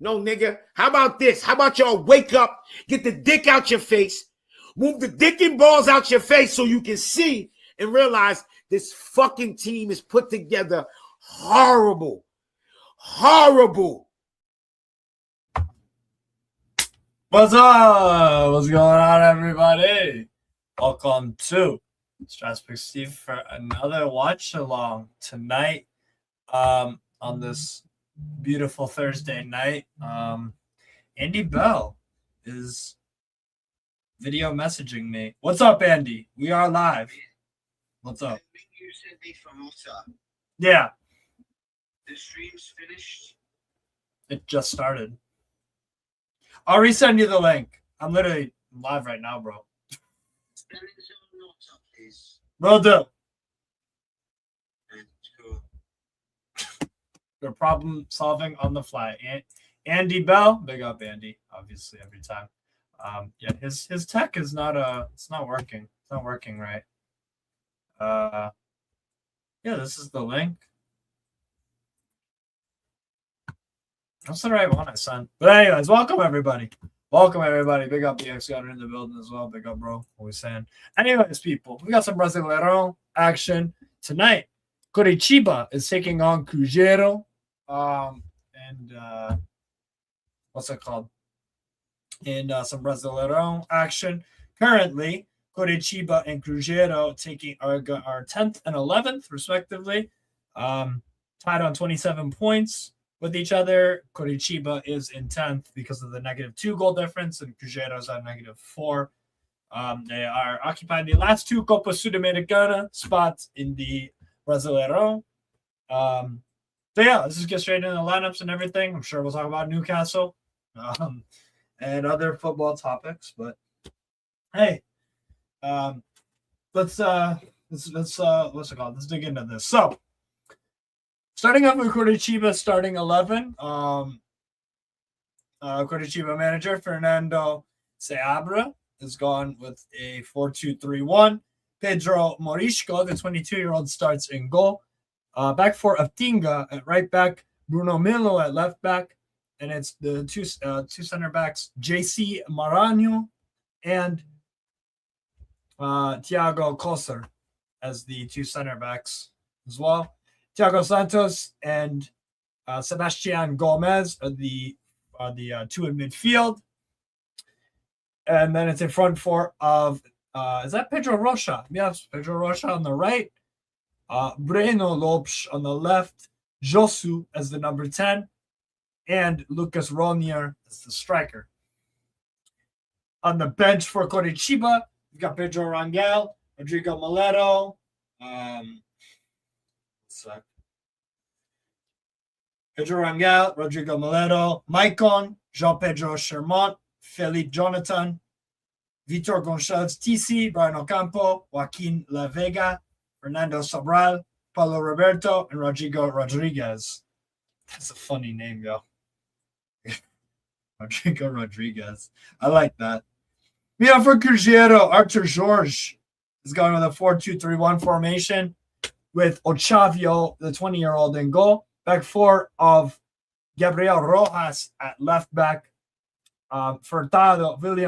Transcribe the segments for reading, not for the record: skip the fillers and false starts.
No, nigga. How about this? How about y'all wake up, get the dick out your face, move the dick and balls out your face so you can see and realize this fucking team is put together horrible. Horrible. What's up? What's going on, everybody? Welcome to Strasbourg Steve for another watch along tonight on this beautiful Thursday night. Andy Bell is video messaging me. What's up, Andy? We are live. What's up? You sent me from Malta. Yeah. The stream's finished. It just started. I'll resend you the link. I'm literally live right now, bro. Spelling zone Malta, please. Will do. Cool. They're problem solving on the fly. Andy Bell, big up Andy, obviously every time. Yeah, his tech is not it's not working. It's not working right. Yeah, this is the link. That's the right one I sent. But anyways, welcome everybody. Welcome everybody. Big up the X Gunner in the building as well. Big up, bro. Always saying. Anyways, people, we got some Brasileirão action tonight. Coritiba is taking on Cruzeiro. What's it called? In some Brasileirão action. Currently, Coritiba and Cruzeiro taking our 10th and 11th, respectively. Tied on 27 points with each other. Coritiba is in 10th because of the -2 goal difference, and Cruzeiro is at -4. They are occupying the last two Copa Sudamericana spots in the Brasileirão. So yeah, let's just get straight into the lineups and everything. I'm sure we'll talk about Newcastle and other football topics. But hey, let's what's it called? Let's dig into this. So starting off with Coritiba, starting 11. Coritiba manager Fernando Seabra is gone with a 4-2-3-1. Pedro Morisco, the 22-year-old, starts in goal. Back four of Tinga at right back, Bruno Milo at left back, and it's the two center backs, JC Maranhão and Thiago Coser as the two center backs as well. Thiago Santos and Sebastian Gomez are the two in midfield. And then it's a front four of, is that Pedro Rocha? Yes, Pedro Rocha on the right. Breno Lopes on the left. Josu as the number 10. And Lucas Ronier as the striker. On the bench for Coritiba, we've got Pedro Rangel, Rodrigo Moleto. Pedro Rangel, Rodrigo Moleto, Maicon, Jean-Pedro Chermont, Felipe Jonathan, Vitor Gonçalves TC, Brian Ocampo, Joaquin La Vega, Fernando Sobral, Paulo Roberto, and Rodrigo Rodriguez. That's a funny name, yo. Rodrigo Rodriguez. I like that. Yeah, for Cruzeiro, Arthur Jorge is going with a 4-2-3-1 formation with Ochavio, the 20-year-old, in goal. Back four of Gabriel Rojas at left back. William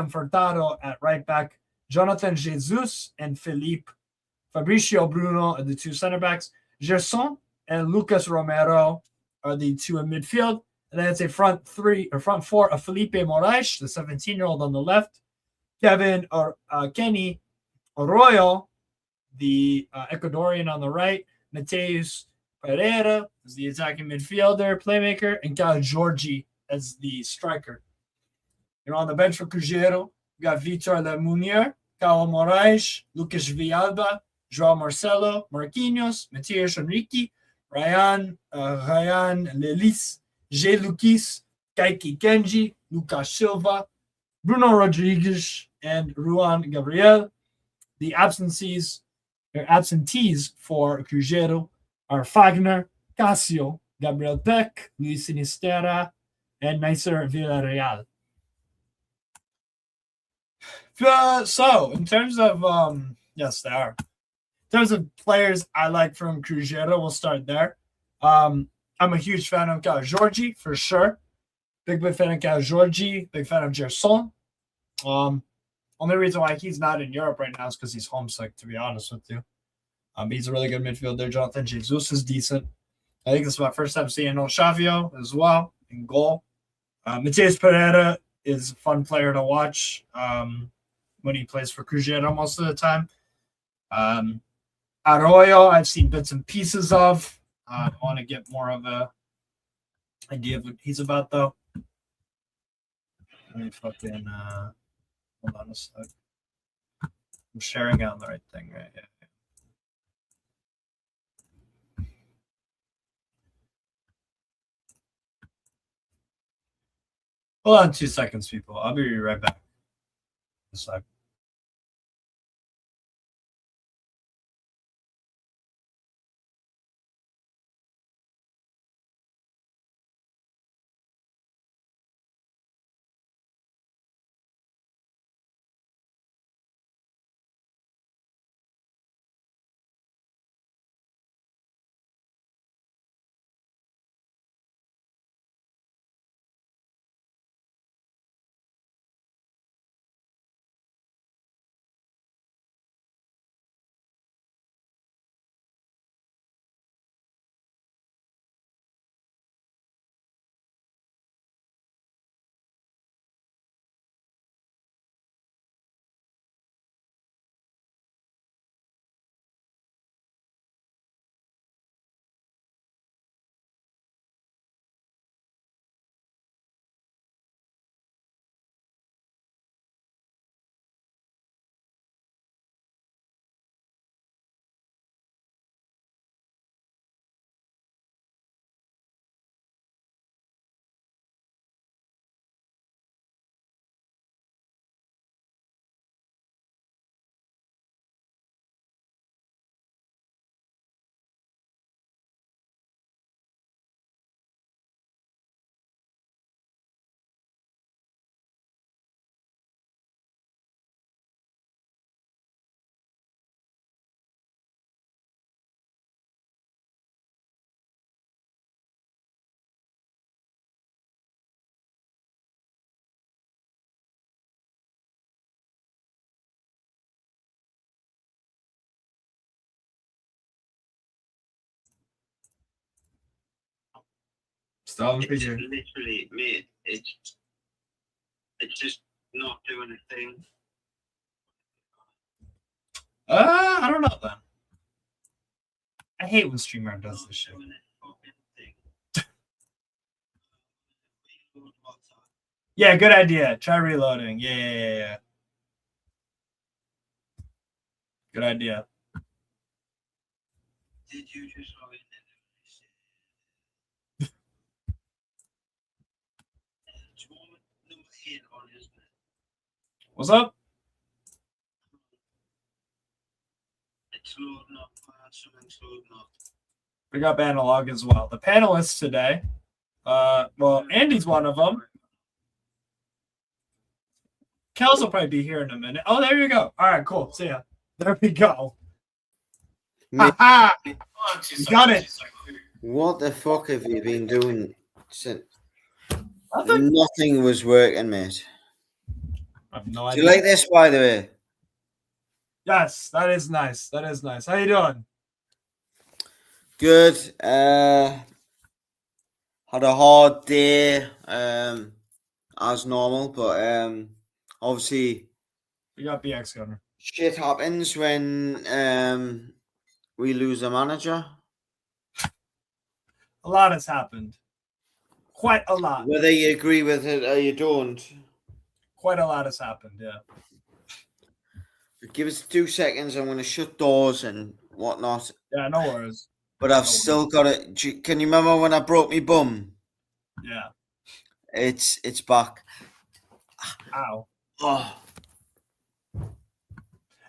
Furtado at right back. Jonathan Jesus and Fabricio Bruno are the two center backs. Gerson and Lucas Romero are the two in midfield. And then it's a front four of Felipe Moraes, the 17-year-old, on the left. Kenny Arroyo, the Ecuadorian, on the right. Mateus Pereira is the attacking midfielder, playmaker, and Cal Jorge as the striker. And on the bench for Cruzeiro, we got Vitor Lemunier, Carlos Moraes, Lucas Villalba, João Marcelo, Marquinhos, Matias Henrique, Ryan Lelis, G. Luquis, Kaiki Kenji, Lucas Silva, Bruno Rodrigues, and Juan Gabriel. The absentees for Cruzeiro are Fagner, Cássio, Gabriel Peck, Luis Sinisterra, and Neisser Villarreal. So, in terms of, yes, they are. In terms of players I like from Cruzeiro, we'll start there. I'm a huge fan of Jorge, for sure. Big fan of Cal Georgi. Big fan of Gerson. Only reason why he's not in Europe right now is because he's homesick, to be honest with you. He's a really good midfielder. Jonathan Jesus is decent. I think this is my first time seeing Xavio as well in goal. Mateus Pereira is a fun player to watch when he plays for Cruzeiro most of the time. Arroyo, I've seen bits and pieces of. I want to get more of a idea of what he's about, though. Let me fucking hold on a sec. I'm sharing out the right thing, right? Yeah. Hold on 2 seconds, people. I'll be right back. A sec. Stop It's literally, mate, it's just not doing a thing. I don't know, then. I hate when StreamYard does Not this shit. doing a fucking thing. Yeah, good idea. Try reloading. Yeah. Good idea. Did you just log in? It's moment number 8 on, isn't it? What's up? It's loading up. Something's loading up. We got Analog as well. The panelists today. Well, Andy's one of them. Kels will probably be here in a minute. Oh, there you go. All right, cool. See ya. There we go. Ha! Got it. What the fuck have you been doing since Nothing. nothing was working, mate? I have no Do idea. you like this, by the way? Yes, that is nice. That is nice. How you doing? Good. Had a hard day, as normal, but obviously We got BX Gunner. shit happens when we lose a manager. A lot has happened. Quite a lot. Whether you agree with it or you don't. Quite a lot has happened, yeah. Give us 2 seconds. I'm going to shut doors and whatnot. Yeah, no worries. But I've No still got it. Can you remember when I broke my bum? Yeah. It's back. Ow. Oh.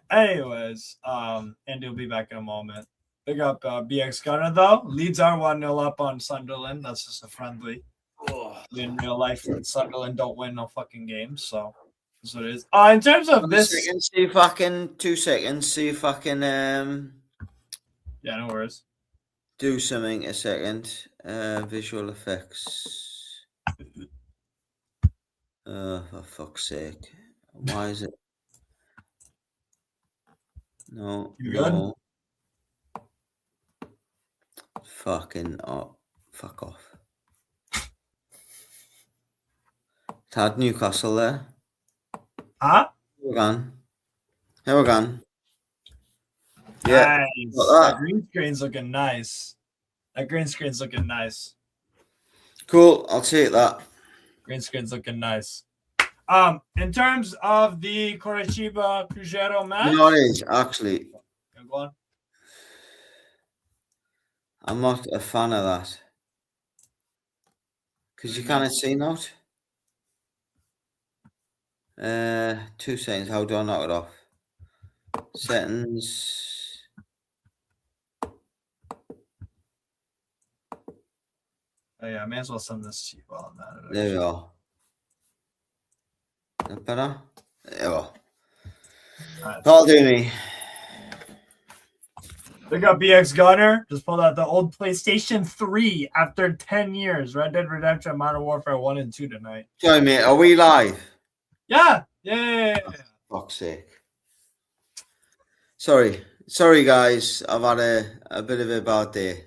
Anyways, Andy will be back in a moment. Big up BX Gunner, though. Leeds are 1-0 up on Sunderland. That's just a friendly. Oh. In real life, Sunderland don't win no fucking games, so that's what it is. In terms of this... See if I can... 2 seconds. See if I can... Yeah, no worries. do something a second. Visual effects. For fuck's sake. Why is it? No, You no. Fucking fuck off. It had Newcastle there. Huh? Here we gone. Here we gone. Yeah. Nice. Got That that. green screen's looking nice. That green screen's looking nice. Cool. I'll take that. Green screen's looking nice. In terms of the Coritiba Cruzeiro match, You know what it is, actually. Yeah, go on. I'm not a fan of that. Because you can't see not. 2 seconds. How do I knock it off? Settings. Oh, yeah, I may as well send this to you while I'm at it. There we are. That better? There we are. Alright. That'll do me. Big up BX Gunner. Just pulled out the old PlayStation 3 after 10 years. Red Dead Redemption, Modern Warfare 1 and 2 tonight. Sorry, mate. Are we live? Yeah. Yeah. Fuck's sake. Sorry, guys. I've had a bit of a bad day.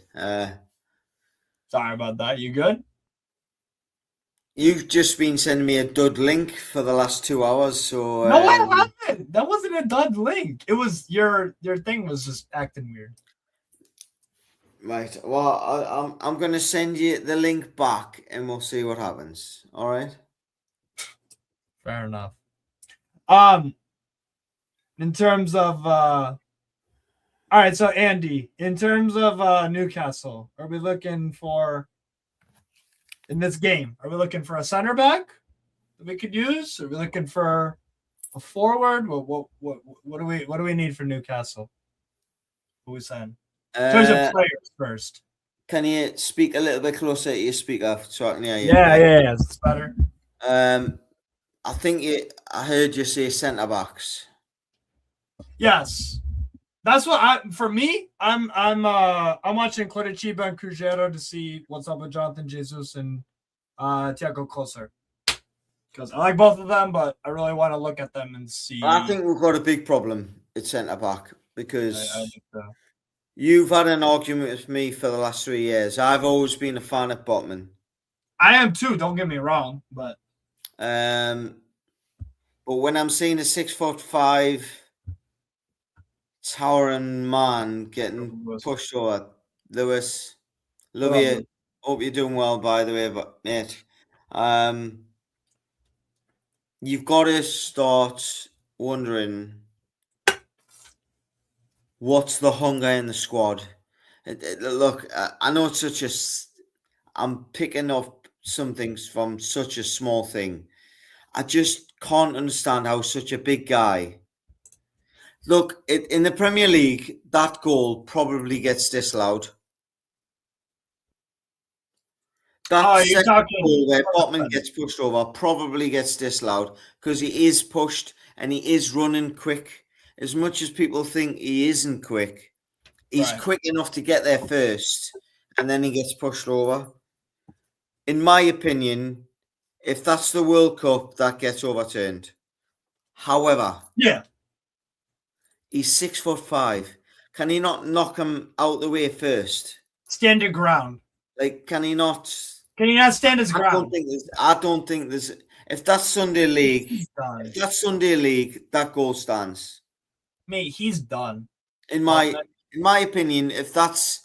Sorry about that. You good? You've just been sending me a dud link for the last 2 hours, so No, I haven't. That wasn't a dud link. It was your thing was just acting weird. Right. Well, I'm gonna send you the link back, and we'll see what happens. All right. Fair enough. In terms of all right, so Andy, in terms of Newcastle, are we looking for in this game? Are we looking for a center back that we could use? Are we looking for a forward? What do we need for Newcastle? Who we saying? In terms of players first. Can you speak a little bit closer to your speaker so I can hear you? Yeah, it's better. I think I heard you say centre backs. Yes. That's what I'm watching Coritiba and Cruzeiro to see what's up with Jonathan Jesus and Thiago Koser. Because I like both of them, but I really want to look at them and see. I think we've got a big problem at centre back because I think so. You've had an argument with me for the last 3 years. I've always been a fan of Botman. I am too, don't get me wrong, but when I'm seeing a 6'5" towering man getting pushed over, Lewis, love you. Hope you're doing well, by the way, but mate, you've got to start wondering what's the hunger in the squad. Look, I know it's I'm picking up some things from such a small thing. I just can't understand how such a big guy. Look, in the Premier League, that goal probably gets disallowed. That second goal where Botman gets pushed over probably gets disallowed because he is pushed and he is running quick. As much as people think he isn't quick, he's quick enough to get there first and then he gets pushed over. In my opinion, if that's the World Cup, that gets overturned. However, he's 6'5". Can he not knock him out the way first? Stand your ground. Like, can he not stand his ground? I don't think there's. If that's Sunday League, that goal stands. Mate, he's done. In my opinion, if that's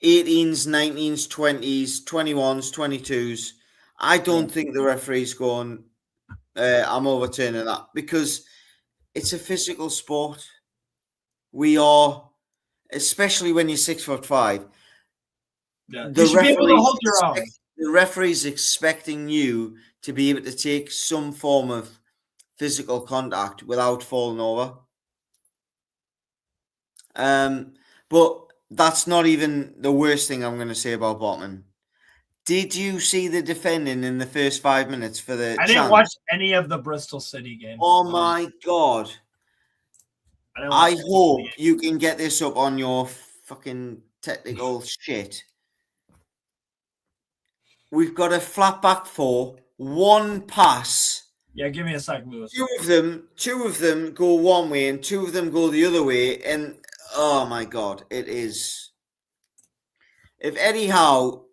18s, 19s, 20s, 21s, 22s, I don't think the referee's going, I'm overturning that because it's a physical sport. We are, especially when you're 6'5". Yeah. You should be able to hold your own. The referee's expecting you to be able to take some form of physical contact without falling over. But that's not even the worst thing I'm going to say about Botman. Did you see the defending in the first 5 minutes for the I didn't watch any of the Bristol City game. Oh my God. I hope you can get this up on your fucking technical shit. We've got a flat back four, one pass Yeah, give me a sec, Lewis. Two of them go one way and two of them go the other way, and oh my god, it is. If Eddie Howe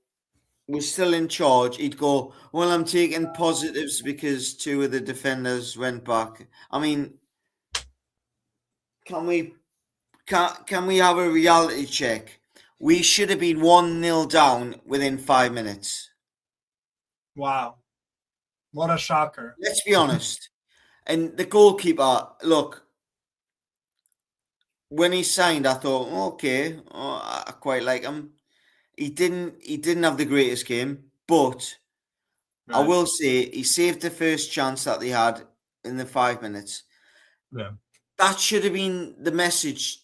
was still in charge, he'd go, well, I'm taking positives because two of the defenders went back. I mean, can we have a reality check? We should have been 1-0 down within 5 minutes. Wow. What a shocker. Let's be honest. And the goalkeeper, look, when he signed, I thought, okay, I quite like him. He didn't have the greatest game, but Right. I will say he saved the first chance that they had in the 5 minutes. Yeah. That should have been the message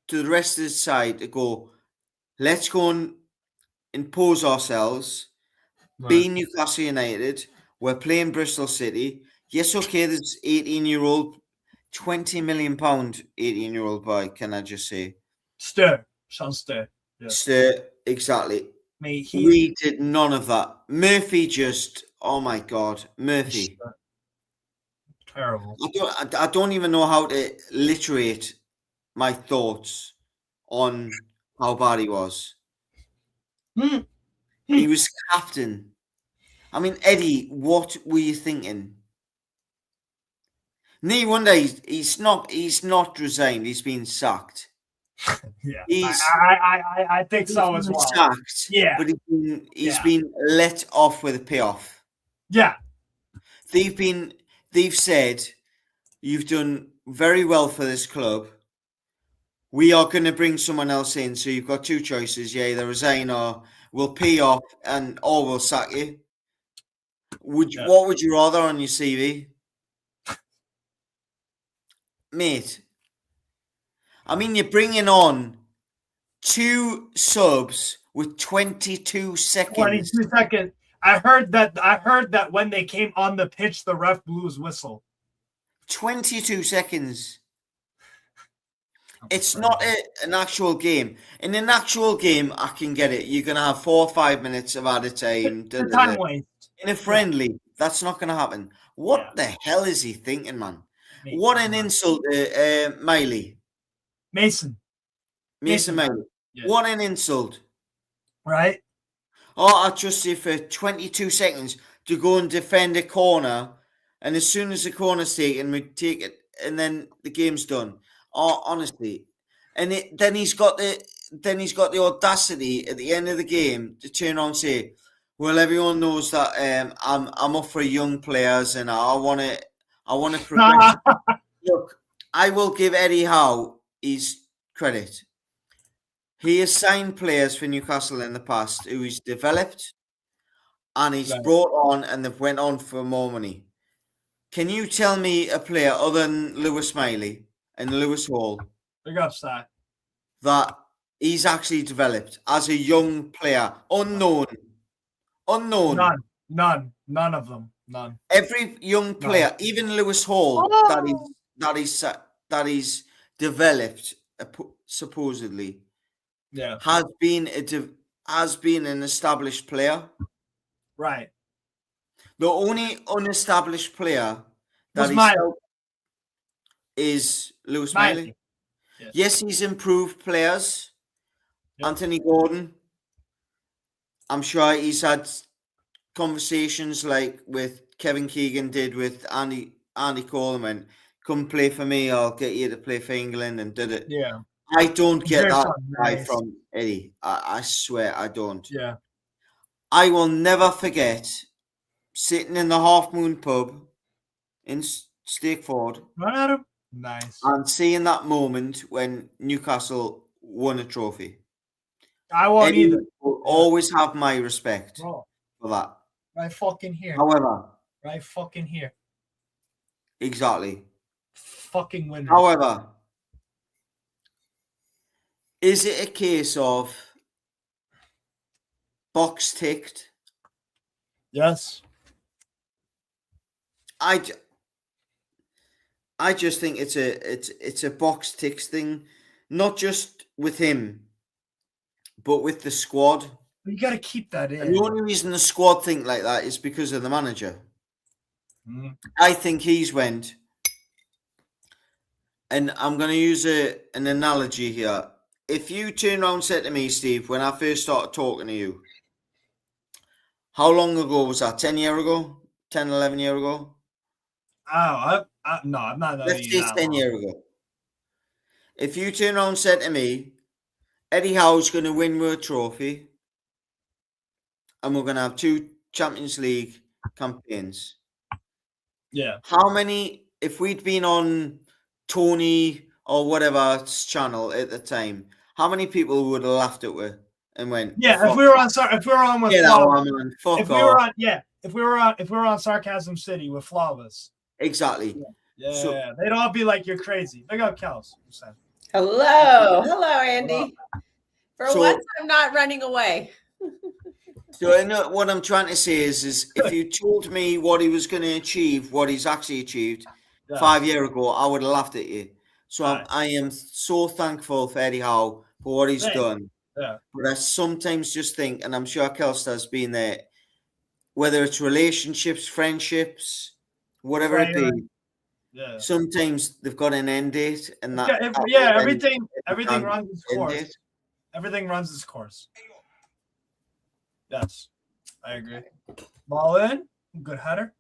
to the rest of the side to go, let's go and impose ourselves, be Newcastle United. We're playing Bristol City. Yes, okay, there's 18-year-old, £20 million 18-year-old boy, can I just say? Shall stay. Yeah. Stir, exactly. Mate, We did none of that. Murphy just, oh my God, Murphy. Terrible. I don't even know how to literate my thoughts on how bad he was. He was captain. I mean, Eddie, what were you thinking? No wonder he's not resigned. He's been sacked. Yeah, I think so as well. Sacked, yeah, but he's been let off with a payoff. Yeah, they've said you've done very well for this club. We are going to bring someone else in, so you've got two choices. Yeah, either resign or we'll pay off or we'll sack you. What would you rather on your CV? Mate, I mean, you're bringing on two subs with 22 seconds. 22 seconds. I heard that when they came on the pitch, the ref blew his whistle. 22 seconds. It's not an actual game. In an actual game, I can get it. You're going to have 4 or 5 minutes of added time. Time waste. In a friendly, that's not going to happen. What the hell is he thinking, man? What an insult to Miley. Mason Miley. Yeah. What an insult. Right? Oh, I trust you for 22 seconds to go and defend a corner, and as soon as the corner's taken, we take it, and then the game's done. Oh, honestly. And then he's got the audacity at the end of the game to turn around and say, well, everyone knows that I'm up for young players and I want to progress. Look, I will give Eddie Howe his credit. He has signed players for Newcastle in the past who he's developed and he's brought on and they've went on for more money. Can you tell me a player other than Lewis Miley and Lewis Hall big upside that he's actually developed as a young player? Unknown. None of them. None. Every young player, even Lewis Hall, that he's developed supposedly, has been an established player. Right. The only unestablished player that is Lewis Miley. Yes, he's improved players. Yep. Anthony Gordon. I'm sure he's had conversations like with Kevin Keegan did with Andy Cole and went, come play for me, I'll get you to play for England and did it. Yeah. I don't get that vibe from Eddie. I swear I don't. Yeah. I will never forget sitting in the Half Moon pub in Stakeford. Nice. And seeing that moment when Newcastle won a trophy. I won't Eddie either. Will always have my respect for that. Right fucking here. However. Right fucking here. Exactly. Fucking winners. However, is it a case of box ticked? Yes. I just think it's a box ticks thing, not just with him, but with the squad. You got to keep that in. And the only reason the squad think like that is because of the manager. I think he's went, and I'm going to use an analogy here. If you turn around and said to me, Steve, when I first started talking to you, how long ago was that? 10 years ago? 10, 11 years ago? Oh, no, I'm not. Let's say 10 years ago. If you turn around and said to me, Eddie Howe's going to win World Trophy, and we're going to have 2 Champions League campaigns. Yeah. How many, if we'd been on Tony or whatever's channel at the time, how many people would have laughed at it and went, yeah, if we were on with if we were on Sarcasm City with Flawless. Exactly. Yeah, so, they'd all be like, "You're crazy." Big up, Kels. Hello, Andy. For once, I'm not running away. So what I'm trying to say is if you told me what he was going to achieve, what he's actually achieved 5 years ago, I would have laughed at you. So I am so thankful for Eddie Howe for what he's done. Yeah. But I sometimes just think, and I'm sure Kelster's been there, whether it's relationships, friendships, whatever it be, sometimes they've got an end date, and that everything runs its course. Everything runs its course. Yes, I agree. Ball in, good header.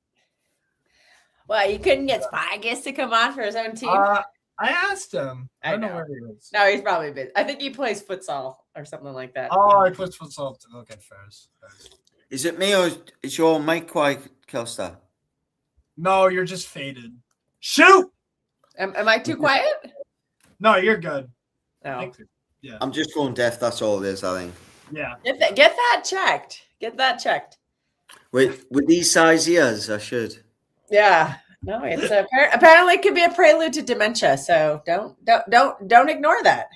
Well, you couldn't get Spagus to come on for his own team. I asked him. I don't know where he is. No, he's probably busy. I think he plays futsal or something like that. Oh, he plays futsal to look at Ferris. Is it me or is your mic quiet, Kelster? No, you're just faded. Shoot! Am I too quiet? No, you're good. No. Yeah. I'm just going deaf. That's all it is, I think. Yeah. Get that checked. Get that checked. With these size ears, I should. Yeah. No, it's apparently it could be a prelude to dementia. So don't ignore that.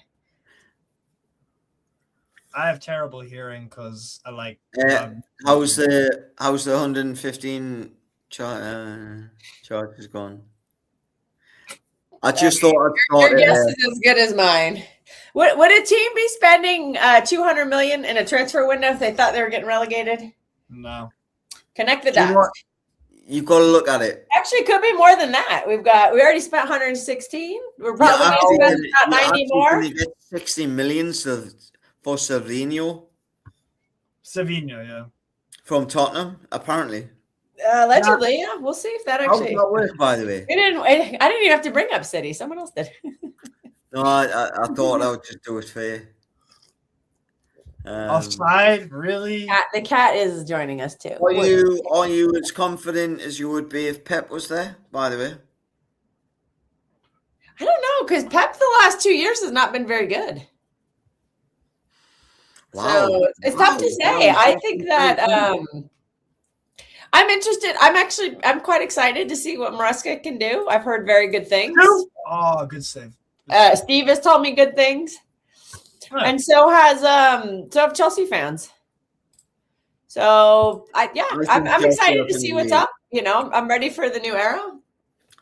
I have terrible hearing because I like. How's the 115 charges gone? I just thought I'd start. Your guess is as good as mine. Would a team be spending $200 million in a transfer window if they thought they were getting relegated? No. Connect the dots. You've got to look at it. Actually, it could be more than that. We already spent 116. We're probably going to spend about 90 more. They get 60 million for Savinho. Yeah. From Tottenham, apparently. Allegedly, yeah. We'll see if that actually. How does that work, by the way? I didn't even have to bring up City. Someone else did. No, I thought I would just do it for you. Offside, really? The cat is joining us too. Are you as confident as you would be if Pep was there? By the way, I don't know because Pep the last 2 years has not been very good. Wow, so it's tough to say. I think that I'm interested. I'm quite excited to see what Maresca can do. I've heard very good things. Oh, good save. Steve has told me good things. And so have Chelsea fans. So I'm excited to see what's up. You know, I'm ready for the new era.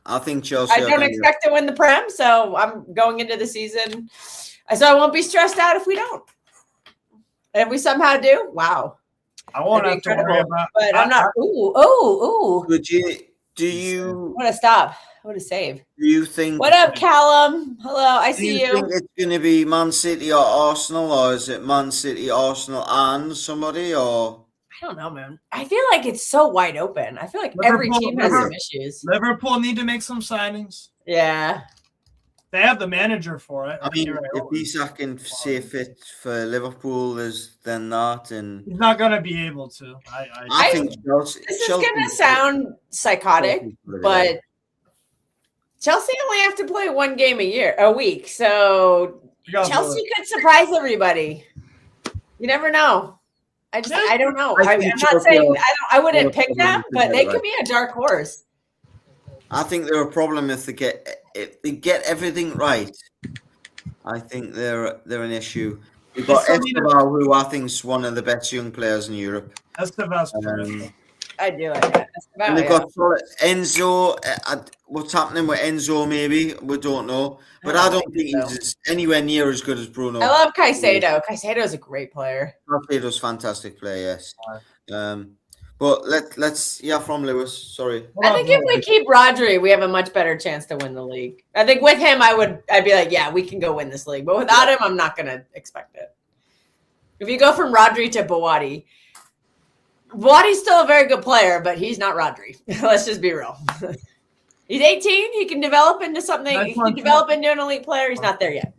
I think Chelsea. I don't expect to win the Prem, so I'm going into the season. So I won't be stressed out if we don't. And if we somehow do, wow. I won't have to worry about. But I'm not. Ooh. Do you? What a stop. What a save. Do you think? What up, Callum? Hello, I see you. Do you think it's going to be Man City or Arsenal, or is it Man City, Arsenal, and somebody, or? I don't know, man. I feel like it's so wide open. I feel like every team has some issues. Liverpool need to make some signings. Yeah. They have the manager for it. I mean, if Isak can say fit for Liverpool, then that, and he's not going to be able to. I think Chelsea. This is going to sound psychotic, but Chelsea only have to play one game a week, so Chelsea could surprise everybody. You never know. I don't know. I'm not saying I wouldn't pick them, but they could be a dark horse. I think they're a problem if they get everything right. I think they're an issue. We've got Esteval, who I think is one of the best young players in Europe. Esteval's I do like that. And they've got Enzo. What's happening with Enzo? Maybe we don't know, but I don't think he's anywhere near as good as Bruno. I love Caicedo. Caicedo is a great player. Caicedo's a fantastic player. Yes. But let's hear from Lewis. Sorry. I think if we keep Rodri, we have a much better chance to win the league. I think with him, I'd be like, yeah, we can go win this league. But without him, I'm not going to expect it. If you go from Rodri to Boati, Boati's still a very good player, but he's not Rodri. Let's just be real. He's 18. He can develop into something. He can develop into an elite player. He's not there yet.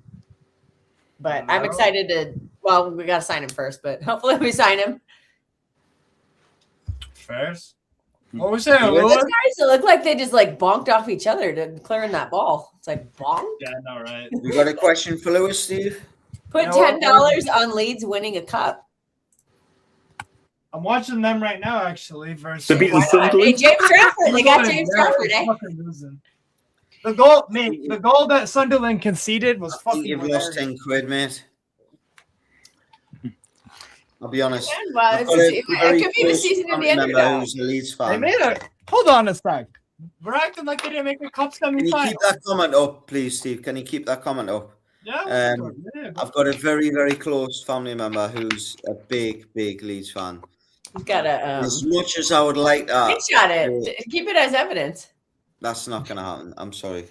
But I'm excited to. Well, we got to sign him first, but hopefully we sign him. First? What was that? Those guys look like they just like bonked off each other to clearing that ball. It's like bonk. Yeah, I know, right? You got a question for Lewis, Steve? Put $10 on Leeds winning a cup. I'm watching them right now, actually. Versus Hey, James Trafford. They got James Trafford, eh? The goal that Sunderland conceded was fucking. You've lost 10 quid, mate. I'll be honest. It could be the season of the end. Who's a Leeds fan. Hold on a sec. We're acting like they didn't make a cup Can you semi-final. keep that comment up, please, Steve? Can you keep that comment up? Yeah. I've got a very, very close family member who's a big, big Leeds fan. He's got to. As much as I would like that, Screenshot it. Keep it as evidence. that's not going to happen. I'm sorry.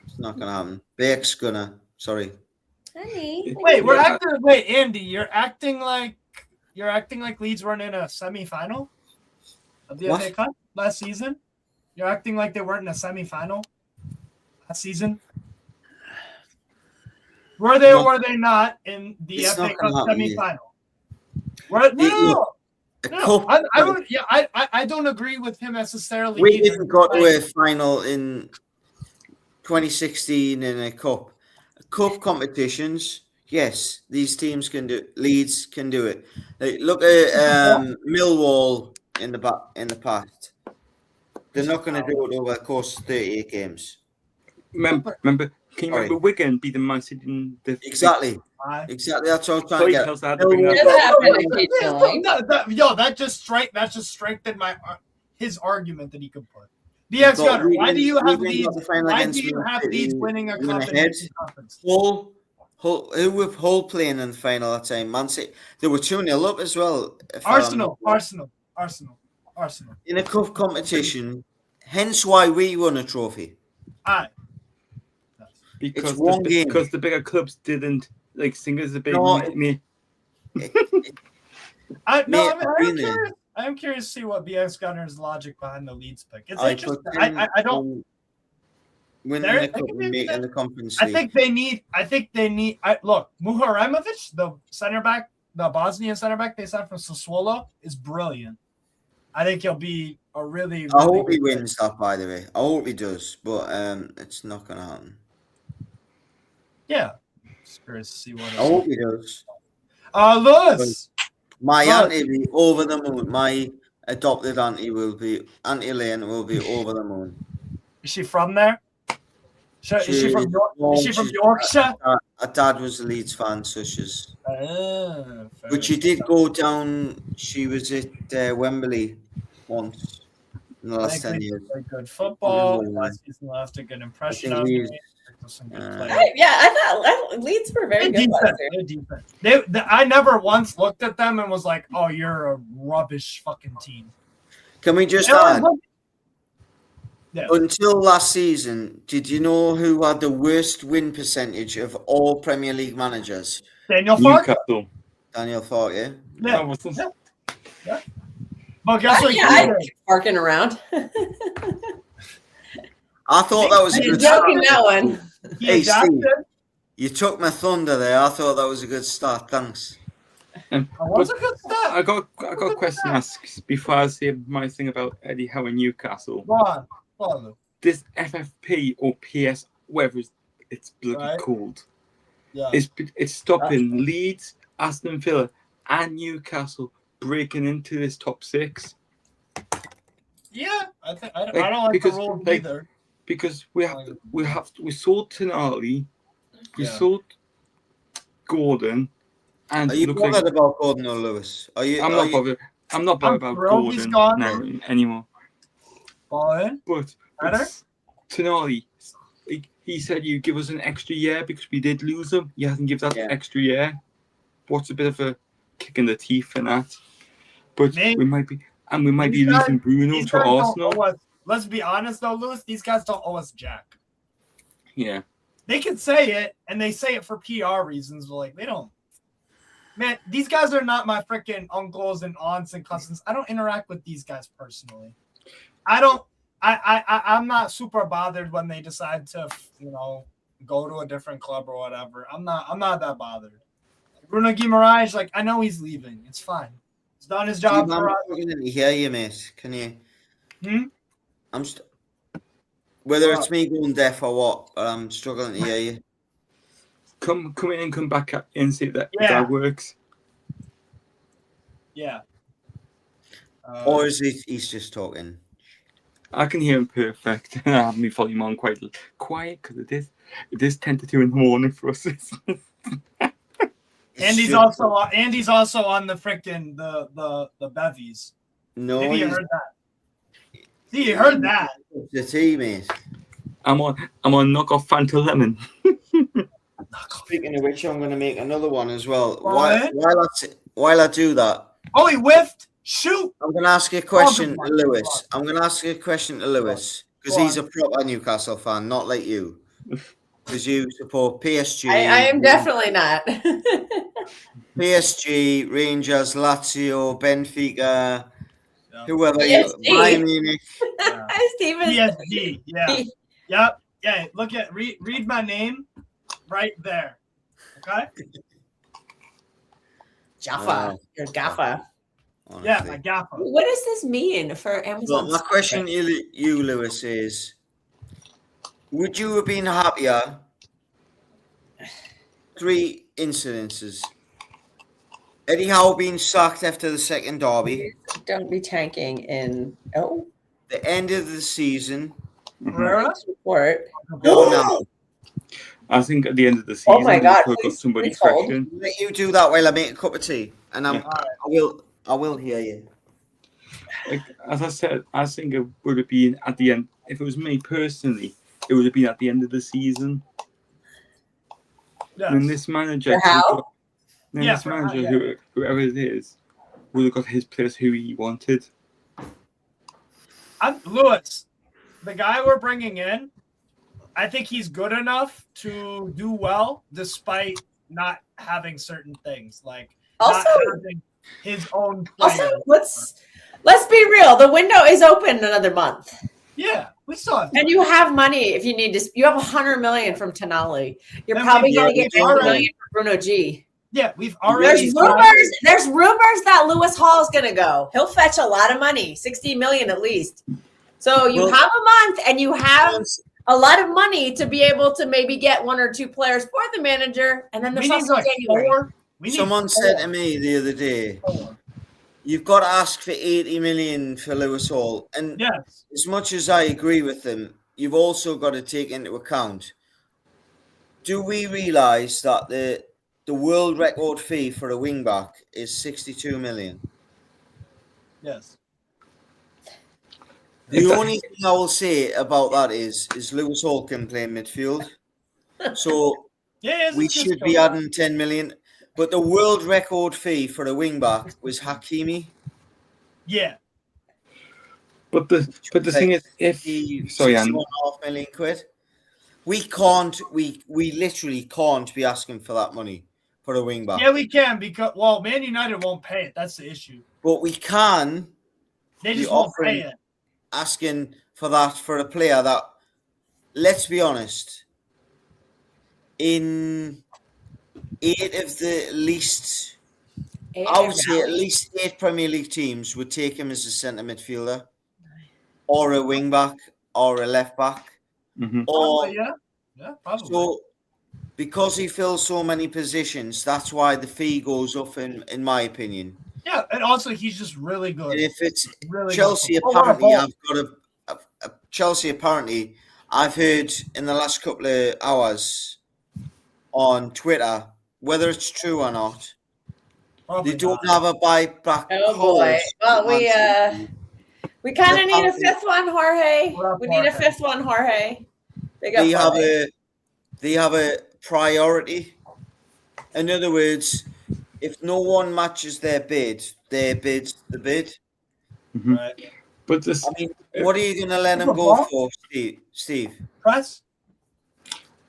It's not going to happen. Bake's gonna. Sorry. Honey. Wait, Andy, you're acting like Leeds weren't in a semi-final of the FA Cup last season. You're acting like they weren't in a semi-final last season. Were they or were they not in the FA Cup semi-final? I don't agree with him necessarily. We didn't got to a final in 2016 in a cup. Cup competitions, yes, these teams can do. Leeds can do it. Look at Millwall in the past. They're not going to do it over the course of 38 games. Remember? Can you remember Wigan beating Man City in the Exactly. That's what I was trying to get. That just strengthened his argument that he could put. BX Gunner, why do you have Leeds winning a cup in the conference? Who were Hull playing in the final that time? Man City. They were 2-0 up as well. Arsenal. In a cup competition, hence why we won a trophy. Aye. Because one game. Because the bigger clubs didn't like sing as a big me. I'm curious to see what BX Gunner's logic behind the Leeds pick. It's interesting. I don't winning the cup and making the conference league. I think they need. Look, Muharemovic, the center back, the Bosnian center back they signed from Sassuolo, is brilliant. I think he'll be a really. I hope he wins that. By the way, I hope he does, but it's not going to happen. Yeah, just curious to see what. I hope he does. Lewis. My auntie will be over the moon. My adopted auntie Auntie Lane will be over the moon. Is she from there? Is she from Yorkshire? Her dad was a Leeds fan, so she's. But she did go down. She was at Wembley once in the last 10 years. Good football. Last season left a good impression on me. I thought Leeds were very good. I never once looked at them and was like, "Oh, you're a rubbish fucking team." Can we just add? Until last season, did you know who had the worst win percentage of all Premier League managers? Daniel Farke. Daniel Farke, yeah. But guess what? I'm barking around. I thought that was a good start. That one. Hey, Steve, you took my thunder there. I thought that was a good start. Thanks. Was a good start. I got a question to ask before I say my thing about Eddie Howe and Newcastle. Go on. This FFP or PS, whatever it's bloody called, it's stopping Leeds, Aston Villa, and Newcastle breaking into this top 6. Yeah, I don't like the rule either. Because we sold Tonali, we sold Gordon, and are you bothered about Gordon or Lewis? I'm not bothered. I'm not bothered about Gordon anymore. But Tonali, he said you give us an extra year because we did lose him. He hasn't given that extra year. What's a bit of a kick in the teeth in that? But we might be losing Bruno to Arsenal. Let's be honest though, Lewis. These guys don't owe us jack. Yeah. They can say it, and they say it for PR reasons, but like they don't. Man, these guys are not my freaking uncles and aunts and cousins. I don't interact with these guys personally. I'm not super bothered when they decide to, go to a different club or whatever. I'm not that bothered. Bruno Guimaraes, like I know he's leaving. It's fine. He's done his job for us. I'm struggling to hear you, mate. Can you? Whether it's me going deaf or what, I'm struggling to hear you. Come in and come back and see that that works. Yeah. Or is he's just talking? I can hear him perfect. I have my volume on quite quiet because it is 10 to 2 in the morning for us. Andy's also on the freaking the bevies. No, maybe you heard that. See, you heard that. The tea, mate. I'm on knock off Fanta Lemon. Speaking of which, I'm going to make another one as well. While I do that. Oh, he whiffed. Shoot. I'm going to ask you a question to Lewis. Because he's a proper Newcastle fan, not like you. Because you support PSG. I am definitely not. PSG, Rangers, Lazio, Benfica, whoever. Bayern Munich. Steven. PSG. Yeah. Yep. Yeah. Look at read my name right there. Okay. Jaffa. You're Gaffa. Honestly. Yeah, my Gaffa. What does this mean for Amazon? Well, my question to you, Lewis, is: would you have been happier? 3 incidences. Eddie Howe being sacked after the second derby. Don't be tanking in. Oh. The end of the season. Report. No. I think at the end of the season, oh my God, please, somebody fresh in. Let you do that while I make a cup of tea, and I will hear you. Like, as I said, I think it would have been at the end. If it was me personally, it would have been at the end of the season. Yes. And this manager, whoever it is, would have got his players who he wanted. Lewis, the guy we're bringing in, I think he's good enough to do well despite not having certain things like also having his own player. Also, let's be real. The window is open another month. Yeah, we still have time. And you have money if you need to. You have 100 million from Tonali. You're probably going to get 50 million from Bruno G. Yeah, we've already. There's rumors that Lewis Hall is going to go. He'll fetch a lot of money, 60 million at least. So you have a month, and you have a lot of money to be able to maybe get 1 or 2 players for the manager, and then there's also January. Someone said to me the other day, you've got to ask for 80 million for Lewis Hall. And as much as I agree with them, you've also got to take into account, do we realise that the world record fee for a wing-back is 62 million? Yes. The only thing I will say about that is Lewis Hall can play midfield. So we should be adding 10 million. But the world record fee for a wing-back was Hakimi. Yeah. But the thing is, if £6.5 million quid, we literally can't be asking for that money for a wing-back. Yeah, we can because Man United won't pay it. That's the issue. But we can. They just won't pay it. Asking for that for a player that, let's be honest, in 8 of the least, I would say at least 8 Premier League teams would take him as a centre midfielder, or a wing back, or a left back, or probably. So because he fills so many positions, that's why the fee goes up. In my opinion. Yeah, and also he's just really good. And if it's really Chelsea, apparently Chelsea. Apparently, I've heard in the last couple of hours on Twitter, whether it's true or not, they don't have a buyback. Oh boy! Well, we kind of need a 5th one, Jorge. We need a 5th one, Jorge. They have a priority. In other words, if no one matches their bid, their bid's the bid. Mm-hmm. Right. But this, I mean, what are you going to let him go for, Steve? Press.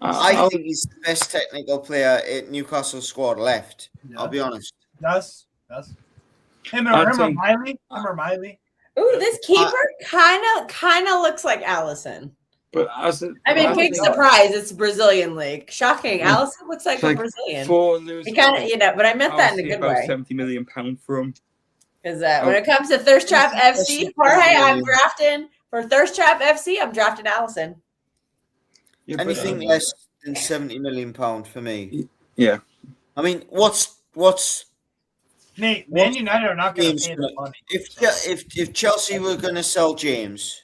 I think he's the best technical player at Newcastle squad left. Yeah. I'll be honest. Yes. Him or Miley. Ooh, this keeper kind of looks like Allison. But big surprise. It's Brazilian league. Shocking. Yeah. Allison looks like a Brazilian. He kind of, but I meant that in a good way. £70 million for him. Because when it comes to Thirst Trap FC, Jorge, I'm drafting for Thirst Trap FC. I'm drafting Allison. Yeah, anything less than £70 million for me. Yeah. I mean, what's Nate, Man United are not going to pay the money. If Chelsea were going to sell James,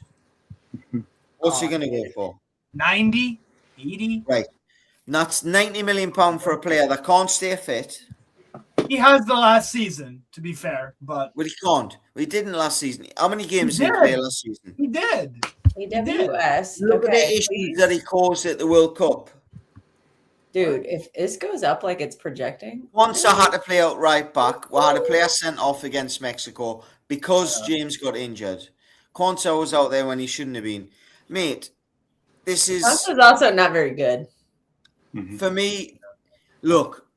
what's he going to go for? 90, 80. Right. That's £90 million for a player that can't stay fit. He has the last season, to be fair, but he can't. Well, he didn't last season. How many games did he play last season? He did. He did. US. Look at the issues that he caused at the World Cup. Dude, if this goes up like it's projecting. Once I had to play out right back, we had a player sent off against Mexico because James got injured. Konsa was out there when he shouldn't have been. Mate, this is... Konsa's also not very good. For me, look,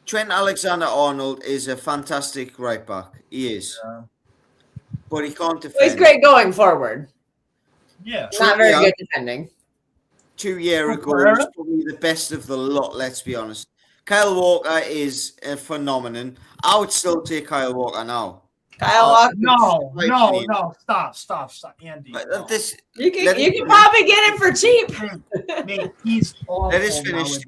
Trent Alexander-Arnold is a fantastic right back. He is. Yeah. But he can't defend. He's great going forward. Yeah. Not very good defending. 2 years ago, he was probably the best of the lot, let's be honest. Kyle Walker is a phenomenon. I would still take Kyle Walker now. Kyle Walker? No. Stop, Andy. You can probably get him for cheap. Mate, he's awful. Let us finish.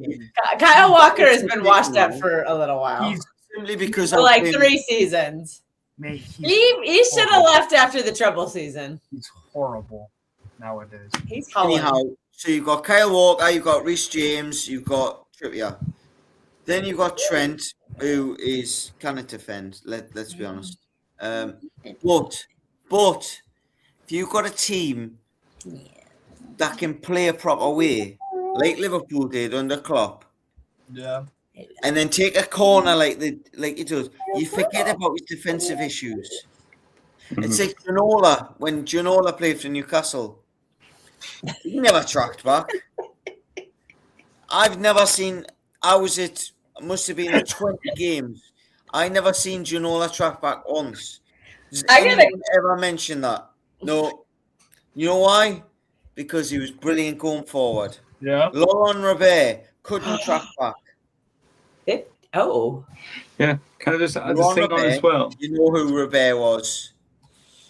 Kyle Walker has been washed up for a little while. He's simply because for like 3 seasons. Mate, he should have left after the treble season. He's horrible nowadays. He's anyhow. So you've got Kyle Walker, you've got Reece James, you've got Trippier. Then you've got Trent, who cannot defend. Let's be honest. But if you've got a team that can play a proper way, like Liverpool did under Klopp, and then take a corner like he does, you forget about his defensive issues. It's like Ginola when Ginola played for Newcastle. He never tracked back. I've never seen. Must have been 20 games. I never seen Ginola track back once. Does anyone ever mention that? No. You know why? Because he was brilliant going forward. Yeah. Laurent Robert couldn't track back. Yeah. Can I just add this thing on as well? You know who Robert was?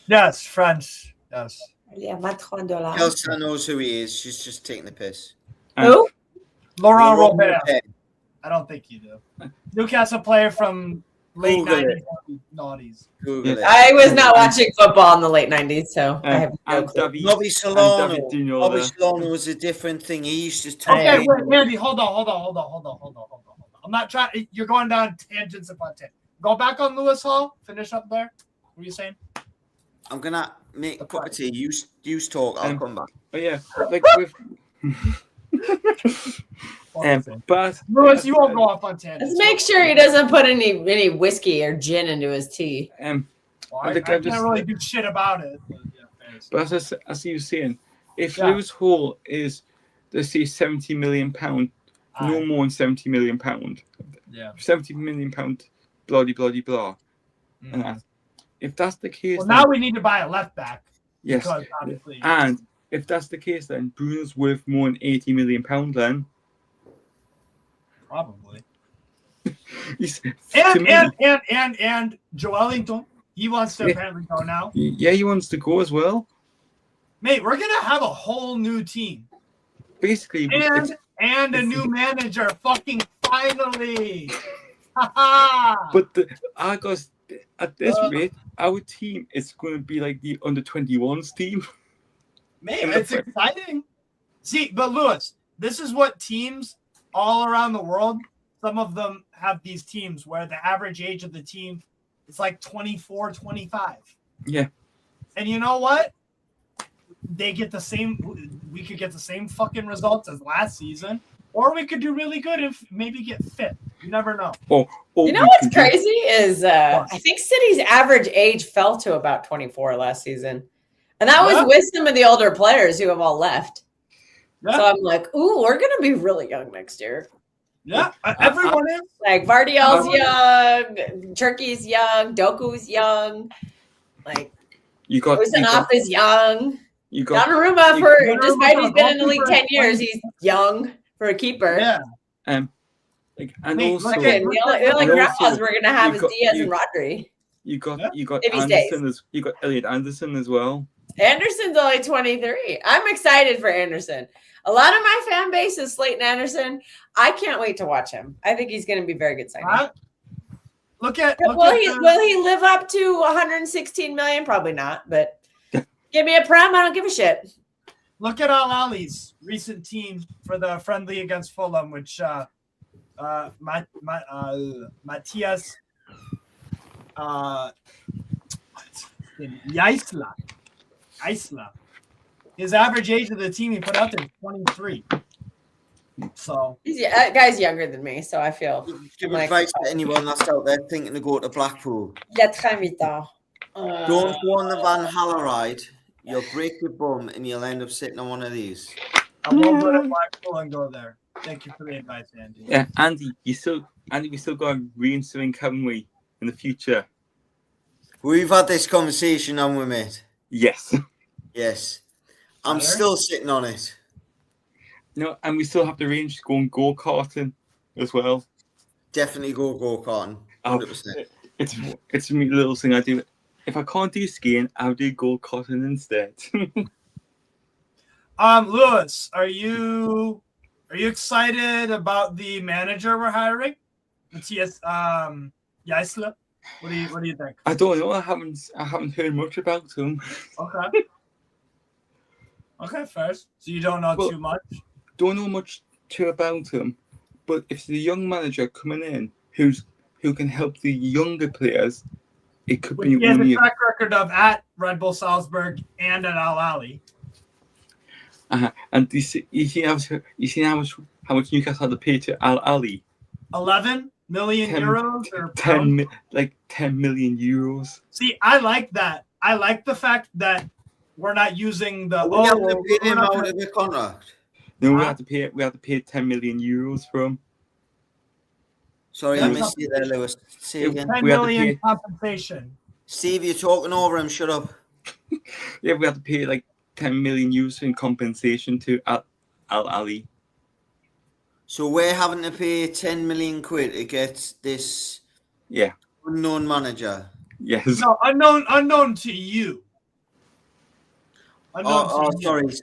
Yes, French. Yes. Elsa knows who he is. She's just taking the piss. Who? Laurent Robert. I don't think you do. Newcastle player from late 90s, noughties. I was not watching football in the late 90s, so I have no clue. Bobby Solano. Bobby Solano was a different thing. He used to talk. Okay, wait, Andy, hold on. I'm not trying. You're going down tangents upon tangents. Go back on Lewis Hall. Finish up there. What are you saying? I'm gonna make a cup of tea. You talk. I'll come back. But yeah, like with. But Lewis, you won't go off on tangents. Let's make sure he doesn't put any whiskey or gin into his tea. I can't really do shit about it. But as you were saying, if Lewis Hall is, let's say, £70 million, no more than £70 million. Yeah. £70 million, blah, blah, blah. And if that's the case, well, now we need to buy a left back. Yes. And if that's the case, then Bruno's worth more than £80 million then. Probably. and Joelinton, he wants to apparently go now. Yeah, he wants to go as well. Mate, we're gonna have a whole new team. Basically, and a new manager. Fucking finally. But at this rate, our team is going to be like the under-21s team. Mate, it's exciting. See, but Lewis, this is what teams all around the world, some of them have these teams where the average age of the team is like 24, 25. Yeah. And you know what? We could get the same fucking results as last season, or we could do really good if maybe get fit. You never know. You know what's crazy is I think City's average age fell to about 24 last season. And that was with some of the older players who have all left. Yeah. So I'm like, ooh, we're going to be really young next year. Yeah, everyone is. Like, Vardiel's young, Turkey's young, Doku's young. Like, Uzanov is young. Donnarumma, despite he's been in the league 10 years, he's young for a keeper. Yeah. And also, the only grandpas we're going to have is Diaz and Rodri. You got Anderson you got Elliot Anderson as well. Anderson's only 23. I'm excited for Anderson. A lot of my fan base is Slayton Anderson. I can't wait to watch him. I think he's going to be very good signing. Will he live up to 116 million? Probably not, but give me a prem. I don't give a shit. Look at Al Ali's recent team for the friendly against Fulham, which Matthias Isla. His average age of the team he put out there is 23. So that guy's younger than me, so I feel. Give advice to anyone that's out there thinking to go to Blackpool. Don't go on the Van Haller ride. You'll break your bum and you'll end up sitting on one of these. I won't go to Blackpool and go there. Thank you for the advice, Andy. Yeah, Andy, we still got to reinstilling, haven't we, in the future? We've had this conversation, haven't we, mate? Yes. Yes. I'm still sitting on it. No, and we still have the range to go and go-karting as well. Definitely go-karting. 100%. It's a little thing I do. If I can't do skiing, I'll do go-karting instead. Lewis, are you excited about the manager we're hiring? Matthias Isla? What do you think? I don't know. I haven't heard much about him. Okay. Okay, first. So you don't know too much? Don't know much about him. But if the young manager coming in who can help the younger players, it could be. He has a track record of at Red Bull Salzburg and at Al Ahly. And you see how much Newcastle had to pay to Al Ahly? 11 million euros or 10 million euros. See, I like that. I like the fact that we're not using the. We have to pay him out of the contract. No, we have to pay 10 million euros for him. Sorry, I missed you there, Lewis. Say again. 10 million compensation. Steve, you're talking over him. Shut up. Yeah, we have to pay like 10 million euros in compensation to Al Ahly. So we're having to pay 10 million quid to get this unknown manager. Yes. No, unknown to you.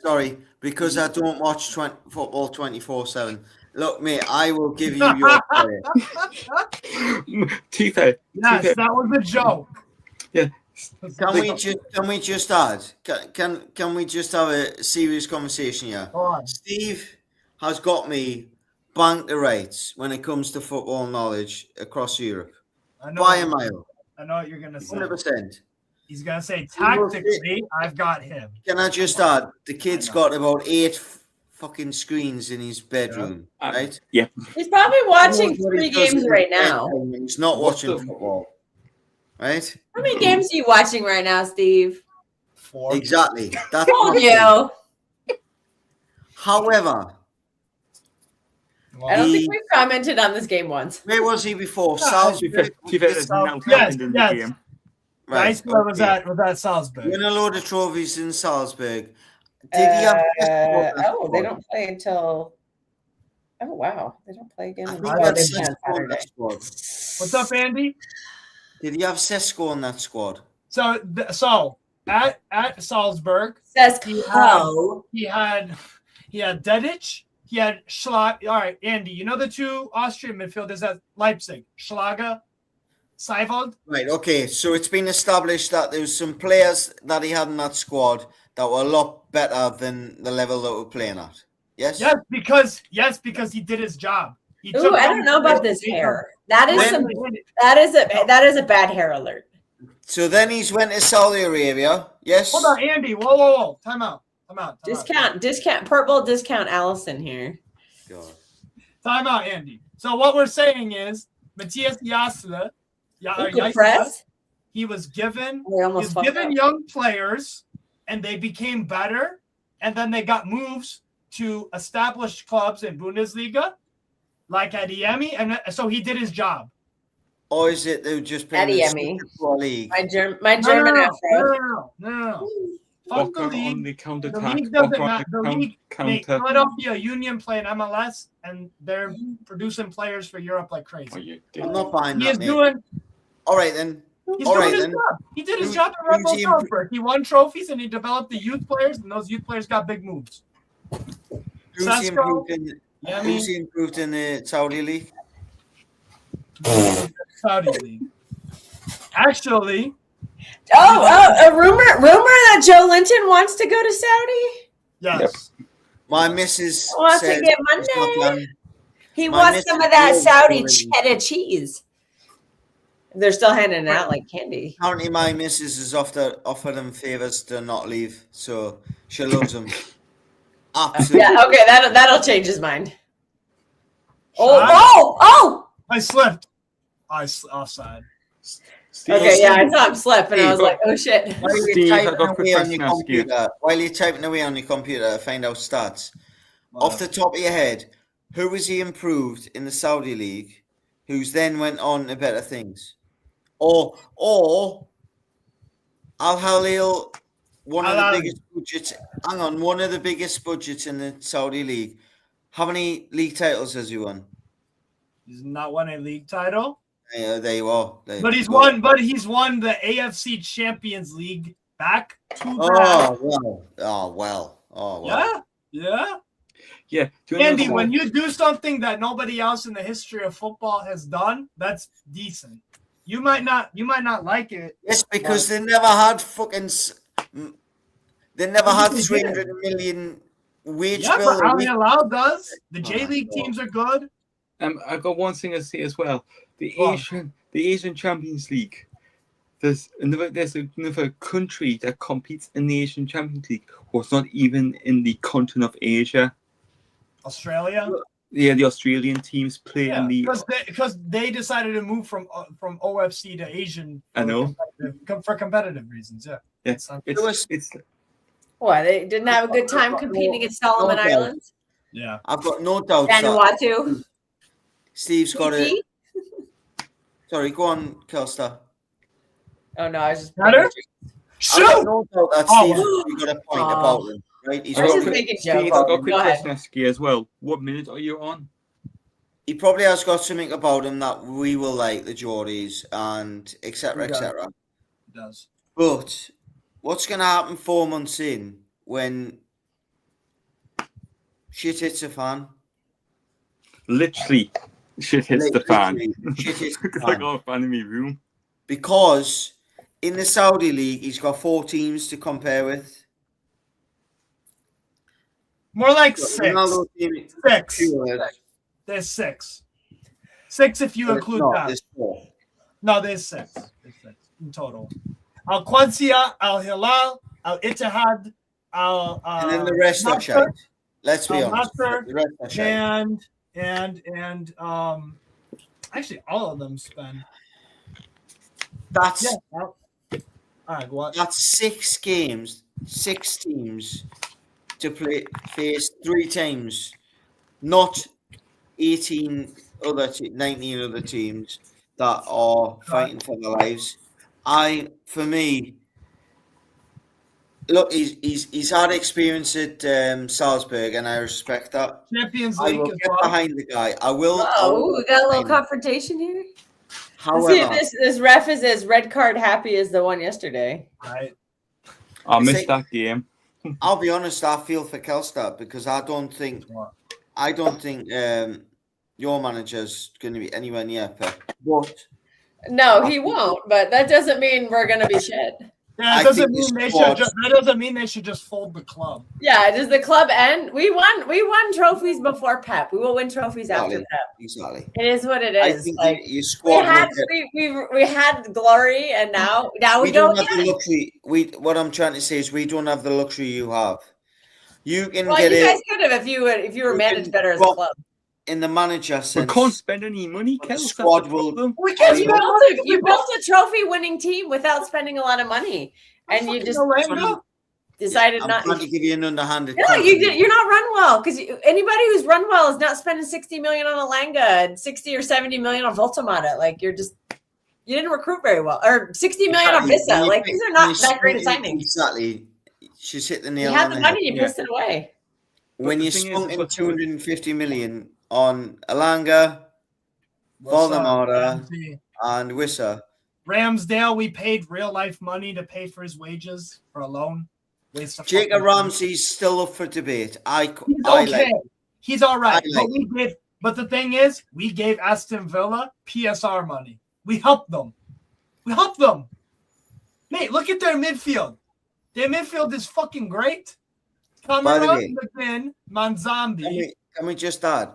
Sorry. Because I don't watch football 24/7. Look, mate, I will give you your credit. Yes, that was a joke. Yeah. Can we just add? Can we just have a serious conversation here? Steve has got me banked the rates when it comes to football knowledge across Europe. By a mile. I know what you're gonna say. 100%. He's gonna say tactically, I've got him. Can I just add? The kid's got about 8 fucking screens in his bedroom, right? Yeah. He's probably watching 3 games right now. He's not watching football, right? How many games are you watching right now, Steve? 4. Exactly. That's told you. However, I don't think we've commented on this game once. Where was he before? Salzburg. Yes. Right. Iceland was at Salzburg. Win a load of trophies in Salzburg. Did he have? They don't play until. Oh wow, they don't play again. What's up, Andy? Did he have Sesko in that squad? So at Salzburg, Sesko. He had Dedic. He had Schlag. All right, Andy. You know the 2 Austrian midfielders at Leipzig, Schlager, Seivold. Right. Okay. So it's been established that there was some players that he had in that squad that were a lot better than the level that we're playing at. Yes. Yes, because he did his job. I don't know about this hair. That is a bad hair alert. So then he's went to Saudi Arabia. Yes. Hold on, Andy. Whoa. Time out. Discount purple discount Allison here. God. Time out, Andy. So what we're saying is Matthias Jasle, he was given young players, and they became better, and then they got moves to established clubs in Bundesliga, like at EMI, and so he did his job. Or is it they've just been in the league? My German afro. No. Fuck the league. On the counter The league doesn't matter. The league, Philadelphia Union play in MLS, and they're producing players for Europe like crazy. I'm not buying that. All right then. He's doing his job. He did his job at Red Bull Salzburg. He won trophies, and he developed the youth players, and those youth players got big moves. Who's he improved in the Saudi league? Saudi league. Actually. A rumor that Joe Linton wants to go to Saudi? Yes. My missus wants to get Monday. He wants some of that Saudi cheddar cheese. They're still handing it out like candy. Apparently, my missus has offered him favors to not leave, so she loves him. Absolutely. Yeah. Okay. That'll change his mind. Oh! I slipped. Offside. Okay, yeah, I saw him slip, and I was like, "Oh shit!" While you're typing away on your computer to find out stats, off the top of your head, who was he improved in the Saudi league? Who's then went on to better things? Or Al Hilal, one of the biggest budgets. Hang on, one of the biggest budgets in the Saudi league. How many league titles has he won? He's not won a league title. Yeah, there you are. But he's won the AFC Champions League back to back. Oh well. Yeah. Andy, when you do something that nobody else in the history of football has done, that's decent. You might not like it. Yes, because they never had 300 million wage bill. Yeah, but Al Hilal does. The J League teams are good. I've got one thing to say as well. The Asian Champions League. There's another country that competes in the Asian Champions League who's not even in the continent of Asia. Australia. Yeah, the Australian teams play in the because they decided to move from OFC to Asian. For competitive reasons. Yeah. It's What, they didn't have a good time competing against Solomon Islands? Yeah, I've got no doubt. Vanuatu. Steve's got it. Sorry, go on, Kelstar. Oh no, I was just better. Shoot! I no doubt that Steve's got a point about them, right? He's just making jokes. Steve, I've got a quick question to ask you as well. What minute are you on? He probably has got something about him that we will like, the Geordies, and etc. etc. He does. But what's going to happen 4 months in when shit hits a fan? Literally, shit hits the fan. Shit hits the fan. I got a fan in my room. Because in the Saudi League, he's got 4 teams to compare with. More like 6. 6. There's 6. 6 if you include that. There's 4. No, there's 6. There's 6 in total. Al Qadsiya, Al Hilal, Al Ittihad, and then the rest are shite. Let's be honest. The rest are shite. And actually all of them spend. That's all right, go on. That's 6 games, 6 teams to face 3 times, not 19 other teams that are fighting for their lives. For me, look, he's had experience at Salzburg, and I respect that. Champions League. I will get behind the guy. I will. We got a little confrontation here. However, this ref is as red card happy as the one yesterday. Right. I missed that game. I'll be honest. I feel for Kelstar because I don't think your manager's going to be anywhere near Pep. But no, he won't. But that doesn't mean we're going to be shit. Yeah, that doesn't mean they should just fold the club. Yeah, does the club end? We won trophies before Pep. We will win trophies after Pep. Exactly. It is what it is. We had glory, and now we don't have the luxury. What I'm trying to say is we don't have the luxury you have. You can you guys could have if you were managed better as a club. in the manager sense. We can't spend any money. The squad will. Because you built a trophy-winning team without spending a lot of money, and you just decided not. I'm trying to give you an underhanded. No, you're not run well, because anybody who's run well is not spending $60 million on Alanga and $60 or $70 million on Voltamata. Like you didn't recruit very well, or $60 million on Vissa. Like these are not that great assignments. Exactly. She's hit the nail. You had the money, you pissed it away. When you spunk in 250 million on Alanga, Voldemort, and Wissa. Ramsdale, we paid real life money to pay for his wages for a loan. Jacob Ramsey's still up for debate. He's all right. But the thing is, we gave Aston Villa PSR money. We helped them. Mate, look at their midfield. Their midfield is fucking great. Cameron, McGinn, Manzambi. Can we just add?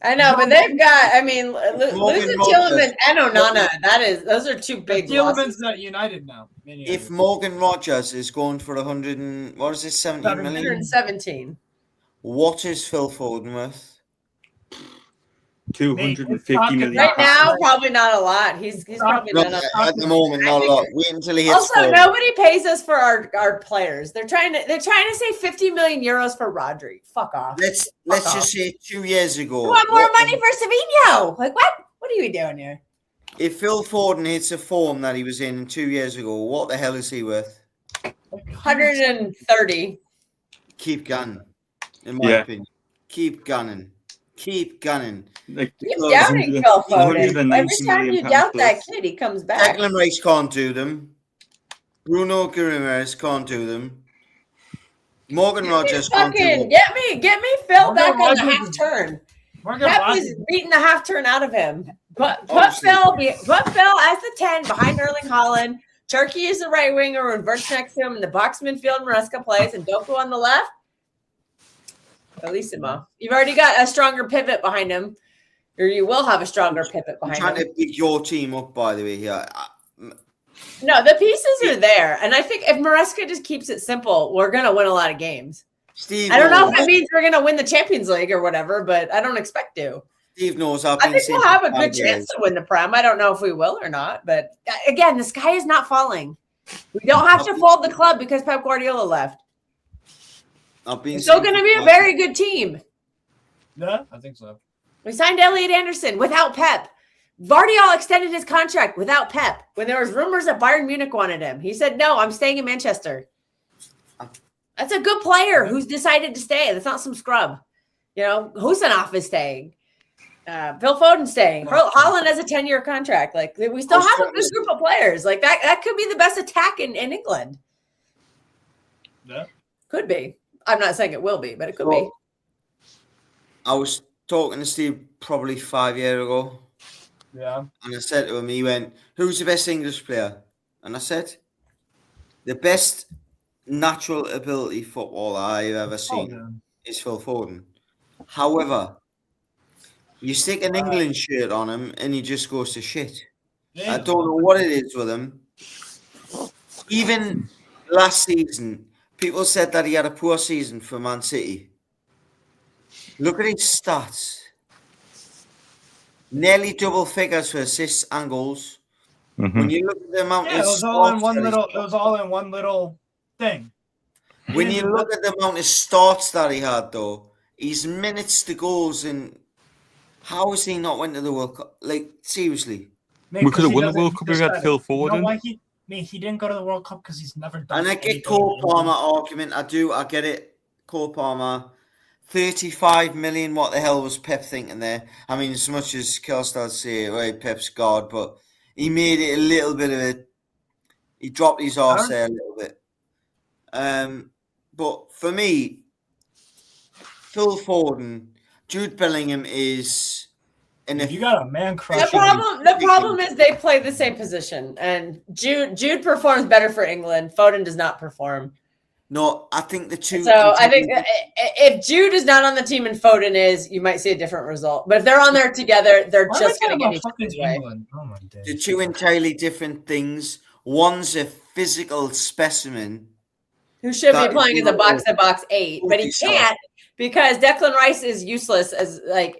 I know, but they've got. I mean, losing Tielemans and Onana. Those are two big. Tielemans at United now. If Morgan Rogers is going for 100 and what is it, 17 million? 117. What is Phil Foden worth? 250 million. Right now, probably not a lot. He's probably not at the moment. Not a lot. Wait until he hits. Also, nobody pays us for our players. They're trying to say 50 million euros for Rodri. Fuck off. Let's just say 2 years ago. You want more money for Savinho? Like what? What are we doing here? If Phil Foden hits a form that he was in 2 years ago, what the hell is he worth? 130. Keep gunning, in my opinion. Keep gunning. Keep gunning. Keep doubting Phil Foden. Every time you doubt that kid, he comes back. Declan Rice can't do them. Bruno Guimaraes can't do them. Morgan Rogers can't do them. Get me Phil back on the half turn. Pep is beating the half turn out of him. Put Phil as the 10 behind Erling Haaland. Turkey is the right winger and Verts next to him in the box midfield. Maresca plays and Doku on the left. Bellissimo. You've already got a stronger pivot behind him, or you will have a stronger pivot behind him. I'm trying to pick your team up, by the way, here. No, the pieces are there. And I think if Maresca just keeps it simple, we're going to win a lot of games. I don't know if that means we're going to win the Champions League or whatever, but I don't expect to. Steve knows I think we'll have a good chance to win the Prem. I don't know if we will or not. But again, the sky is not falling. We don't have to fold the club because Pep Guardiola left. It's still going to be a very good team. Yeah, I think so. We signed Elliot Anderson without Pep. Vardiol extended his contract without Pep. When there was rumors that Bayern Munich wanted him, he said, no, I'm staying in Manchester. That's a good player who's decided to stay. That's not some scrub. You know, Husanov is staying. Phil Foden's staying. Haaland has a 10-year contract. Like, we still have a good group of players. Like, that could be the best attack in England. Yeah. Could be. I'm not saying it will be, but it could be. I was talking to Steve probably 5 years ago. Yeah. And I said to him, he went, who's the best English player? And I said, the best natural ability footballer I've ever seen is Phil Foden. However, you stick an England shirt on him and he just goes to shit. Yeah. I don't know what it is with him. Even last season, people said that he had a poor season for Man City. Look at his stats. Nearly double figures for assists and goals. Mm-hmm. When you look at the amount of it was all in one little thing. When you look at the amount of starts that he had, though, his minutes to goals, and how has he not went to the World Cup? Like, seriously. We could have won the World Cup if we had Phil Foden. You know why he didn't go to the World Cup? Because he's never done it. And I get Cole Palmer argument. I get it. Cole Palmer. 35 million. What the hell was Pep thinking there? I mean, as much as Kelstad say, right, Pep's God, but he made it a little bit of a... He dropped his arse there a little bit. But for me, Phil Foden, Jude Bellingham is... You got a man crush. The problem is they play the same position, and Jude performs better for England. Foden does not perform. No, I think the two. So I think if Jude is not on the team and Foden is, you might see a different result. But if they're on there together, they're just going to get each other's way. Oh my days. The two entirely different things. One's a physical specimen, Who should be playing as a box-to-box 8, but he can't because Declan Rice is useless. As like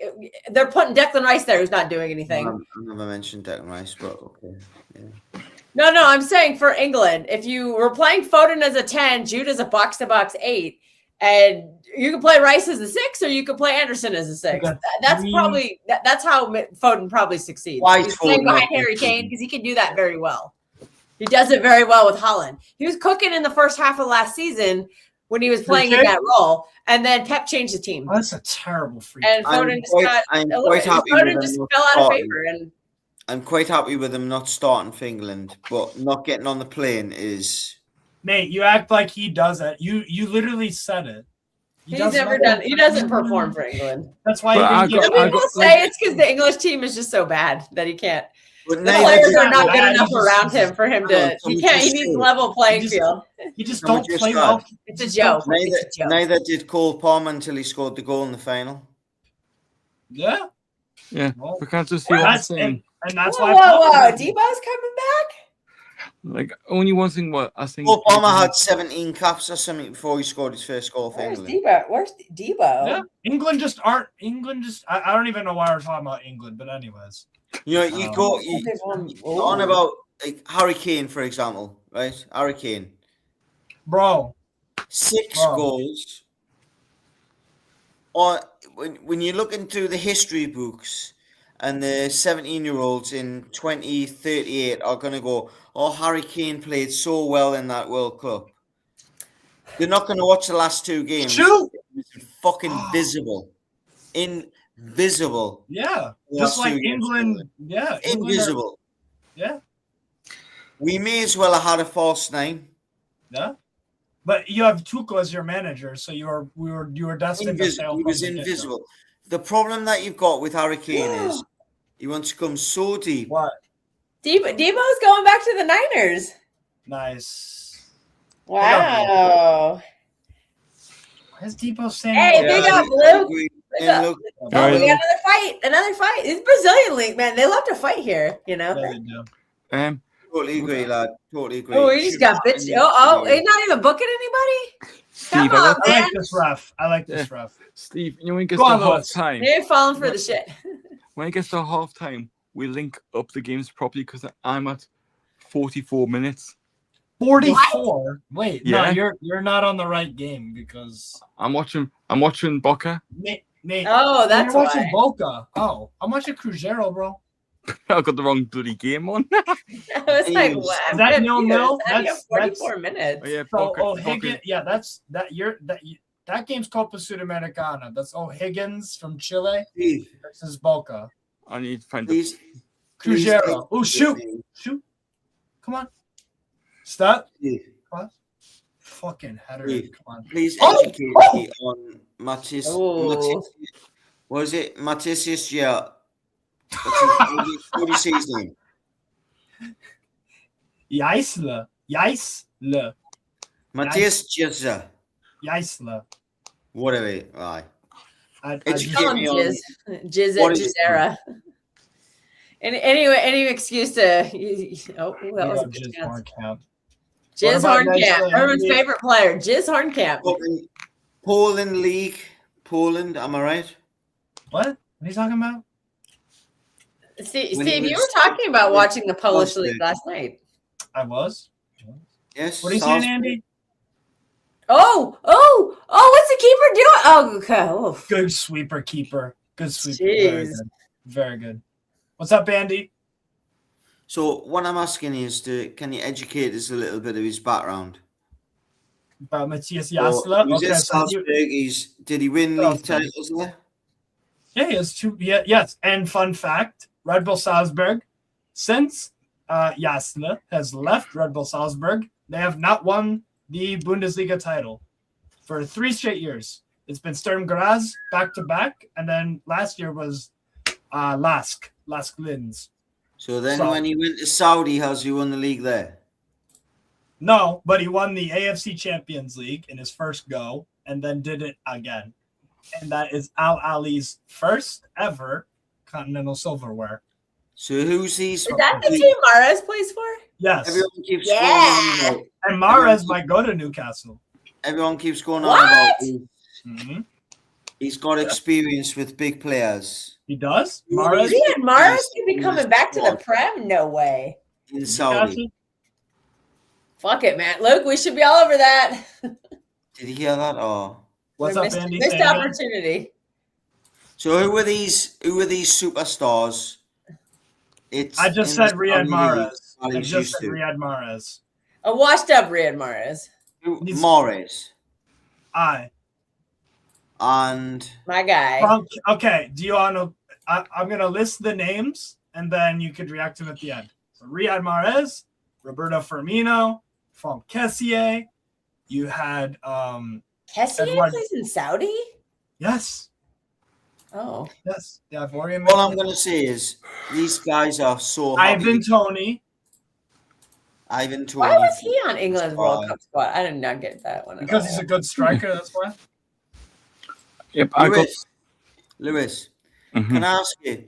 they're putting Declan Rice there, who's not doing anything. I never mentioned Declan Rice, but okay. Yeah. No, I'm saying for England, if you were playing Foden as a 10, Jude as a box-to-box 8, and you can play Rice as a 6, or you could play Anderson as a 6. That's how Foden probably succeeds. He's playing behind Harry Kane because he can do that very well. He does it very well with Holland. He was cooking in the first half of last season when he was playing in that role, and then Pep changed the team. Oh, that's a terrible free. And Foden just fell out of favor. And I'm quite happy with him not starting for England, but not getting on the plane is. Mate, you act like he does it. You literally said it. He's never done. He doesn't perform for England. That's why people say it's because the English team is just so bad that he can't. But the players are not good enough around him for him to. He can't. He needs level playing field. You just don't play well. It's a joke. Neither did Cole Palmer until he scored the goal in the final. Yeah. We can't just see what I'm saying. And that's why. Whoa! Debo's coming back. Like only one thing. What I think. Cole Palmer had 17 caps or something before he scored his first goal for England. Where's Debo? Yeah. England just aren't. I don't even know why we're talking about England, but anyways. You know, you on about like Harry Kane, for example, right? Harry Kane, bro, 6 goals. Or when you look into the history books, and the 17-year-olds in 2038 are going to go, "Oh, Harry Kane played so well in that World Cup." They're not going to watch the last 2 games. Shoot! It's fucking visible. Invisible. Yeah. Just like England. Yeah. Invisible. Yeah. We may as well have had a false 9. Yeah. But you have Tuchel as your manager, so you were destined to fail. He was invisible. The problem that you've got with Harry Kane is he wants to come so deep. What? Debo's going back to the Niners. Nice. Wow. Why is Debo saying? Hey, big up, Luke. We got another fight. It's Brazilian league, man. They love to fight here, you know. Yeah, they do. Totally agree, lad. Totally agree. Oh, he just got bitched. He's not even booking anybody. Steve, Come on, I like this ref. Steve, you know when it gets to half time. They're falling for the shit. When it gets to half time, we link up the games properly because I'm at 44 minutes. 44. Wait, no, you're not on the right game because I'm watching Boca. Mate, oh, that's you're watching Boca. Oh, I'm watching Cruzeiro, bro. I got the wrong bloody game on. I was like, wow, is that 0-0? That's 44 minutes. Oh, yeah, Boca, Higgins. Yeah, that game's called Sudamericana. That's Higgins from Chile versus Boca. I need to find Please, Cruzeiro. Oh, shoot. Come on. Stop. What? Fucking header. Come on. Please educate me on Matis. Was it Matis? Yeah. What do you say his name? Jaisle. Matthias Jizza. Jaisle. Whatever. Aye. Educate me on Jizzera. Any excuse to that was a good chance. Jizz Hornkamp, everyone's favorite player, Jizz Hornkamp. Poland League. Poland, am I right? What are you talking about? Steve, you were talking about watching the Polish League last night. I was. Yes. What are you saying, Andy? Oh, what's the keeper doing? Oh, okay. Oh. Good sweeper keeper. Good sweeper. Jeez. Very good. What's up, Andy? So what I'm asking is, can you educate us a little bit of his background? About Matthias Jaisle. He was at Salzburg. Did he win league titles there? Yeah, he has 2. Yeah, yes. And fun fact, Red Bull Salzburg, since Jaisle has left Red Bull Salzburg, they have not won the Bundesliga title for 3 straight years. It's been Sturm Graz back-to-back, and then last year was Lask Linz. So then when he went to Saudi, has he won the league there? No, but he won the AFC Champions League in his first go and then did it again. And that is Al Ali's first ever Continental Silverware. So who's these? Is that the team Mahrez plays for? Yes. Everyone keeps Yeah. And Mahrez might go to Newcastle. everyone keeps going on about. Mm-hmm. He's got experience with big players. He does? Riyad Mahrez could be coming back to the Prem? No way. In Saudi. Fuck it, man. Look, we should be all over that. Did you hear that? Oh. What's up, Andy? Missed opportunity. So who are these superstars? I just said Riyad Mahrez. I just said Riyad Mahrez. A washed up Riyad Mahrez. Mahrez. And my guy. Okay, do you want to? I'm going to list the names, and then you could react to them at the end. So Riyad Mahrez, Roberto Firmino, Franck Kessié. You had Kessié plays in Saudi? Yes. Oh. Yes. Yeah, all I'm going to say is these guys are so happy. Ivan Toney. Why was he on England's World Cup squad? I did not get that one. Because he's a good striker, that's why. Yep, Lewis, can I ask you,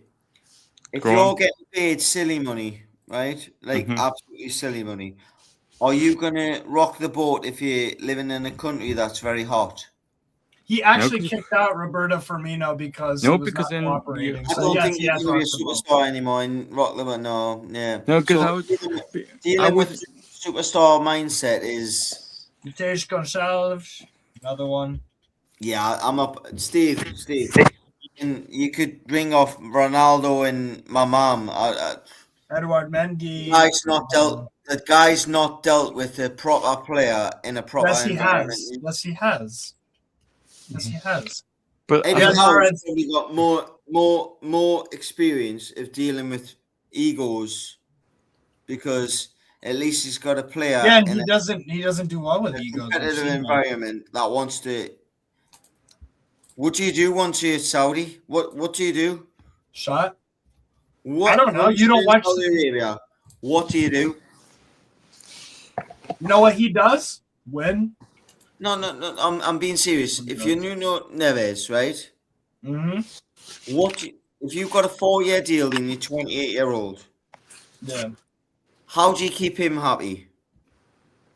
if you're getting paid silly money, right? Like absolutely silly money, are you going to rock the boat if you're living in a country that's very hot? He actually kicked out Roberto Firmino because he was not cooperating. I don't think he's going to be a superstar anymore in rock the boat. No, yeah. No, because dealing with superstar mindset is Matej Gonçalves, another one. Yeah, I'm up. Steve. You could bring off Ronaldo and my mom. Edouard Mendy. The guy's not dealt with a proper player in a proper environment. Yes, he has. But Eddie Howe's probably got more experience of dealing with egos because at least he's got a player. Yeah, and he doesn't do well with egos. Competitive environment that wants to. What do you do once you're Saudi? What do you do? Shot? I don't know. You don't watch Saudi Arabia. What do you do? You know what he does? Win. No. I'm being serious. If you Nuno Neves, right? Mm-hmm. If you've got a 4-year deal and you're 28-year-old? Yeah. How do you keep him happy?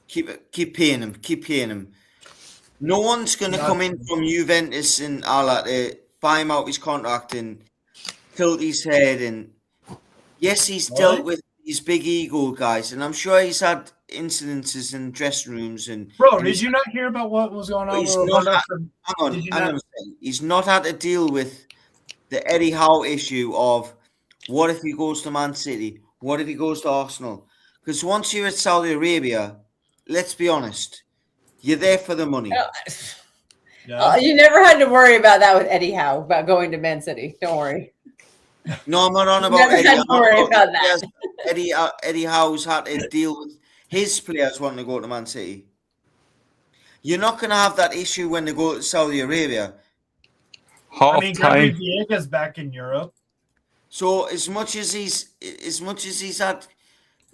Keep paying him. No one's going to come in from Juventus and all that to buy him out his contract and tilt his head. And yes, he's dealt with these big ego guys, and I'm sure he's had incidences in dressing rooms. Bro, did you not hear about what was going on? He's not had to deal with the Eddie Howe issue of what if he goes to Man City? What if he goes to Arsenal? Because once you're at Saudi Arabia, let's be honest, you're there for the money. Yeah. You never had to worry about that with Eddie Howe, about going to Man City. Don't worry. No, I'm not on about Eddie. Had to worry about that. Eddie Howe's had to deal with his players wanting to go to Man City. You're not going to have that issue when they go to Saudi Arabia. Gary Viega's back in Europe. So as much as he's had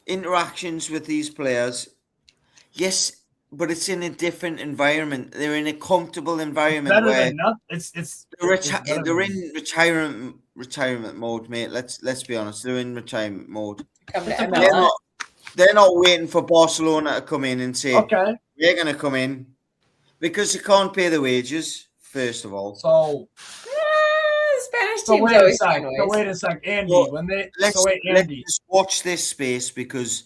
interactions with these players, yes, but it's in a different environment. They're in a comfortable environment where they're in retirement mode, mate. Let's be honest. They're in retirement mode. They're not waiting for Barcelona to come in and say, "Okay, we're going to come in," because they can't pay the wages. First of all, Spanish teams always find ways. So wait a sec, Andy. Let's just watch this space because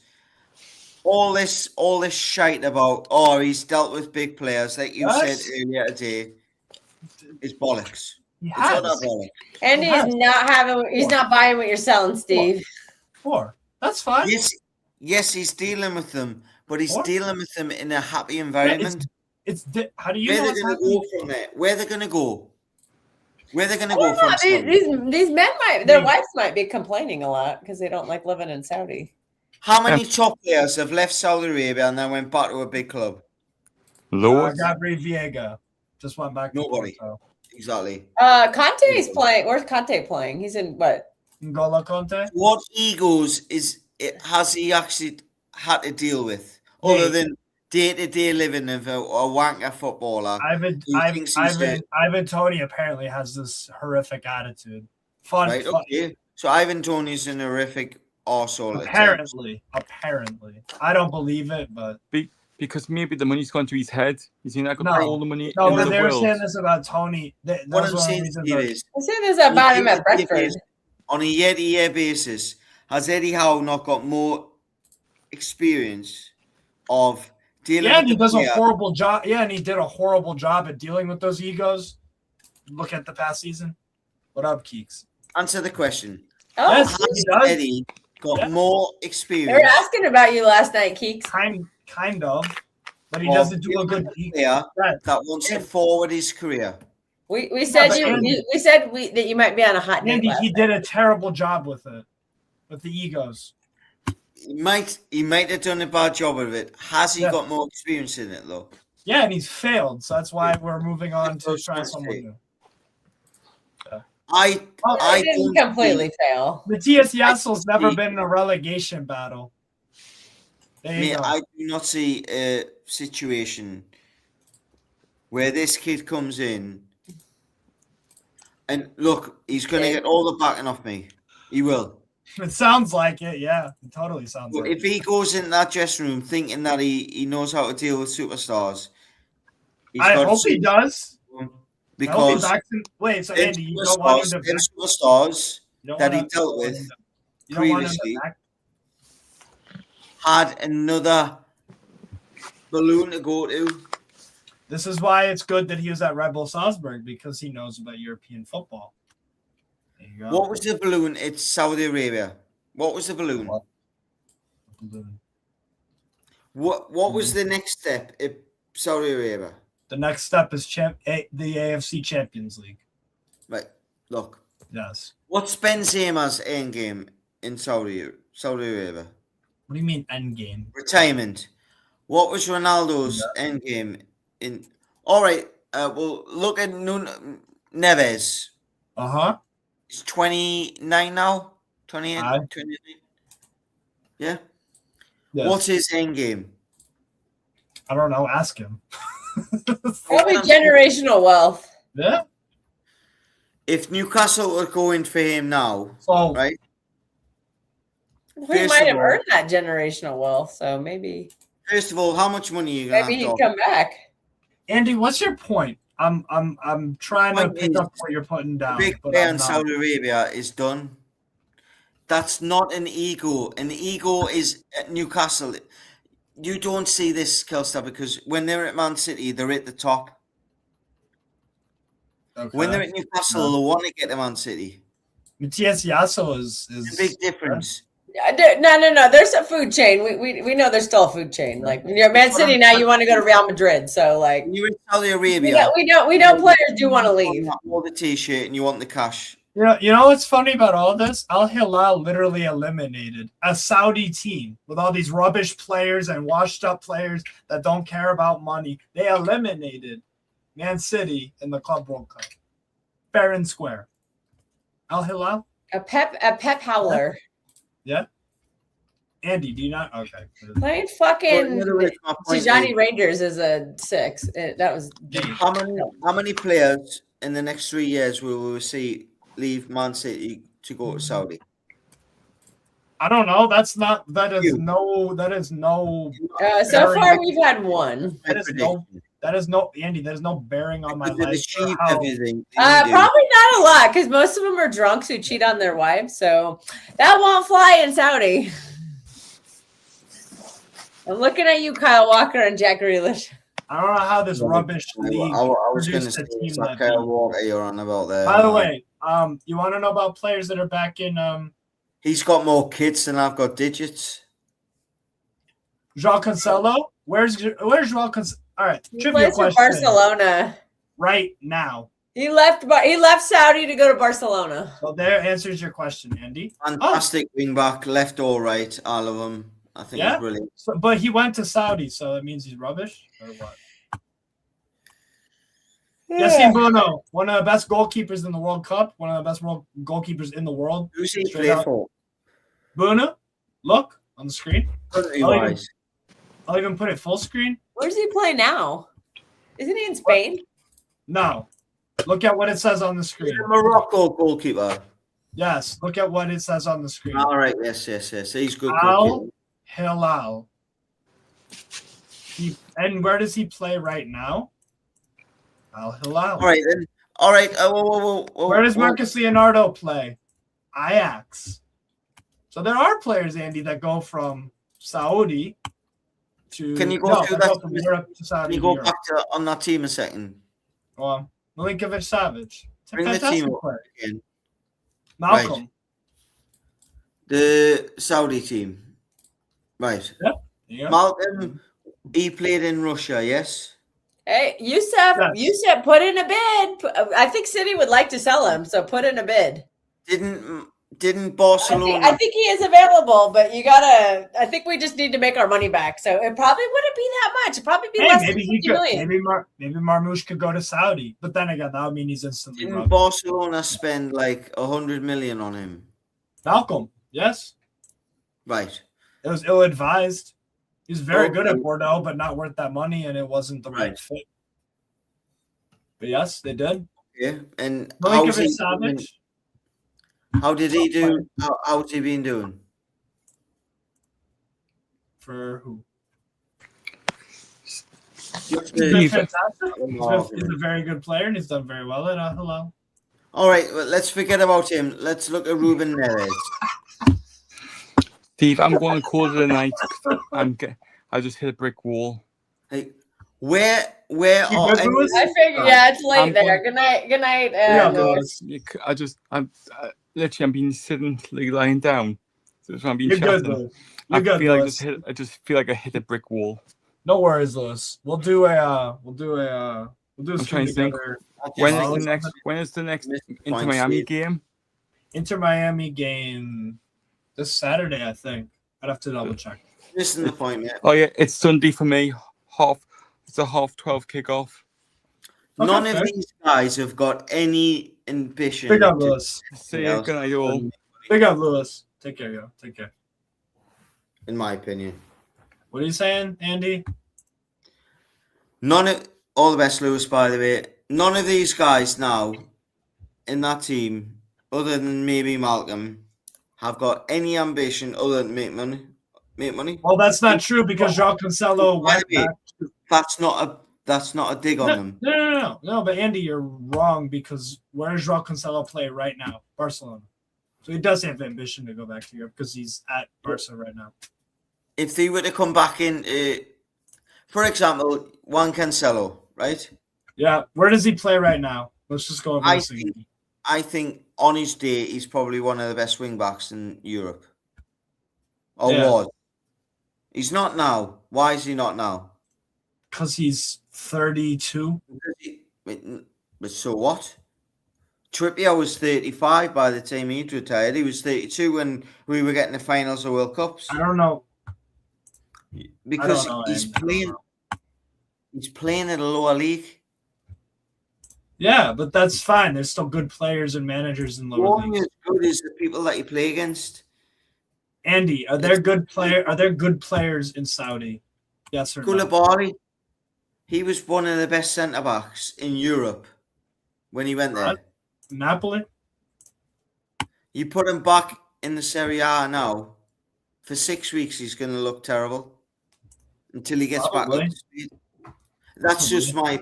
all this shite about he's dealt with big players like you said earlier today is bollocks. It's not bollocks. Andy he's not buying what you're selling, Steve. That's fine. Yes, he's dealing with them, but he's dealing with them in a happy environment. How do you know where they're going to go from there? Where they're going to go? Where they're going to go from? These men their wives might be complaining a lot because they don't like living in Saudi. How many top players have left Saudi Arabia and then went back to a big club? Gabriel Viega just went back. Nobody. Exactly. Conte is playing. Where's Conte playing? He's in what? N'Golo Conte. What egos has he actually had to deal with other than day-to-day living of a wanker footballer? Ivan Toney apparently has this horrific attitude. Fun. Okay. So Ivan Toney's an horrific arsehole. Apparently. I don't believe it, but because maybe the money's gone to his head. He's not going to put all the money No, in but the they were world. saying this about Tony. What I'm saying is, I'm saying this about him at Brentford. on a year-to-year basis, has Eddie Howe not got more experience of dealing Yeah, with and he the does a player? horrible job. Yeah, and he did a horrible job at dealing with those egos. Look at the past season. What up, Keeks? Answer the question. Oh, Yes, Has he does. Eddie got more they were experience asking about you last night, Keeks. Kind of, but he of doesn't do a dealing good with the player that wants to forward his career? We said but you Andy- we said that you might be on a hot date. Andy, last he night. did a terrible job with it, with the egos. He might have done a bad job of it. Has he Yeah. got more experience in it though? Yeah, and he's failed, so that's why we're moving on to That's try what someone I'm new. I I didn't don't completely think- fail. Matthias Jassel's never been in a relegation battle. There you Mate, go. I do not see a situation where this kid comes in and look, he's going to get all the backing off me. He will. It sounds like it. Yeah, it totally sounds But like if he goes in that dressing room thinking that he knows how to deal with superstars, I hope he does. I hope he because backs him. Wait, so them Andy, you don't want him to them back, superstars you don't that want he him- dealt with you don't want him to previously back- had another balloon to go to. This is why it's good that he was at Red Bull Salzburg, because he knows about European football. There you go. What was the balloon? It's Saudi Arabia. What was the balloon? What was the next step at Saudi Arabia? The next step is the AFC Champions League. Right, look. Yes. What's Benzema's end game in Saudi Arabia? What do you mean end game? Retirement. What was Ronaldo's end game in? All right. Well, look at Neves. Uh-huh. He's 29 now. 28. Aye. 29. Yeah. Yes. What's his end game? I don't know. Ask him. Probably generational wealth. Yeah. If Newcastle are going for him now, So right? We First might of have all- earned that generational wealth, so maybe First of all, how much money are you gonna maybe he'd have to come back. Andy, what's your point? I'm trying to Point pick is, up what you're putting down. big but player I'm in not. Saudi Arabia is done. That's not an ego. An ego is at Newcastle. You don't see this, Kelstar, because when they're at Man City, they're at the top. Okay. When they're at Newcastle, they want to get to Man City. Matthias Jasso is It's a big difference. No. There's a food chain. We know there's still a food chain. Like when you're at Man City now, you want to go to Real Madrid. So like When you're in Saudi Arabia, we know players do want to leave. you want the T-shirt and you want the cash. You know what's funny about all this? Al Hilal literally eliminated a Saudi team with all these rubbish players and washed up players that don't care about money. They eliminated Man City in the Club World Cup. Fair and square. Al Hilal? A Pep Howler Yeah. Andy, do you not? Okay. playing fucking My point Tijani is, Rangers is a 6. That was how many players in the next 3 years will we see leave Man City to go to Saudi? I don't know. That is no. so far we've had one. That is no, Andy. That is no bearing on my They've life. achieved How- everything. Probably not a lot because most of them are drunks who cheat on their wives. So that won't fly in Saudi. I'm looking at you, Kyle Walker and Jack Grealish. I don't know how this rubbish league I was going to produced say a team it's that like Kyle Walker you're on about there. By the way, you want to know about players that are back in He's got more kids than I've got digits. João Cancelo? Where's João Cancelo? All right, He trivia plays for question. Barcelona. Right now. He left Saudi to go to Barcelona. So there answers your question, Andy. Fantastic wing back, left or right, all of them. I think Yeah? he's brilliant. So, but he went to Saudi, so that means he's rubbish or what? Yassine Bono, one of the best goalkeepers in the World Cup, one of the best goalkeepers in the world. Who's he Straight play up. for? Bono, look on the screen. Country-wise. I'll even put it full screen. Where does he play now? Isn't he in Spain? No. Look at what it says on the screen. He's a Morocco goalkeeper. Yes, look at what it says on the screen. All right, yes. He's good. Al goalkeeper. Hilal. And where does he play right now? Al Hilal. All right then. All right. Whoa. Where does Marcus Leonardo play? Ajax. So there are players, Andy, that go from Saudi to. Can you go through that? From Europe to Saudi. Can you go back to on that team a second? Well, Milinkovic Savic. It's a Bring the fantastic team up player. again. Malcolm. Right. The Saudi team. Right. Yeah. Malcolm, he played in Russia, yes? Hey, Yusuf, put in a bid. I think City would like to sell him, so put in a bid. Didn't Barcelona? I think he is available, but I think we just need to make our money back. So it probably wouldn't be that much. It'd probably be less than 50 million. Maybe Marmoush could go to Saudi, but then again, that would mean he's instantly. Didn't Barcelona spend like 100 million on him? Malcolm, yes. Right. It was ill-advised. He's very good at Bordeaux, but not worth that money, and it wasn't the right fit. But yes, they did. Yeah, and Milinkovic-Savic. How did he do? How's he been doing? For who? He's fantastic. He's a very good player, and he's done very well at Al Hilal. All right, well, let's forget about him. Let's look at Ruben Neves. Steve, I'm going to call it a night. I just hit a brick wall. Hey, where are? I figured, it's late there. Good night. I'm being sitting, like, lying down. So I'm being chatting. I just feel like I hit a brick wall. No worries, Lewis. We'll do a I'm trying to think. When is the next Inter Miami game? Inter Miami game this Saturday, I think. I'd have to double check. Missing the point, man. Oh yeah, it's Sunday for me. It's a 12:30 kickoff. None of these guys have got any ambition. Big up, Lewis. See you, good night, all. Big up, Lewis. Take care, yo. Take care. In my opinion. What are you saying, Andy? All the best, Lewis, by the way. None of these guys now in that team, other than maybe Malcolm, have got any ambition other than make money. Well, that's not true because João Cancelo went back. That's not a dig on them. No, but Andy, you're wrong because where does João Cancelo play right now? Barcelona. So he does have ambition to go back to Europe because he's at Barca right now. If they were to come back in, for example, Juan Cancelo, right? Yeah, where does he play right now? Let's just go over this again. I think on his day, he's probably one of the best wing backs in Europe. Was. He's not now. Why is he not now? Because he's 32. But so what? Trippier was 35 by the time he'd retired. He was 32 when we were getting the finals of World Cups. I don't know. Because he's playing at a lower league. Yeah, but that's fine. There's still good players and managers in lower leagues. As good as the people that you play against. Andy, are there good players in Saudi? Yes or no? Koulibaly, he was one of the best centre backs in Europe when he went there. Napoli. You put him back in the Serie A now. For 6 weeks, he's going to look terrible until he gets back up to speed. That's just my.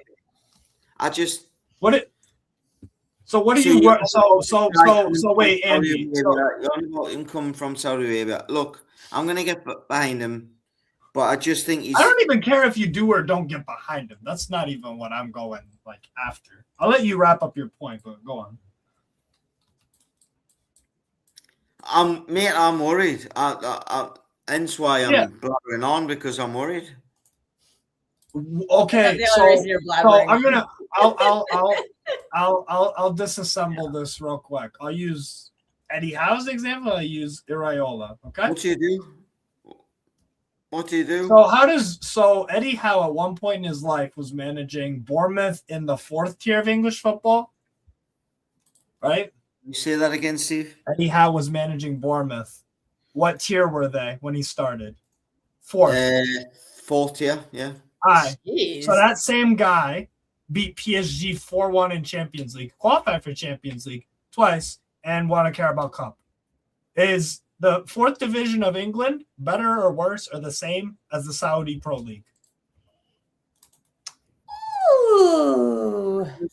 So what do you? So wait, Andy. You're about him coming from Saudi Arabia. Look, I'm going to get behind him, but I just think he's. I don't even care if you do or don't get behind him. That's not even what I'm going after. I'll let you wrap up your point, but go on. I'm worried. Hence why I'm blabbering on because I'm worried. Okay, so I'm gonna. I'll disassemble this real quick. I'll use Eddie Howe's example. I'll use Iraola. Okay. What do you do? So Eddie Howe at one point in his life was managing Bournemouth in the 4th tier of English football, right? You say that again, Steve? Eddie Howe was managing Bournemouth. What tier were they when he started? 4th. 4th tier, yeah. Aye. So that same guy beat PSG 4-1 in Champions League, qualified for Champions League twice, and won a Carabao Cup. Is the 4th division of England better or worse or the same as the Saudi Pro League?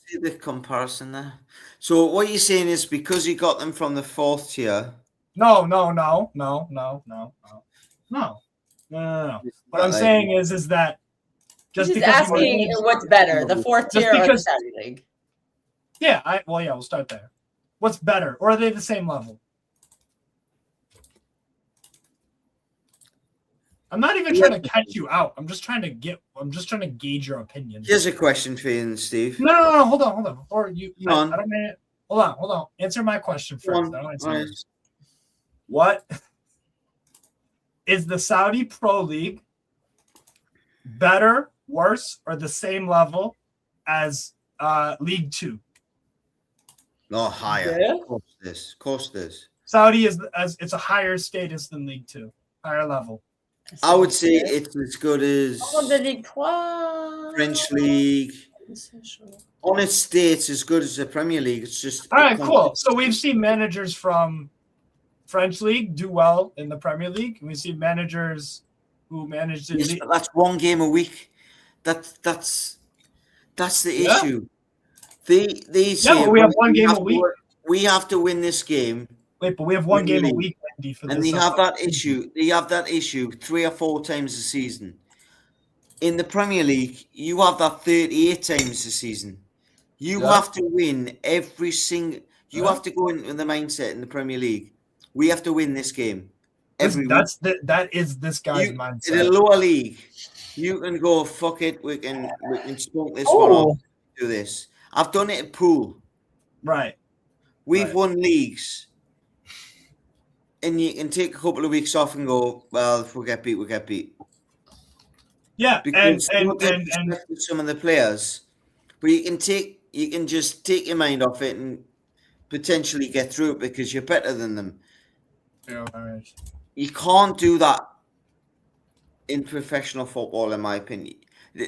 see the comparison there. So what you're saying is because he got them from the 4th tier. No. What I'm saying is that just because asking what's better, the 4th tier or the Saudi League. Yeah, we'll start there. What's better, or are they the same level? I'm not even trying to catch you out. I'm just trying to gauge your opinion. Here's a question for you, Steve. No. Hold on. Or you. Hold on. Answer my question first. What is the Saudi Pro League better, worse, or the same level as League 2? No, higher. Yeah. Of course this. Saudi it's a higher status than League 2, higher level. I would say it's as good as the League 1. French League. On its day, it's as good as the Premier League. It's just all right, cool. So we've seen managers from French League do well in the Premier League. We've seen managers who managed in League. That's one game a week. That's the issue. They say but we have one game a week. We have to win this game. Wait, but we have one game a week, Andy, for this. And they have that issue. They have that issue 3 or 4 times a season. In the Premier League, you have that 38 times a season. You have to win every single. You have to go in with the mindset in the Premier League. We have to win this game every week. That is this guy's mindset. In a lower league, you can go fuck it. We can smoke this one off. Do this. I've done it at pool. Right. We've won leagues. And you can take a couple of weeks off and go, well, if we get beat, we get beat. Yeah, because and some of the players, but you can just take your mind off it and potentially get through it because you're better than them. Yeah, right. You can't do that in professional football, in my opinion.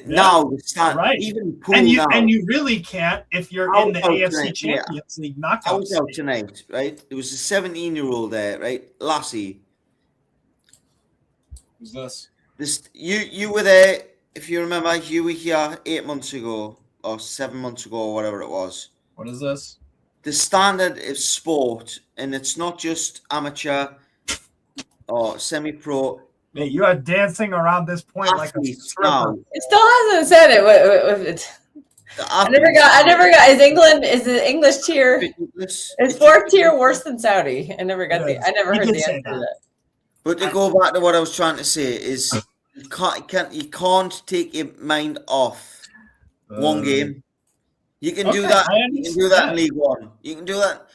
Now it's not even pool and you really can't if you're in the AFC Champions League knockout. I was out tonight, right? There was a 17-year-old there, right? Lassie. Who's this? You were there, if you remember. You were here 8 months ago or 7 months ago or whatever it was. What is this? The standard of sport, and it's not just amateur or semi-pro. Mate, you are dancing around this point like a stripper. It still hasn't said it. I never got. Is the English tier? Is 4th tier worse than Saudi? I never got I never heard the answer to that. But to go back to what I was trying to say is, you can't take your mind off one game. You can do that. You can do that in League 1. You can do that.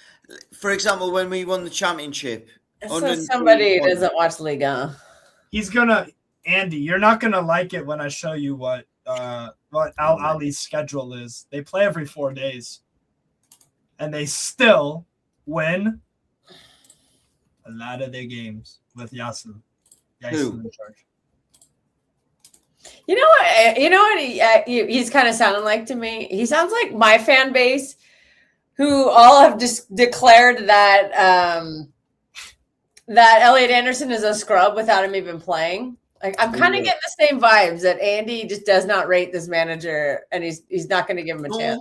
For example, when we won the championship. So somebody who doesn't watch Ligue 1. Andy, you're not gonna like it when I show you what Al Ali's schedule is. They play every 4 days, and they still win a lot of their games with Yasin in charge. You know what? He's kind of sounding like to me. He sounds like my fan base, who all have just declared that that Elliot Anderson is a scrub without him even playing. Like, I'm kind of getting the same vibes that Andy just does not rate this manager, and he's not going to give him a chance.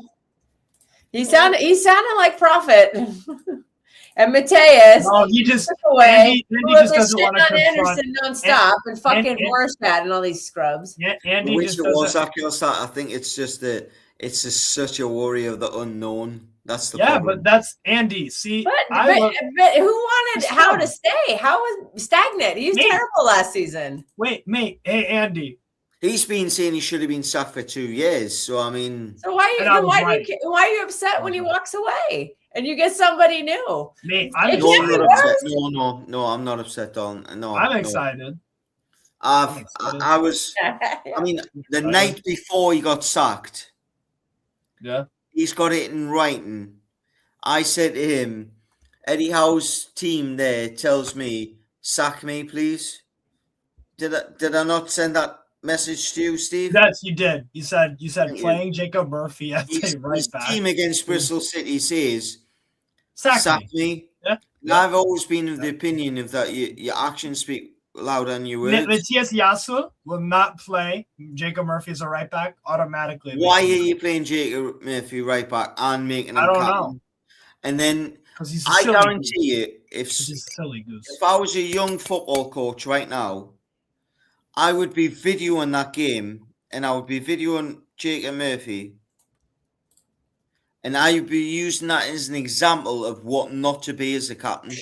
He sounded like Prophet. And Mateus, he just took away. Andy just doesn't want to confront Anderson nonstop and fucking Morstad and all these scrubs. Yeah, Andy just I think it's just it's just such a worry of the unknown. That's the problem. But that's Andy. See, but who wanted How to stay? How was stagnant? He was terrible last season. Wait, mate. Hey, Andy. He's been saying he should have been sacked for 2 years. So I mean, so why are you upset when he walks away and you get somebody new? Mate, I'm not upset. No, I'm not upset. I'm excited. I was. I mean, the night before he got sacked. Yeah. He's got it in writing. I said to him, Eddie Howe's team there tells me, sack me, please. Did I not send that message to you, Steve? Yes, you did. You said playing Jacob Murphy at his back. Team against Bristol City says, sack me. Yeah. I've always been of the opinion of that your actions speak loud on your words. Matthias Yasu will not play Jacob Murphy as a right back automatically. Why are you playing Jacob Murphy right back and making him I don't captain? know. And then He's I guarantee you, if I was a young football coach right now, I would be videoing that game and I would be videoing Jacob Murphy and I would be using that as an example of what not to be as a captain.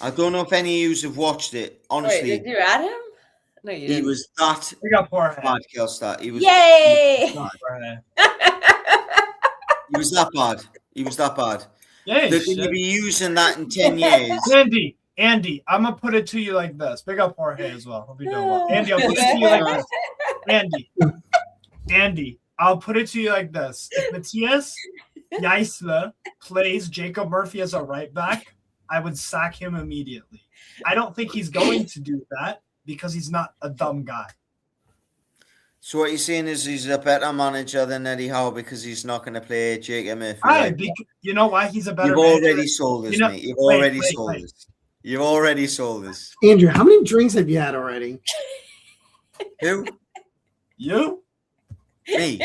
I don't know if any of you have watched it. Honestly, wait, did you add him? No, you didn't. He was that bad, Kelstar. He was. Yay! He was that bad. He was that bad. Yay! They're going to be using that in 10 years. Andy, I'm gonna put it to you like this. Big up Jorge as well. Hope you're doing well. Andy, I'll put it to you like this. Andy, I'll put it to you like this. If Matthias Yaisla plays Jacob Murphy as a right back, I would sack him immediately. I don't think he's going to do that because he's not a dumb guy. So what you're saying is he's a better manager than Eddie Howe because he's not going to play Jacob Murphy. Right, you know why he's a better manager? You've already sold this, mate. You've already sold this. You've already sold this. Andrew, how many drinks have you had already? Who? You? Me.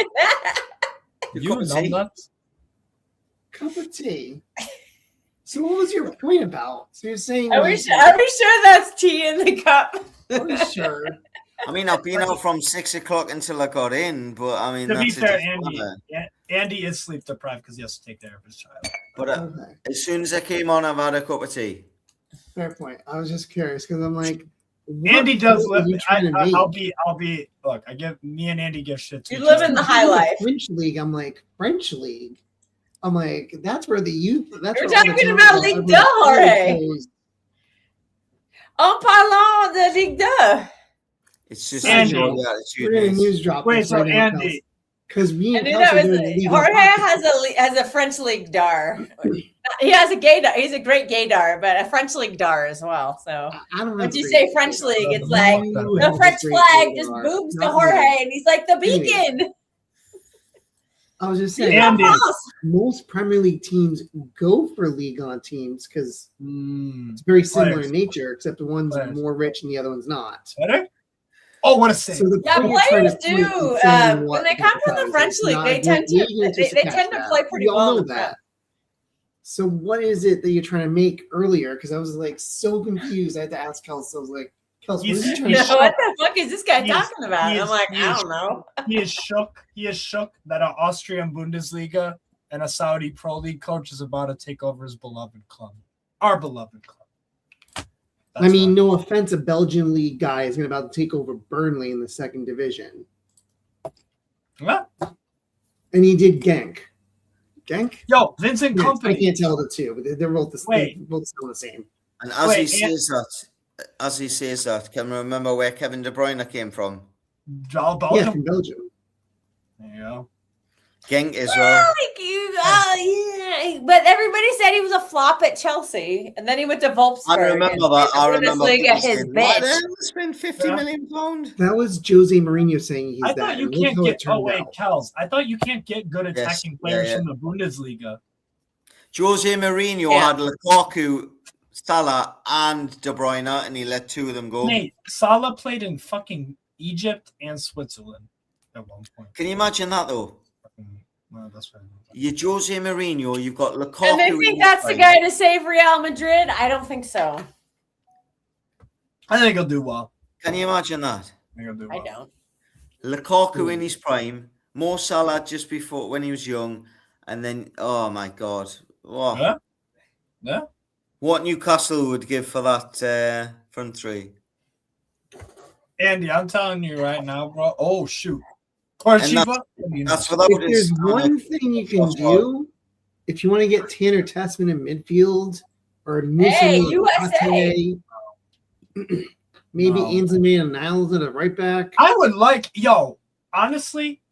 You nuts? Cup of tea. So what was your point about? So you're saying Are we sure that's tea in the cup? Are we sure? I mean, I've been out from 6 o'clock until I got in, but I mean, to be that's fair, Andy is sleep deprived because he has to take care of his child. But as soon as I came on, I've had a cup of tea. Fair point. I was just curious because I'm like, Andy does live. I'll be. Look, me and Andy give shit. You live in the high life. French league. I'm like French league. I'm like that's where the youth. That's you're talking about Ligue 2, Jorge. En parlant de Ligue 2. It's just Andy. We're gonna news drop. Wait, so Andy. Because Jorge has a French league dar. He has a gaydar. He's a great gaydar, but a French league dar as well. So once you say French league, it's like the French flag just booms to Jorge, and he's like the beacon. I was just saying, most Premier League teams go for Ligue 1 teams because it's very similar in nature, except the one's more rich and the other one's not. Better? Oh, what a save! So players do. When they come from the French league, they tend to play pretty well. Know that. So what is it that you're trying to make earlier? Because I was like so confused. I had to ask Kels. I was like, Kels, what the fuck is this guy talking about? I'm like, I don't know. He is shook. He is shook that an Austrian Bundesliga and a Saudi Pro League coach is about to take over his beloved club, our beloved club. I mean, no offense, a Belgian league guy is going to about to take over Burnley in the second division. What? And he did Genk. Genk? Yo, Vincent Kompany. I can't tell the two, but they're both the same. And as he says that, can you remember where Kevin De Bruyne came from? Belgium. Yeah, from Belgium. There you go. Genk as well. But everybody said he was a flop at Chelsea, and then he went to Wolfsburg. I remember that. I remember his bitch. Spend £50 million. That was Jose Mourinho saying he's I that. thought you can't get. Oh wait, Kels. I thought you can't get good attacking players from the Bundesliga. Jose Mourinho had Lukaku, Salah, and De Bruyne, and he let two of them go. Mate, Salah played in fucking Egypt and Switzerland at one point. Can you imagine that though? Well, that's fine. You're Jose Mourinho, you've got Lukaku. And they think that's the guy to save Real Madrid? I don't think so. I think he'll do well. Can you imagine that? I don't. Lukaku in his prime, Mo Salah just before when he was young, and then oh my god, what? Yeah. What Newcastle would give for that front three? Andy, I'm telling you right now, bro. Oh shoot. Coritiba? That's without if there's one thing you can do, if you want to get Tanner Tessman in midfield or USA. Maybe Ainsley and Niles at a right back. I would honestly,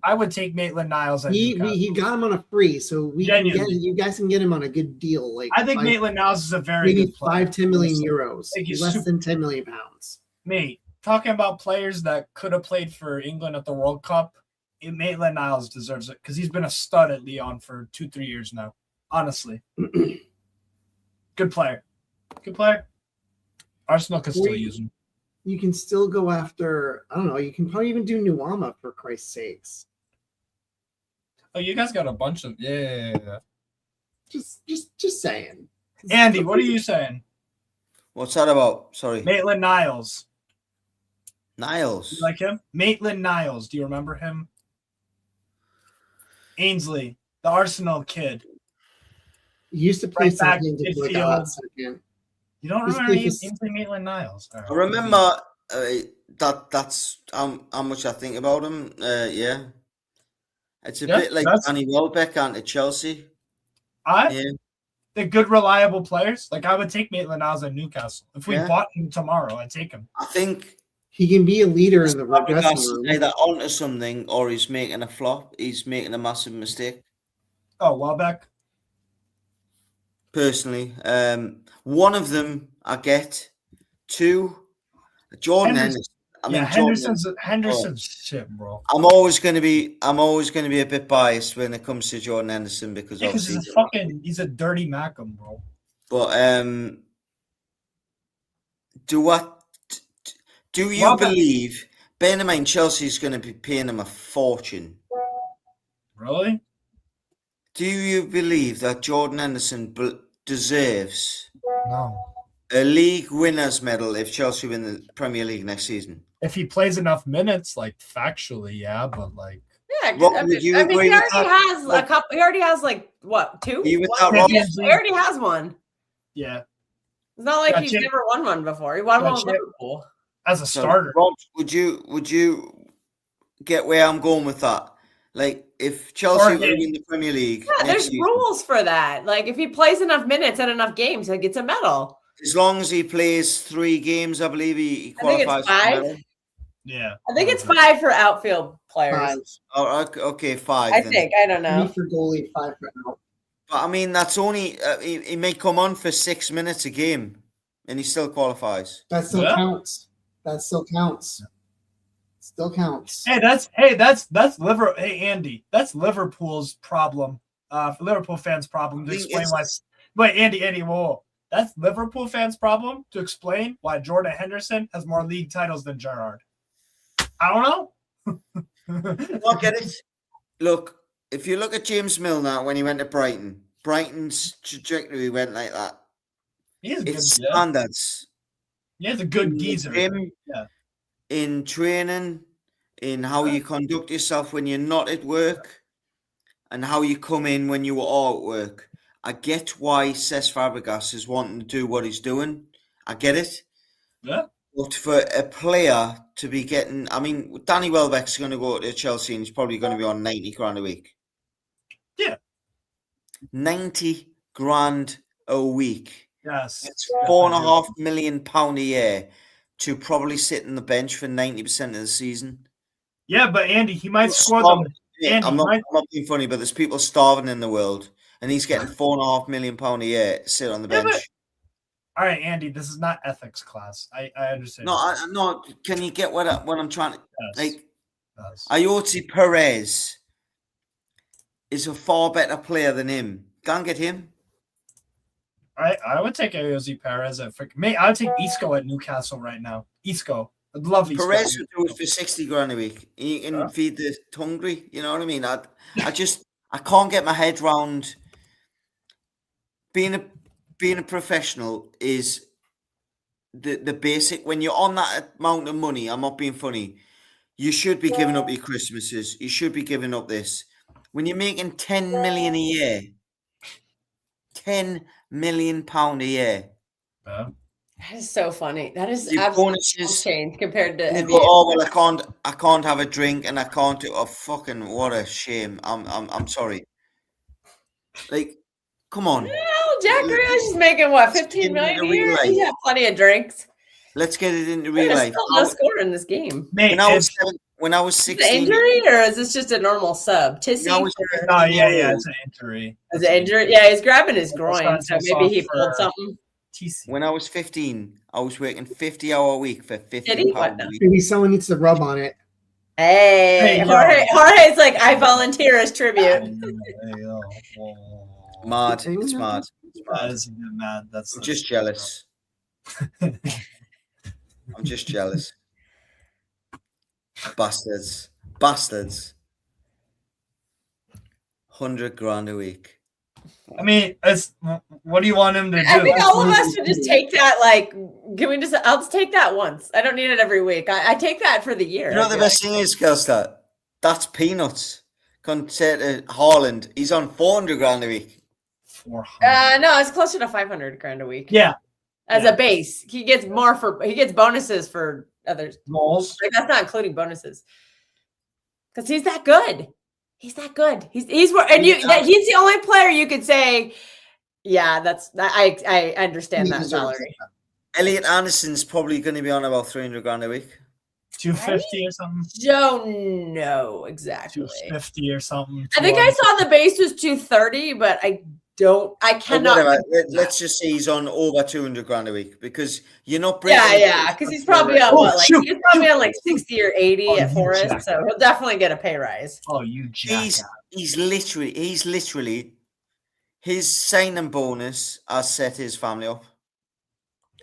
I would take Maitland Niles. He got him on a free, so you guys can get him on a good deal. Like I think Maitland Niles is a very maybe good player. 5-10 million euros, less than 10 million pounds. Mate, talking about players that could have played for England at the World Cup, Maitland Niles deserves it because he's been a stud at Lyon for 2-3 years now. Honestly, good player. Good player. Arsenal can still use him. You can still go after, I don't know, you can probably even do Nuama for Christ's sakes. Oh, you guys got a bunch of yeah. Just saying. Andy, what are you saying? What's that about? Sorry. Maitland-Niles. Niles. You like him? Maitland-Niles. Do you remember him? Ainsley, the Arsenal kid. He used to play Right back something to play midfield. second. You don't remember Ainsley Maitland-Niles? I remember that's how much I think about him. Yeah. It's a bit like Danny Welbeck and Chelsea. They're good, reliable players. Like, I would take Maitland-Niles at Newcastle. If we bought him tomorrow, I'd take him. I think he can be a leader in the dressing room. Either onto something or he's making a flop. He's making a massive mistake. Oh, Welbeck? Personally. One of them I get. Two, Jordan Henderson. Henderson's shit, bro. I'm always going to be a bit biased when it comes to Jordan Henderson because he's a dirty Mackham, bro. But do you believe? Bear in mind, Chelsea's going to be paying him a fortune. Really? Do you believe that Jordan Henderson deserves a league winners medal if Chelsea win the Premier League next season? If he plays enough minutes, like factually, yeah, but like, yeah. He already has a couple. He already has like what, 2? He already has one. Yeah, it's not like he's never won one before. He won one with Liverpool as a starter. Rob, would you get where I'm going with that? Like, if Chelsea win the Premier League, there's rules for that. Like, if he plays enough minutes and enough games, he gets a medal. As long as he plays 3 games, I believe he qualifies. I think it's 5. Yeah, I think it's 5 for outfield players. 5. Oh, okay, 5. I think. I don't know. For goalie, 5 for out. But I mean, that's only he may come on for 6 minutes a game, and he still qualifies. That still counts. That still counts. Still counts. Hey, that's Liverpool. Hey, Andy, that's Liverpool's problem. Liverpool fans' problem to explain why. Wait, Andy, whoa. That's Liverpool fans' problem to explain why Jordan Henderson has more league titles than Gerrard. I don't know. I get it. Look, if you look at James Milner when he went to Brighton, Brighton's trajectory went like that. It's standards. He has a good geezer. In training, in how you conduct yourself when you're not at work, and how you come in when you are at work. I get why Cesc Fabregas is wanting to do what he's doing. I get it. Yeah. But for a player to be getting, I mean, Danny Welbeck's going to go to Chelsea and he's probably going to be on 90 grand a week. Yeah. 90 grand a week. Yes. It's £4.5 million a year to probably sit on the bench for 90% of the season. Yeah, but Andy, he might score them. I'm not being funny, but there's people starving in the world, and he's getting £4.5 million a year to sit on the bench. All right, Andy, this is not ethics class. I understand. No, can you get what I'm trying to like? Ayoze Perez is a far better player than him. Go and get him. I would take Ayoze Perez at I would take Isco at Newcastle right now. Isco. I'd love Isco. Perez would do it for 60 grand a week. You can feed the hungry. You know what I mean? I can't get my head round being a professional is the basic. When you're on that amount of money, I'm not being funny. You should be giving up your Christmases. You should be giving up this. When you're making 10 million a year, 10 million pound a year. That is so funny. That is absolutely change compared to NBA. Oh well, I can't have a drink and I can't do. Oh fucking what a shame. I'm sorry. Like, come on. No, Jack Grealish is making what, 15 million a year? He had plenty of drinks. Let's get it into real life. Still no score in this game. When I was 16, is it injury or is this just a normal sub? Tissy? It's an injury. Is it injury? Yeah, he's grabbing his groin, so maybe he pulled something. When I was 15, I was working 50-hour a week for £50. Maybe someone needs to rub on it. Hey, Jorge's like, I volunteer as tribute. Mad. It's mad. That is a good man. I'm just jealous. I'm just jealous. Bastards. 100 grand a week. I mean, what do you want him to do? I think all of us should just take that. Like, I'll just take that once. I don't need it every week. I take that for the year. You know what the best thing is, Kelster? That's peanuts compared to Haaland. He's on 400 grand a week. 400. No, it's closer to 500 grand a week. Yeah. As a base, he gets bonuses for others. Goals. Like, that's not including bonuses. Because he's that good. He's that good. He's the only player you could say, yeah, I understand that salary. Elliot Anderson's probably going to be on about 300 grand a week. 250 or something. Don't know exactly. 250 or something. I think I saw the base was 230, but I cannot. Let's just say he's on over 200 grand a week because you're not bringing. Yeah, because he's probably on he's probably on like 60 or 80 at Forest, so he'll definitely get a pay rise. Oh, you jackass. He's literally his signing bonus has set his family up.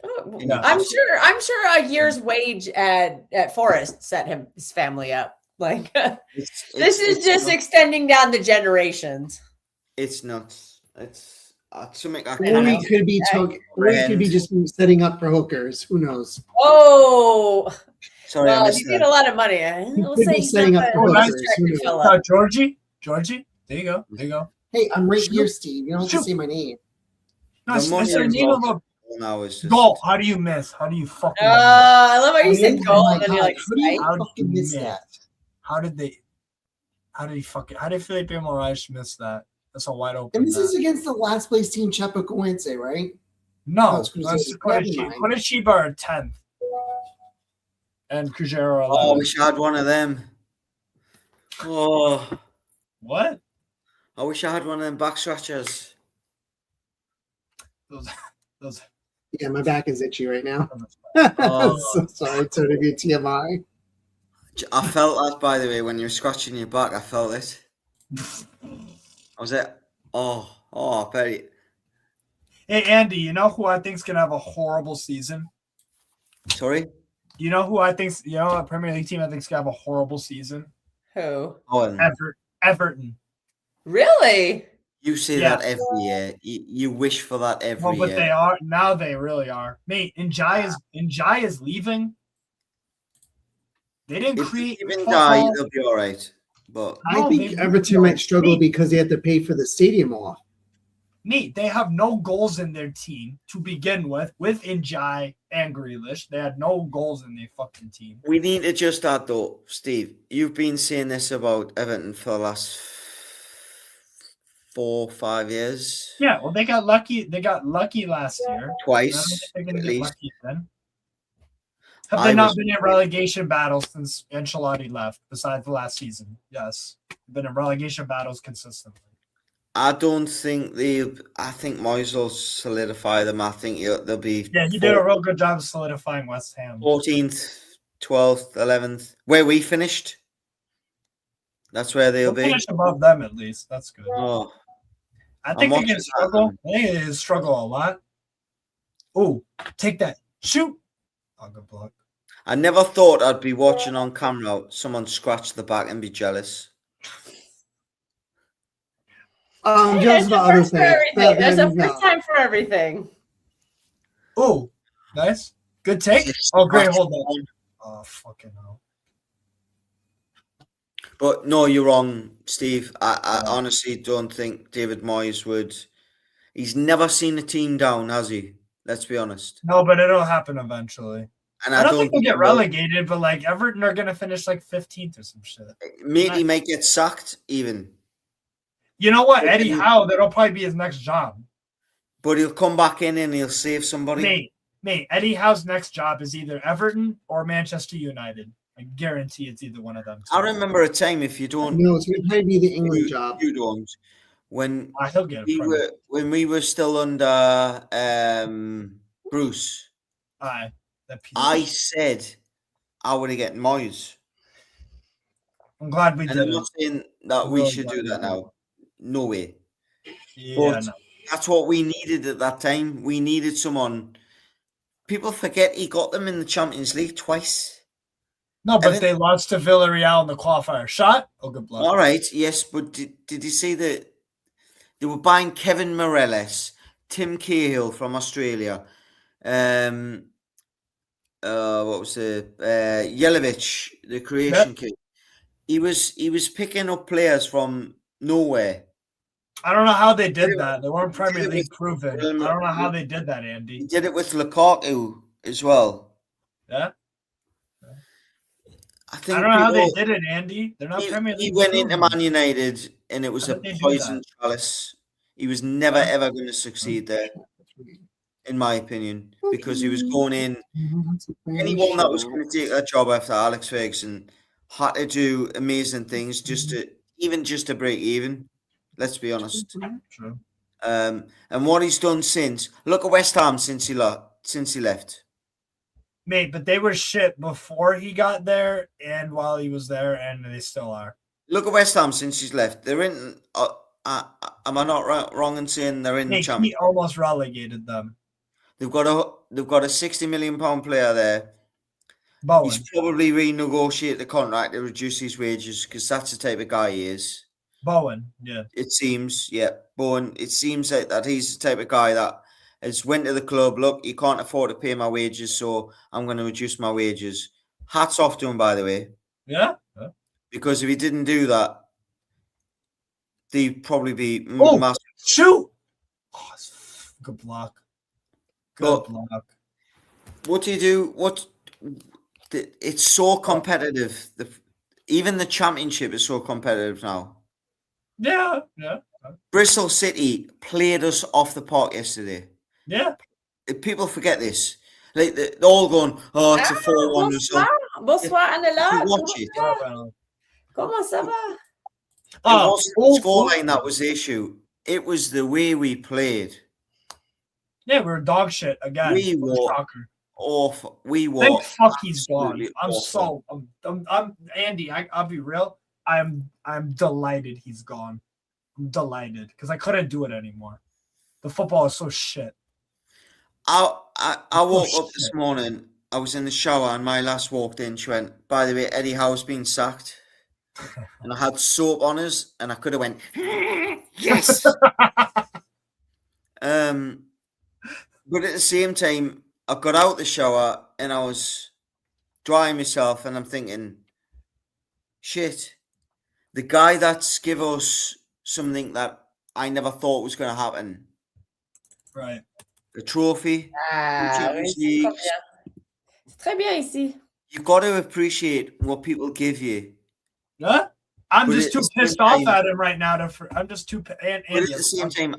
Oh, yeah. I'm sure a year's wage at Forest set his family up. Like this is just extending down the generations. It's nuts. It's something I can't. It could be just setting up for hookers. Who knows? Oh, sorry, you get a lot of money. We'll say setting up for hookers. Georgie, there you go. Hey, I'm right here, Steve. You don't have to say my name. Goal. How do you miss? How do you fucking? I love how you said goal and then you're like, how did you miss that? How did Felipe Moraes miss that? That's a wide open. And this is against the last place team, Chapecoense, right? No, that's Coritiba are 10th. And Cruzeiro are 11th. Oh, we should have had one of them. Oh. What? I wish I had one of them back scratchers. Those. Yeah, my back is itchy right now. So sorry to be TMI. I felt that, by the way, when you were scratching your back. I felt it. I was like, I bet it. Hey, Andy, you know who I think's going to have a horrible season? Sorry? You know who I think's, a Premier League team I think's going to have a horrible season? Who? Everton. Really? You say that every year. You wish for that every year. But they are. Now they really are. Mate, Njai is leaving. They didn't create. Even die, they'll be all right. But I think Everton might struggle because they have to pay for the stadium off. Mate, they have no goals in their team to begin with Njai and Grealish. They had no goals in their fucking team. We need to just add though, Steve. You've been saying this about Everton for the last 4 or 5 years. Yeah, well, they got lucky. They got lucky last year. Twice, at least. Have they not been in relegation battles since Ancelotti left, besides the last season? Yes. They've been in relegation battles consistently. I don't think I think Moyes will solidify them. I think they'll be... Yeah, he did a real good job of solidifying West Ham. 14th, 12th, 11th. Where we finished. That's where they'll be. Finish above them, at least. That's good. Oh. I think they can struggle. I think they struggle a lot. Oh, take that. Shoot. Oh, good block. I never thought I'd be watching on camera someone scratch the back and be jealous. Just about other things. There's a first time for everything. Oh, nice. Good take. Oh, great. Hold on. Oh, fucking hell. But no, you're wrong, Steve. I honestly don't think David Moyes would. He's never seen a team down, has he? Let's be honest. No, but it'll happen eventually. And I don't think they'll get relegated, but like Everton are going to finish like 15th or some shit. He might get sacked even. You know what? Eddie Howe, that'll probably be his next job. But he'll come back in and he'll save somebody. Mate, Eddie Howe's next job is either Everton or Manchester United. I guarantee it's either one of them. I remember a time, if you don't... No, it's going to probably be the England job. You don't. When we were still under Bruce, I said I would have get Moyes. I'm glad we did. I'm not saying that we should do that now. No way. Yeah, That's what we needed at that time. We needed someone. People forget he got them in the Champions League twice. No, but they lost to Villarreal in the qualifier. Shot? Oh, good luck. All right, yes, but did you see that they were buying Kevin Morales, Tim Cahill from Australia, what was it? Yelovich, the Croatian kid. He was picking up players from nowhere. I don't know how they did that. They weren't Premier League proven. I don't know how they did that, Andy. He did it with Lukaku as well. Yeah. I don't know how they did it, Andy. They're not Premier League. He went into Man United and it was a poison chalice. He was never ever going to succeed there, in my opinion, because he was going in. Anyone that was going to take that job after Alex Ferguson had to do amazing things just to break even. Let's be honest. True. And what he's done since, look at West Ham since he left. Mate, but they were shit before he got there and while he was there, and they still are. Look at West Ham since he's left. They're in. Am I not wrong in saying they're in the Championship? He almost relegated them. They've got a £60 million player there. Bowen. He's probably renegotiated the contract to reduce his wages because that's the type of guy he is. Bowen, yeah. It seems, yeah. Bowen. It seems like that he's the type of guy that has went to the club. Look, you can't afford to pay my wages, so I'm going to reduce my wages. Hats off to him, by the way. Yeah. Because if he didn't do that, they'd probably be massive. Shoot! Oh, good block. Good block. What do you do? It's so competitive. Even the Championship is so competitive now. Yeah. Bristol City played us off the park yesterday. Yeah. People forget this. Like they're all going, oh, it's a 4-1 result. Bonsoir, Annela. Watch it. Comment ça va? It wasn't the scoreline that was the issue. It was the way we played. Yeah, we were dog shit again. We were awful. We were. Thank fuck he's gone. I'm Andy. I'll be real. I'm delighted he's gone. I'm delighted because I couldn't do it anymore. The football is so shit. I woke up this morning. I was in the shower and my lass walked in. She went, by the way, Eddie Howe's been sacked. And I had soap on us and I could have went, yes. But at the same time, I got out the shower and I was drying myself and I'm thinking, shit, the guy that's give us something that I never thought was going to happen. Right. The trophy. C'est très bien ici. You've got to appreciate what people give you. Yeah? I'm just too pissed off at him right now. I'm just too... But at the same time,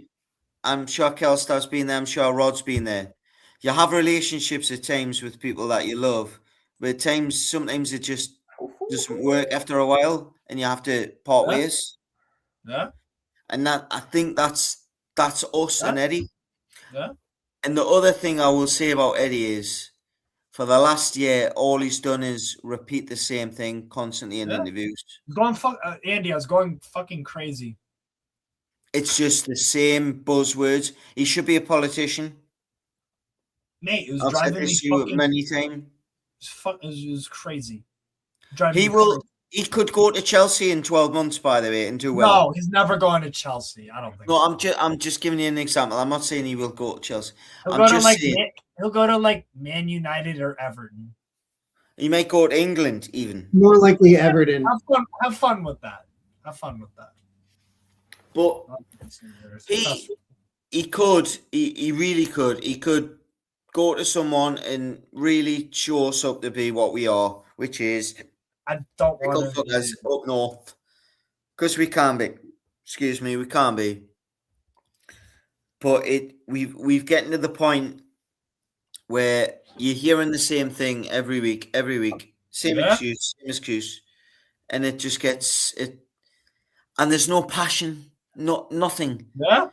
I'm sure Kelstar's been there. I'm sure Rod's been there. You have relationships at times with people that you love. But at sometimes it just doesn't work after a while. And you have to part ways. Yeah. And I think that's us and Eddie. Yeah. And the other thing I will say about Eddie is, for the last year, all he's done is repeat the same thing constantly in interviews. Andy, I was going fucking crazy. It's just the same buzzwords. He should be a politician. Mate, it was driving me fucking... many times. It was crazy. He could go to Chelsea in 12 months, by the way, and do well. No, he's never going to Chelsea. I don't think. No, I'm just giving you an example. I'm not saying he will go to Chelsea. He'll go to like Man United or Everton. He might go to England even. More likely Everton. Have fun with that. But he really could. He could go to someone and really show us up to be what we are, which is I don't want to up north. Because we can be. Excuse me, we can be. But we've getting to the point where you're hearing the same thing every week. Same excuse. And it just gets it. And there's no passion, nothing. Yeah.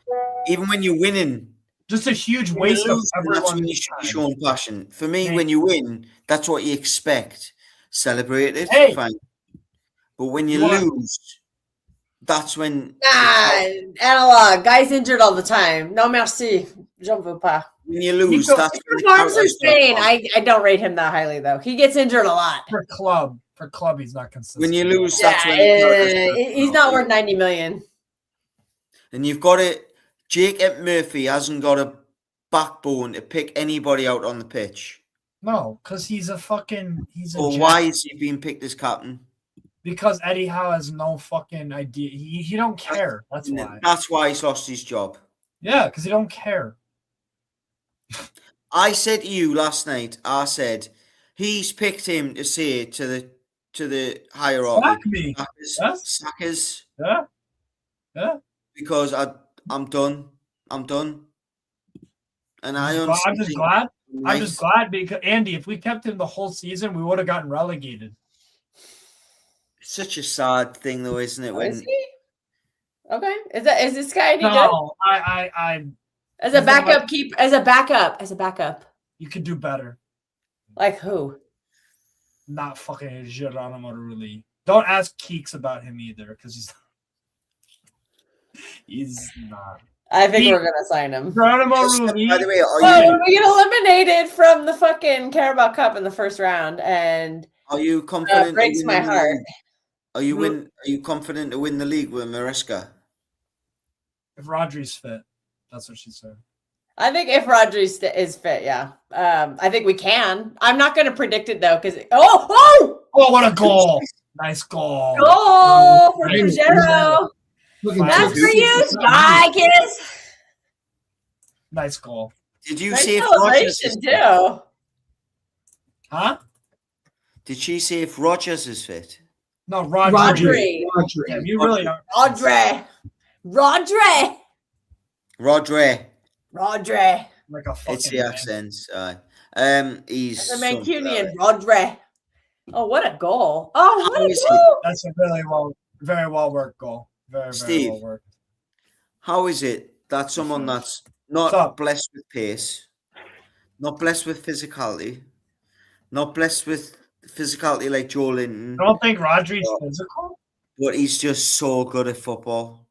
Even when you're winning. Just a huge waste of everyone's That's when you should be showing passion. For me, when you win, that's what you expect. Celebrate it, fine. But when you lose, that's when analog. Guys injured all the time. No merci. Je ne veux pas. When you lose, that's when the Farms are Spain. I don't rate him that highly though. He gets injured a lot. For club, he's not consistent. When you lose, that's when he's not worth 90 million. And you've got it. Jacob Murphy hasn't got a backbone to pick anybody out on the pitch. No, because he's a why is he being picked as captain? Because Eddie Howe has no fucking idea. He don't care. That's why. That's why he's lost his job. Yeah, because he don't care. I said to you last night, I said, he's picked him to say to the hierarchy. Sack me. Sackers. Yeah. Yeah. Because I'm done. And I'm just glad because Andy, if we kept him the whole season, we would have gotten relegated. It's such a sad thing though, isn't it? Is he? Okay. Is this guy any good? I as a backup as a backup. You could do better. Like who? Not fucking Geronimo Rulli. Don't ask Keeks about him either, because he's not. I think we're gonna sign him. Geronimo Rulli. By the way, we get eliminated from the fucking Carabao Cup in the first round, and are you confident? Breaks my heart. Are you confident to win the league with Maresca? If Rodri's fit, that's what she said. I think if Rodri is fit, yeah. I think we can. I'm not going to predict it though, because what a goal! Nice goal! Goal for Cruzeiro. That's for you, Spikes. Nice goal. Did you nice see if Rogers is fit? Huh? Did she say if Rogers is fit? No, Rodri. Yeah, you really are. Rodri. Like a fucking it's the accents. He's the Mancunian. Rodri. Oh, what a goal! Oh, what a goal! That's a very well worked goal. Very well worked. How is it that someone that's not blessed with pace, not blessed with physicality, not blessed with physicality like Joe Linton? I don't think Rodri's physical, but he's just so good at football.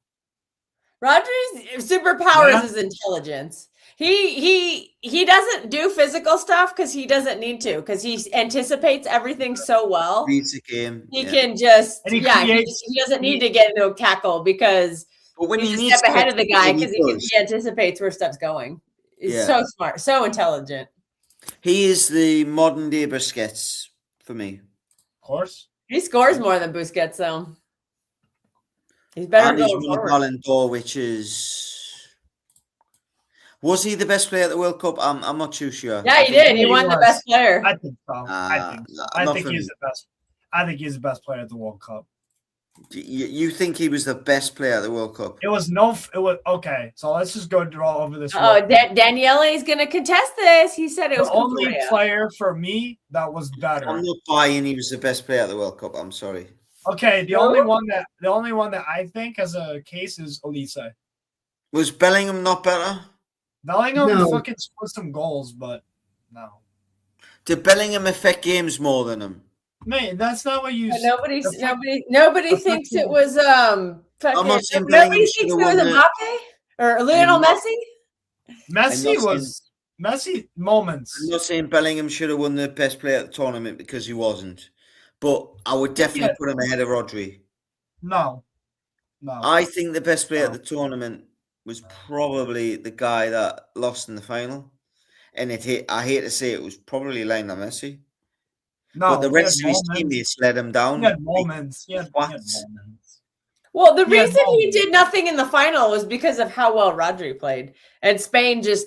Rodri's superpower is his intelligence. He doesn't do physical stuff because he doesn't need to, because he anticipates everything so well. Reads the game. He can just he doesn't need to get into a tackle because he's a step ahead of the guy because he anticipates where stuff's going. He's so smart, so intelligent. He is the modern day Busquets for me. Of course. He scores more than Busquets, though. He's better going forward. Ballon d'Or, which is... Was he the best player at the World Cup? I'm not too sure. Yeah, he did. He won the best player. I think so. I think he's the best. I think he's the best player at the World Cup. You think he was the best player at the World Cup? It was okay. So let's just go all over this. Oh, Daniele is going to contest this. He said it was the only player for me that was better. I'm not buying he was the best player at the World Cup. I'm sorry. Okay, the only one that I think has a case is Elise. Was Bellingham not better? Bellingham fucking scored some goals, but no. Did Bellingham affect games more than him? Man, that's not what you. Nobody thinks it was nobody thinks it was Mbappe or Lionel Messi. Messi moments. I'm not saying Bellingham should have won the best player at the tournament because he wasn't, but I would definitely put him ahead of Rodri. No. I think the best player at the tournament was probably the guy that lost in the final, and I hate to say it was probably Lionel Messi. No, but the rest of his teammates let him down. He had moments. Well, the reason he did nothing in the final was because of how well Rodri played, and Spain just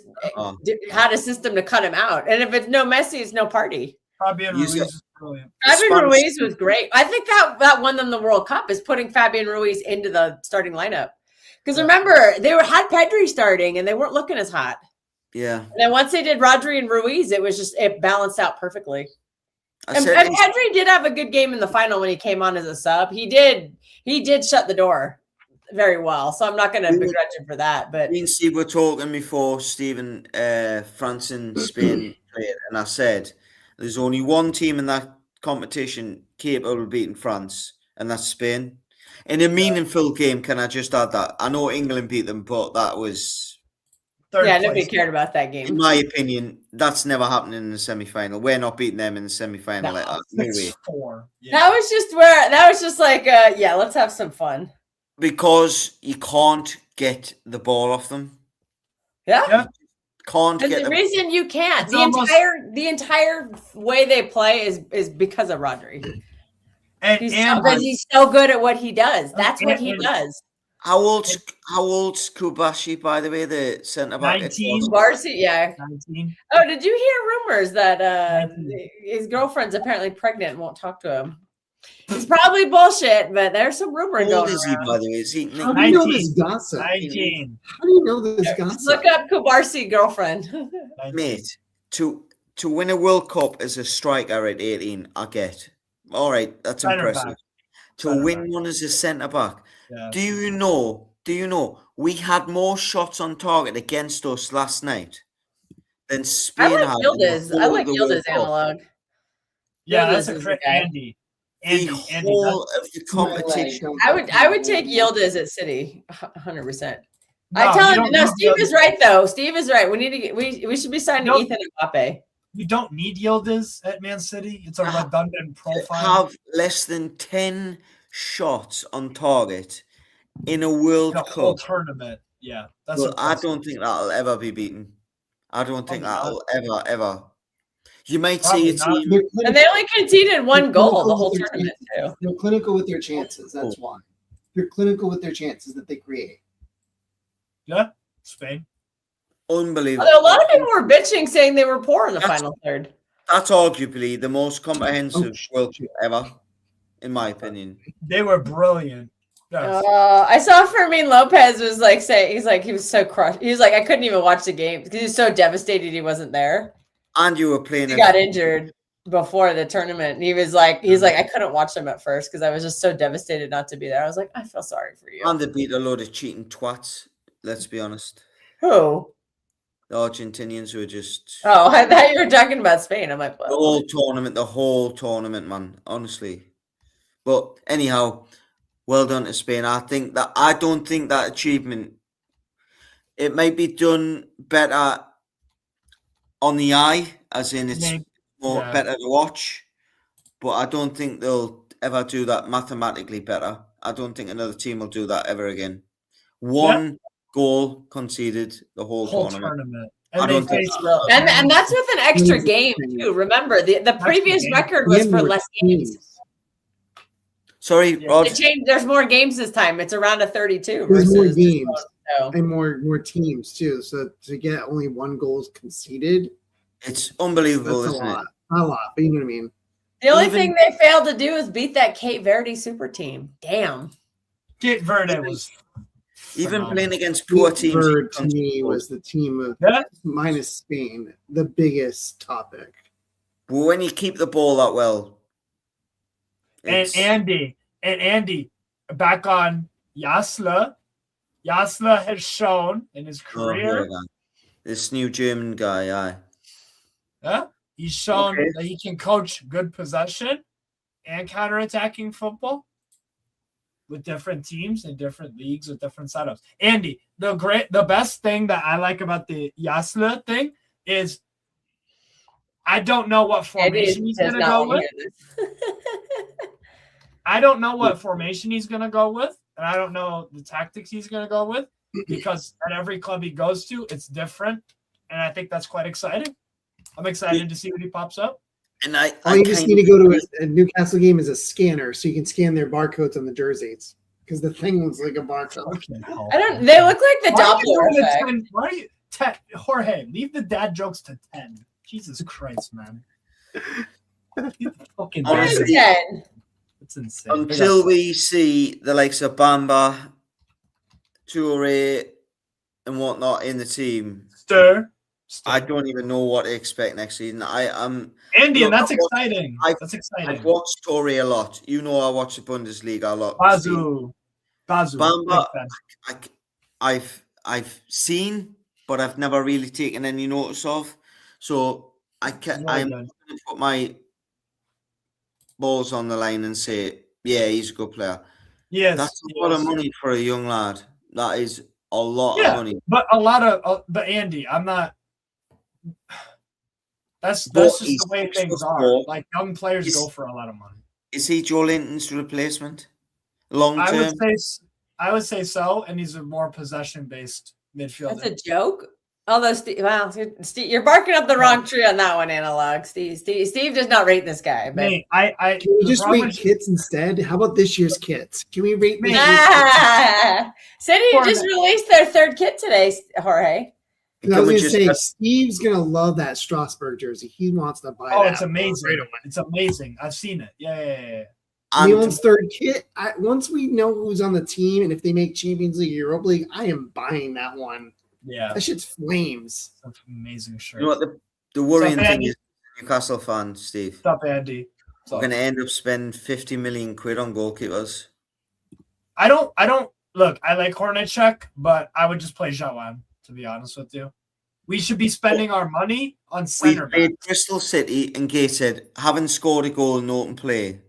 had a system to cut him out. And if it's no Messi, it's no party. Fabian Ruiz is brilliant. Fabian Ruiz was great. I think that won them the World Cup is putting Fabian Ruiz into the starting lineup. Because remember, they had Pedri starting and they weren't looking as hot. Yeah. And then once they did Rodri and Ruiz, it balanced out perfectly. And Pedri did have a good game in the final when he came on as a sub. He did shut the door very well. So I'm not going to begrudge him for that. But me and Steve were talking before Stephen, France and Spain played, and I said there's only one team in that competition capable of beating France, and that's Spain. In a meaningful game, can I just add that? I know England beat them, but that was... nobody cared about that game. In my opinion, that's never happening in the semi-final. We're not beating them in the semi-final like that. No way. 6-4. Yeah. That was just like, let's have some fun. Because you can't get the ball off them. Yeah. Can't and get the reason you can't, the entire way they play is because of Rodri. He's so good at what he does. That's what he does. How old's Kubashi, by the way, the centre back? 19. Varsity, yeah. 19. Oh, did you hear rumors that his girlfriend's apparently pregnant and won't talk to him? It's probably bullshit, but there's some rumor going around. Is he, by the way? Is he? How do you know this gossip? 19. How do you know this gossip? Look up Kubarsi girlfriend. Mate, to win a World Cup as a striker at 18, I get. All right, that's impressive. To win one as a centre back. Yeah. Do you know we had more shots on target against us last night than Spain had? I like Yildiz analog. Yeah, that's a crit, Andy. The whole of the competition. I would take Yildiz at City, 100%. Steve is right though. Steve is right. We should be signing Ethan Mbappe. You don't need Yildiz at Man City. It's a redundant profile. Have less than 10 shots on target in a World Cup whole tournament. Yeah, I don't think that'll ever be beaten. I don't think that'll ever. You might see a team, and they only conceded one goal the whole tournament too. They're clinical with their chances. That's why they're clinical with their chances that they create. Yeah, Spain. Unbelievable. Although a lot of people were bitching, saying they were poor in the final third. That's arguably the most comprehensive World Cup ever, in my opinion. They were brilliant. Yes. I saw Fermin Lopez was like saying he was so crushed. He was like, I couldn't even watch the game because he was so devastated he wasn't there. And you were playing. He got injured before the tournament. And he's like, I couldn't watch them at first because I was just so devastated not to be there. I was like, I feel sorry for you. And they beat a load of cheating twats. Let's be honest. Who? The Argentinians who were just. Oh, I thought you were talking about Spain. I'm like, well, the whole tournament, man. Honestly, but anyhow, well done to Spain. I don't think that achievement. It might be done better on the eye, as in it's better to watch, but I don't think they'll ever do that mathematically better. I don't think another team will do that ever again. One goal conceded the whole tournament. And that's with an extra game too. Remember, the previous record was for less games. Sorry, Rod. There's more games this time. It's around a 32. There's more games and more teams too. So to get only one goal conceded, it's unbelievable, isn't it? Not a lot, but you know what I mean. The only thing they failed to do is beat that Cape Verde super team. Damn. Cape Verde was even playing against poor teams. Cape Verde to me was the team of minus Spain, the biggest topic. But when you keep the ball that well. And Andy, back on Yasla. Yasla has shown in his career. This new German guy, he's shown that he can coach good possession and counterattacking football with different teams in different leagues with different setups. Andy, the best thing that I like about the Yasla thing is I don't know what formation he's going to go with. I don't know what formation he's going to go with, and I don't know the tactics he's going to go with because at every club he goes to, it's different, and I think that's quite exciting. I'm excited to see what he pops up. And all you just need to go to a Newcastle game is a scanner, so you can scan their barcodes on the jerseys because the thing looks like a barcode. They look like the Doppler effect. Why are you, Jorge? Leave the dad jokes to 10. Jesus Christ, man. Fucking honestly, it's insane. Until we see the likes of Bamba, Toure, and whatnot in the team, I don't even know what to expect next season. Andy, and that's exciting. That's exciting. I've watched Toure a lot. You know, I watch the Bundesliga a lot. Bazu. Bamba, I've seen, but I've never really taken any notice of. So I'm going to put my balls on the line and say, yeah, he's a good player. Yes, That's a lot of money for a young lad. That is a lot of money. But but Andy, I'm not. That's just the way things are. Like young players go for a lot of money. Is he Joe Linton's replacement? Long term? I would say so, and he's a more possession-based midfielder. That's a joke. Although, Steve, you're barking up the wrong tree on that one, Analog. Steve does not rate this guy. But can we just rate kits instead? How about this year's kits? Can we rate? City just released their third kit today, Jorge. I was going to say, Steve's going to love that Strasbourg jersey. He wants to buy it. Oh, it's amazing. Right away. It's amazing. I've seen it. Yeah. Leon's third kit. Once we know who's on the team and if they make Champions League, Europa League, I am buying that one. Yeah. That shit's flames. That's an amazing shirt. You know what the worrying thing is, Newcastle fan, Steve. What's up, Andy? We're going to end up spending 50 million quid on goalkeepers. I don't look, I like Hornacek, but I would just play Jawan, to be honest with you. We should be spending our money on center backs. We played Bristol City and Gateshead haven't scored a goal in open play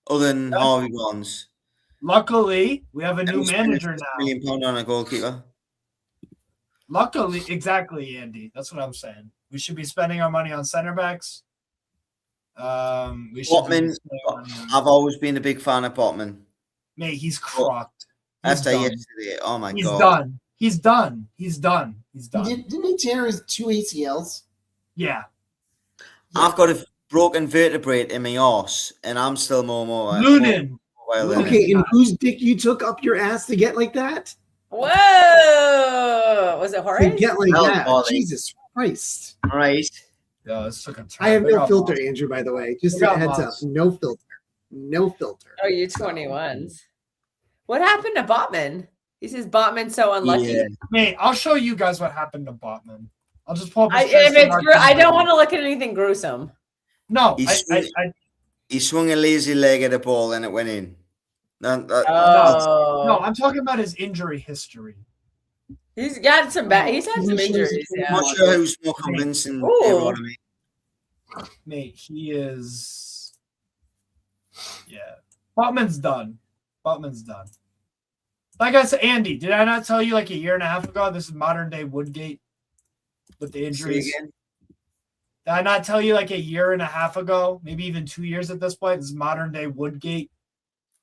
other than Harvey Barnes. Luckily, we have a new manager now. £1 million on a goalkeeper. Luckily, exactly, Andy. That's what I'm saying. We should be spending our money on center backs. Botman, I've always been a big fan of Botman. Mate, he's crocked. After yesterday, oh my God. He's done. Didn't he tear his 2 ACLs? Yeah. I've got a broken vertebrae in my arse, and I'm still more. Lunin. Okay, and whose dick you took up your ass to get like that? Whoa! Was it Jorge? To get like that? Jesus Christ! Right. Yeah, it's took a turn. I have no filter, Andrew. By the way, just a heads up, no filter. Oh, you 21s. What happened to Botman? He says Botman's so unlucky. Yeah. Mate, I'll show you guys what happened to Botman. I'll just pull up. I don't want to look at anything gruesome. No, he swung a lazy leg at a ball and it went in. No, I'm talking about his injury history. He's got some He's had some injuries. I'm not sure who's more convincing. Mate, he is. Yeah, Botman's done. Like I said, Andy, did I not tell you like a year and a half ago? This is modern day Woodgate with the injuries. Did I not tell you like a year and a half ago, maybe even 2 years at this point? This is modern day Woodgate.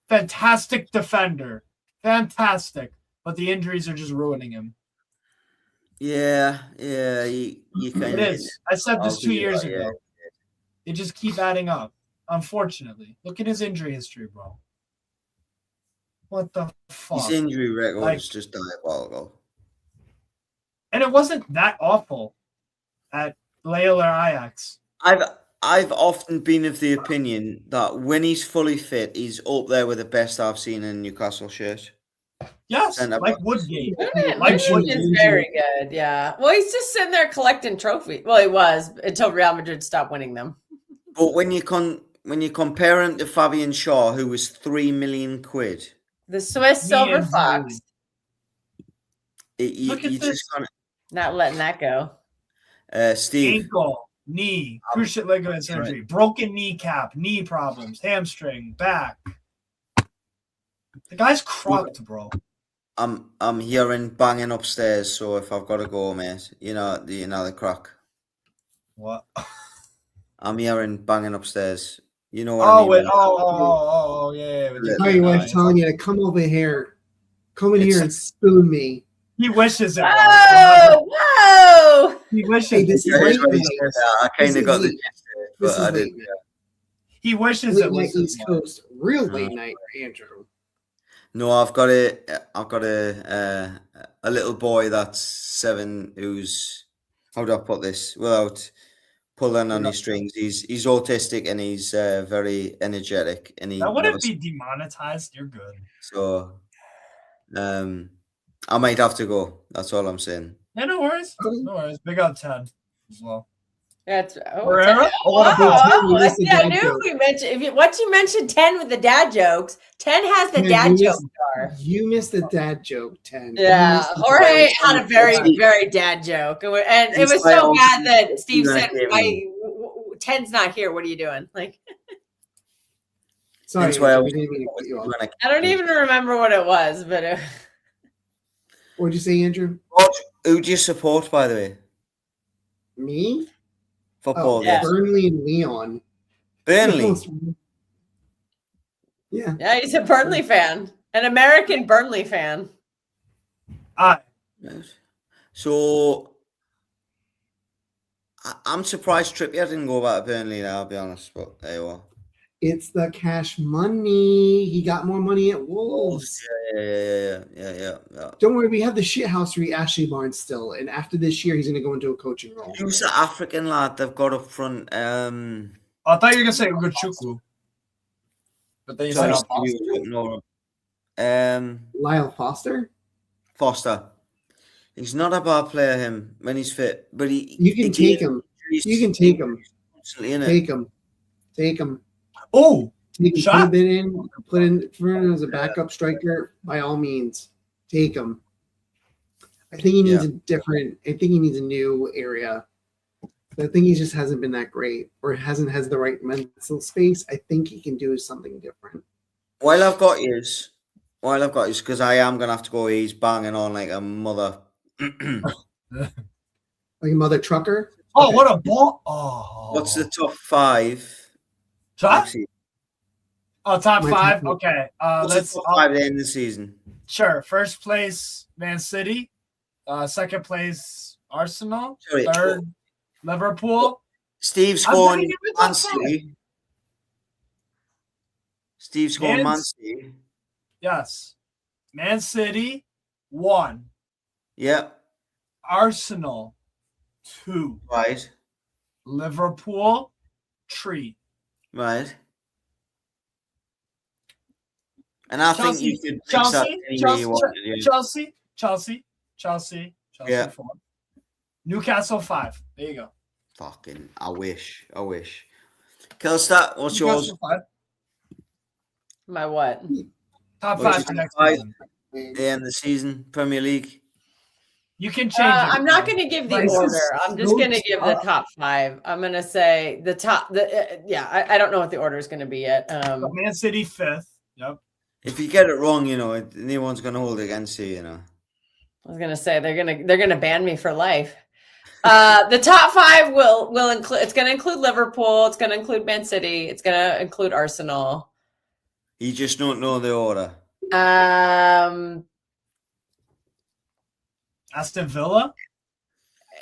Fantastic defender. Fantastic. But the injuries are just ruining him. Yeah. You kind of. It is. I said this 2 years ago. Yeah. They just keep adding up, unfortunately. Look at his injury history, bro. What the fuck? His injury record is just diabolical. And it wasn't that awful at Lille or Ajax. I've often been of the opinion that when he's fully fit, he's up there with the best I've seen in a Newcastle shirt. Yes, like Woodgate. Woodgate's very good, yeah. Well, he's just sitting there collecting trophies. Well, he was until Real Madrid stopped winning them. But when you compare him to Fabian Shaw, who was 3 million quid. The Swiss Silver Fox. You just can't. Not letting that go. Steve. Ankle, knee, cruciate ligament surgery, broken kneecap, knee problems, hamstring, back. The guy's crocked, bro. I'm hearing banging upstairs, so if I've got to go, mate, you know the crack. What? I'm hearing banging upstairs. You know what I mean? Yeah. Tell you what, telling you to come over here. Come in here and spoon me. He wishes it. Whoa! He wishes. Hey, this is late night. I kind of got the gist of it, but I didn't. He wishes it was East Coast. Real late night for Andrew. No, I've got a little boy that's 7 who's, how do I put this without pulling on his strings? He's autistic and he's very energetic. And that wouldn't be demonetized. You're good. So, I might have to go. That's all I'm saying. Yeah, no worries. Big out 10 as well. That's I knew we mentioned. Once you mentioned 10 with the dad jokes, 10 has the dad joke star. You missed the dad joke, 10. Yeah, Jorge had a very, very dad joke, and it was so bad that Steve said, "10's not here. What are you doing?" Like, it's Sorry, That's why I we was didn't mean to cut you off. I don't even remember what it was, but What'd you say, Andrew? Who do you support, by the way? Me? Football, yeah. Burnley and Leon. Burnley. Yeah. Yeah, he's a Burnley fan, an American Burnley fan. So I'm surprised Trippier didn't go back to Burnley now, I'll be honest, but there you are. It's the cash money. He got more money at Wolves. Yeah. Don't worry, we have the shithouse Ashley Barnes still, and after this year, he's going to go into a coaching role. Who's the African lad they've got up front? I thought you were gonna say Ugochukwu, but then you said Lyle Foster. He's not a bad player, him, when he's fit, but you can take him. You can take him. Take him. Oh, put in for him as a backup striker. By all means, take him. I think he needs I think he needs a new area. I think he just hasn't been that great, or has the right mental space. I think he can do something different. While I've got you, because I am gonna have to go. He's banging on like a mother. Like a mother trucker. Oh, okay. What a ball! Oh, what's the top 5? Top 5. Okay, let's top 5 at the end of the season. Sure. First place, Man City. Second place, Arsenal. Third, Liverpool. Steve's going Man City. Steve's going Man City. Yes. Man City, 1. Yeah. Arsenal, 2. Right. Liverpool, 3. Right. And I think you could fix that any way you want. Chelsea, 4. Newcastle, 5. There you go. Fucking, I wish. Kelstat, what's yours? 5. My what? Top 5 for next season. The end of the season, Premier League. You can change it. I'm not going to give the order. I'm just going to give the top 5. I'm going to say the top. I don't know what the order is going to be yet. Man City 5th. Yep. If you get it wrong, no one's going to hold it against you. I was going to say they're going to ban me for life. The top 5 will include. It's going to include Liverpool. It's going to include Man City. It's going to include Arsenal. You just don't know the order. Aston Villa?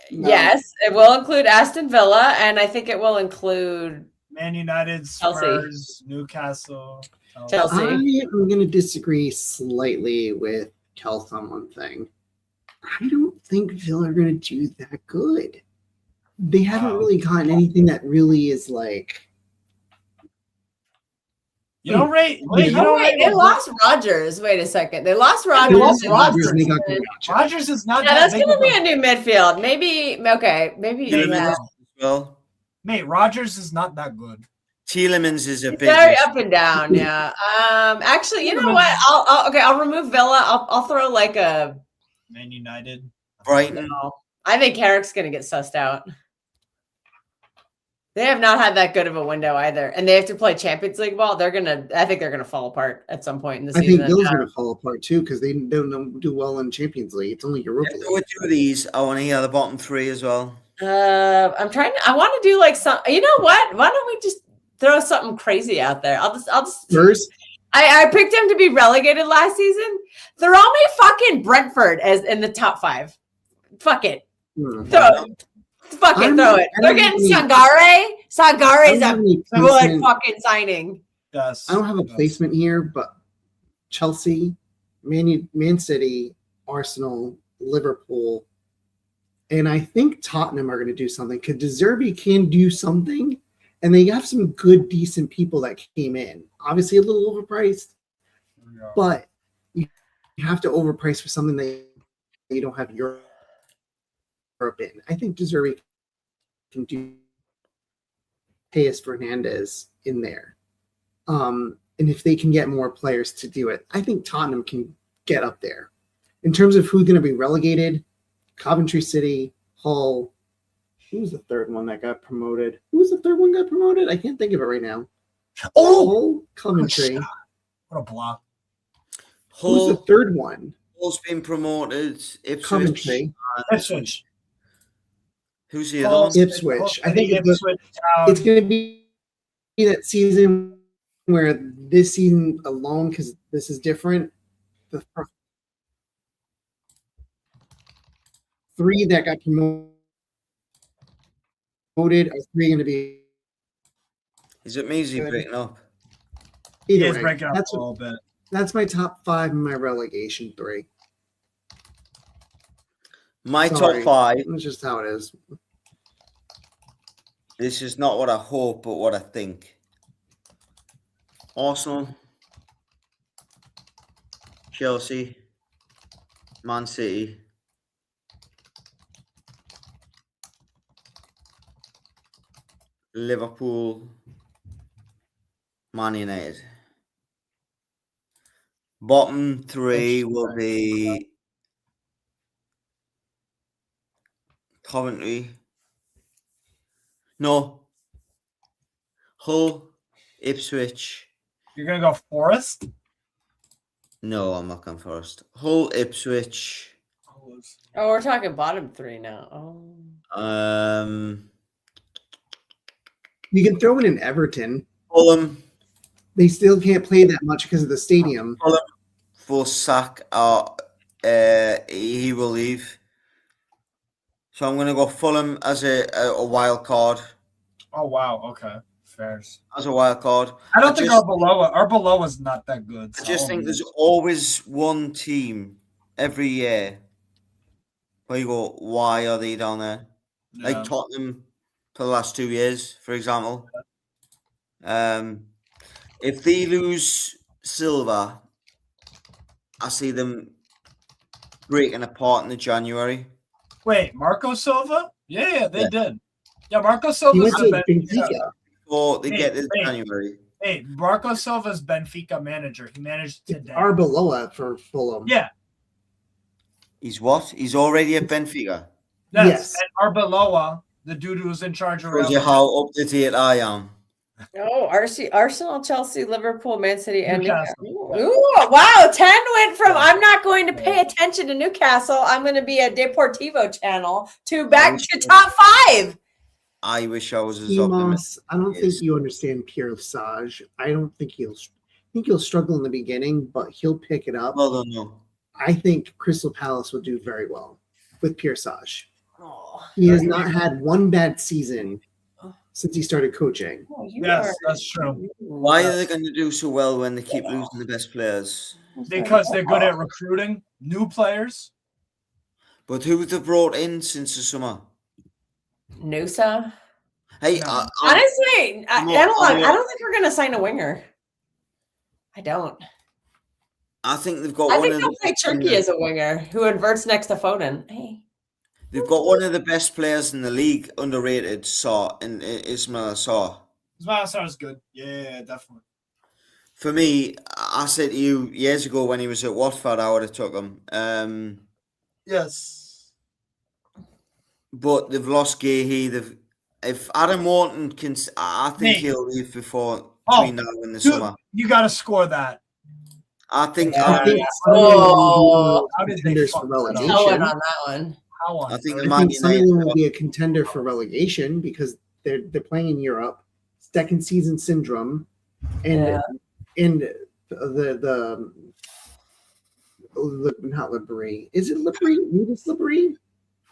Yes, it will include Aston Villa, and I think it will include Man United, Spurs, Newcastle, Chelsea. I'm going to disagree slightly with Kels on one thing. I don't think Villa are going to do that good. They haven't really gotten anything that really is like. You don't rate. They lost Rodgers. Wait a second. They lost Rodgers. Rodgers is not. Yeah, that's going to be a new midfield. Maybe. Okay. Maybe. Well, mate, Rodgers is not that good. Tielemans is a big. Very up and down. Yeah. Actually, you know what? I'll remove Villa. I'll throw like a Man United. Brighton. No. I think Carrick's going to get sussed out. They have not had that good of a window either, and they have to play Champions League ball. I think they're gonna fall apart at some point in the season. I think Villa's gonna fall apart too because they don't do well in Champions League. It's only Europa League. With 2 of these, I want to hear the bottom 3 as well. I want to do like some. You know what? Why don't we just throw something crazy out there? I'll just first. I picked them to be relegated last season. Throw me fucking Brentford as in the top 5. Fuck it. Throw it. They're getting Sangare. Sangare's a good fucking signing. Yes. I don't have a placement here, but Chelsea, Man City, Arsenal, Liverpool, and I think Tottenham are going to do something because De Zerbi can do something, and they have some good, decent people that came in. Obviously, a little overpriced, but you have to overprice for something that you don't have Europe in. I think De Zerbi can do Tejas Fernandez in there. And if they can get more players to do it, I think Tottenham can get up there. In terms of who's going to be relegated, Coventry City, Hull. Who was the third one that got promoted? Who was the third one that got promoted? I can't think of it right now. Oh, Coventry. What a block. Who's the third one? Hull's been promoted. Ipswich. Coventry. Ipswich. Who's the other one? Ipswich. I think it's going to be that season where this season alone, because this is different. The three that got promoted are three going to be. Is it Measy breaking up? Either He is way, breaking up a little bit. That's my top 5 and my relegation 3. My Sorry. top 5. That's just how it is. This is not what I hope, but what I think. Arsenal, Chelsea, Man City, Liverpool, Man United. Bottom 3 will be Coventry. No. Hull, Ipswich. You're going to go Forest? No, I'm not going Forest. Hull, Ipswich. Oh, we're talking bottom 3 now. Oh. You can throw in an Everton. Fulham. They still can't play that much because of the stadium. Fulham for sack. He will leave. So I'm going to go Fulham as a wild card. Oh, wow. Okay. Fairs. As a wild card. I don't think Arbeloa is not that good. I just think there's always one team every year where you go, why are they down there? Yeah. Like Tottenham for the last 2 years, for example. If they lose Silva, I see them breaking apart in the January. Wait, Marco Silva? Yeah, they did. Yeah, Marco Silva's He went to Benfica. Or they get this January. Hey, Marco Silva's Benfica manager. He managed today. Arbeloa for Fulham. Yeah. He's what? He's already at Benfica. Yes. And Arbeloa, the dude who was in charge of Shows you how up to date I am. Oh, Arsenal, Chelsea, Liverpool, Man City, and Newcastle. Ooh, wow. 10 went from I'm not going to pay attention to Newcastle. I'm going to be a Deportivo channel to back to top 5. I wish I was as Emos, I don't think you understand Pierre Sage. I don't think he'll struggle in the beginning, but he'll pick it up. Well, no. I think Crystal Palace will do very well with Pierre Sage. Oh, He has not had one bad season since he started coaching. Yes, that's true. Why are they going to do so well when they keep losing the best players? Because they're good at recruiting new players. But who they brought in since the summer? Nusa. Hey, honestly, I don't think we're going to sign a winger. I don't. I think they've got. I think they'll play Turkey as a winger who inverts next to Foden. Hey. They've got one of the best players in the league, underrated, Ismail Assar. Ismail Assar is good. Yeah, definitely. For me, I said to you years ago when he was at Watford, I would have took him. Yes. But they've lost Gahey. If Adam Morton can, I think he'll leave between now and the summer. You got to score that. I think. How did they fuck relegation on that one? I think Sunderland will be a contender for relegation because they're playing in Europe, second season syndrome, and the not Libri. Is it Libri? Regis Libri?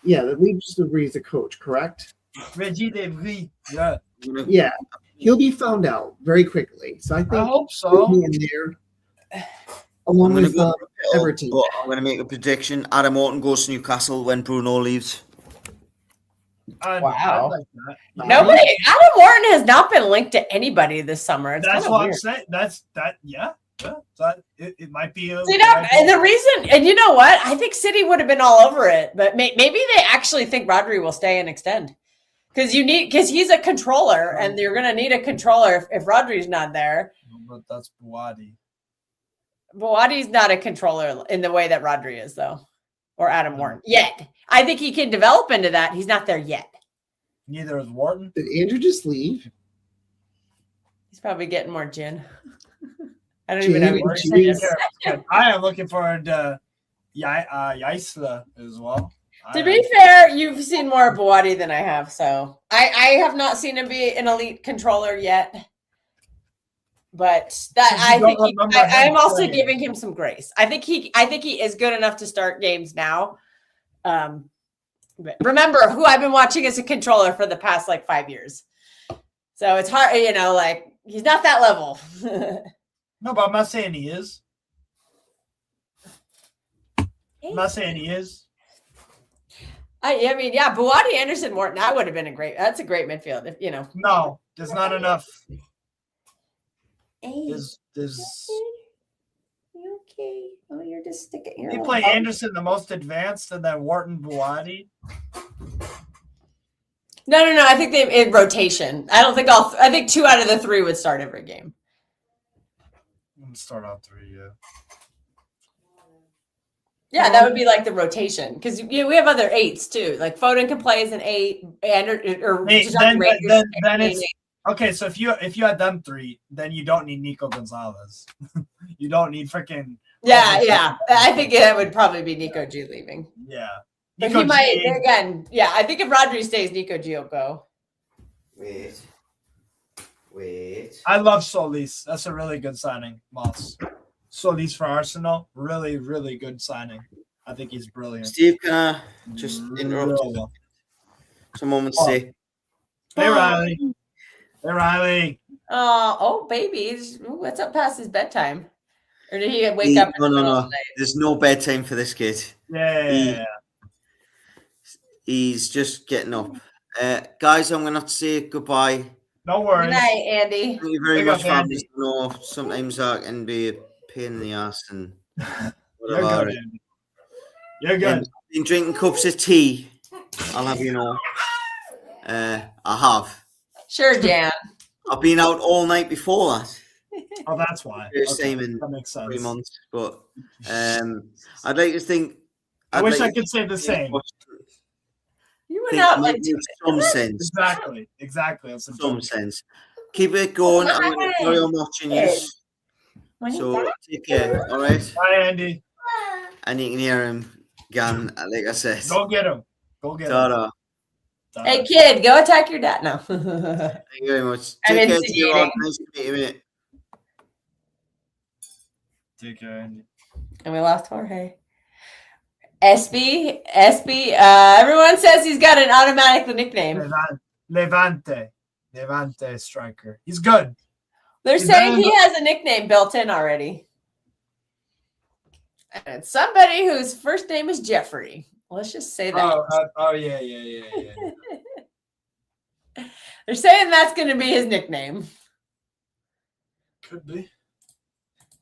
Yeah, the Regis Libri is the coach, correct? Regis Libri. Yeah. Yeah, he'll be found out very quickly. So I hope so. In there, along with Everton. I'm going to make a prediction. Adam Morton goes to Newcastle when Bruno leaves. Wow. Like Nobody, Adam Morton has not been linked to anybody this summer. That's what I'm saying. Yeah. It might be. And the reason, and you know what? I think City would have been all over it, but maybe they actually think Rodri will stay and extend. Because he's a controller, and you're going to need a controller if Rodri's not there. But that's Buwadi. Buwadi's not a controller in the way that Rodri is, though, or Adam Morton yet. I think he can develop into that. He's not there yet. Neither is Wharton. Did Andrew just leave? He's probably getting more gin. I don't even know. I am looking forward to Yaisla as well. To be fair, you've seen more of Buwadi than I have, so I have not seen him be an elite controller yet. But that I am also giving him some grace. I think he is good enough to start games now. But remember who I've been watching as a controller for the past like 5 years. So it's hard, like he's not that level. No, but I'm not saying he is. I'm not saying he is. I mean, yeah, Buwadi, Anderson, Morton, that would have been that's a great midfield, if No, there's not enough. Hey, There's you okay? Oh, you're just sticking your you play Anderson the most advanced and then Wharton Buwadi. No. I think they in rotation. I think 2 out of the 3 would start every game. Start out 3, yeah. Yeah, that would be like the rotation because we have other 8s too. Like Foden can play as an 8, then it's okay. So if you had them 3, then you don't need Nico Gonzalez. You don't need freaking. Yeah. I think that would probably be Nico G leaving. Yeah, but he might again. Yeah, I think if Rodri stays, Nico G will go. Wait. I love Solis. That's a really good signing, Moss. Solis for Arsenal, really, really good signing. I think he's brilliant. Steve, can I just interrupt you? It's a moment's sake. Hey, Riley. Hey, Riley. Oh, baby. What's up past his bedtime? Or did he wake up? No. There's no bedtime for this kid. Yeah. He's just getting up. Guys, I'm going to have to say goodbye. No worries. Good night, Andy. Thank you very much, families. I know sometimes I can be a pain in the ass and whatever. You're good. I've been drinking cups of tea. I'll have you know. I have. Sure, Jan. I've been out all night before that. Oh, that's why. First time in that makes sense. 3 months, but I'd like to think. I wish I could say the same. You went out like some sense. Exactly. Some sense. Keep it going. I'm going to carry on watching you. So take care. All right. Bye, Andy. And you can hear him again, like I said. Go get him. Ta-da. Hey, kid, go attack your dad. No. Thank you very much. Take care, T-Rod. Nice to meet you, mate. Take care, Andy. And we lost Jorge. SB. Everyone says he's got an automatic nickname. Levante striker. He's good. They're saying he has a nickname built in already. And it's somebody whose first name is Jeffrey. Let's just say that. Yeah. They're saying that's going to be his nickname. Could be.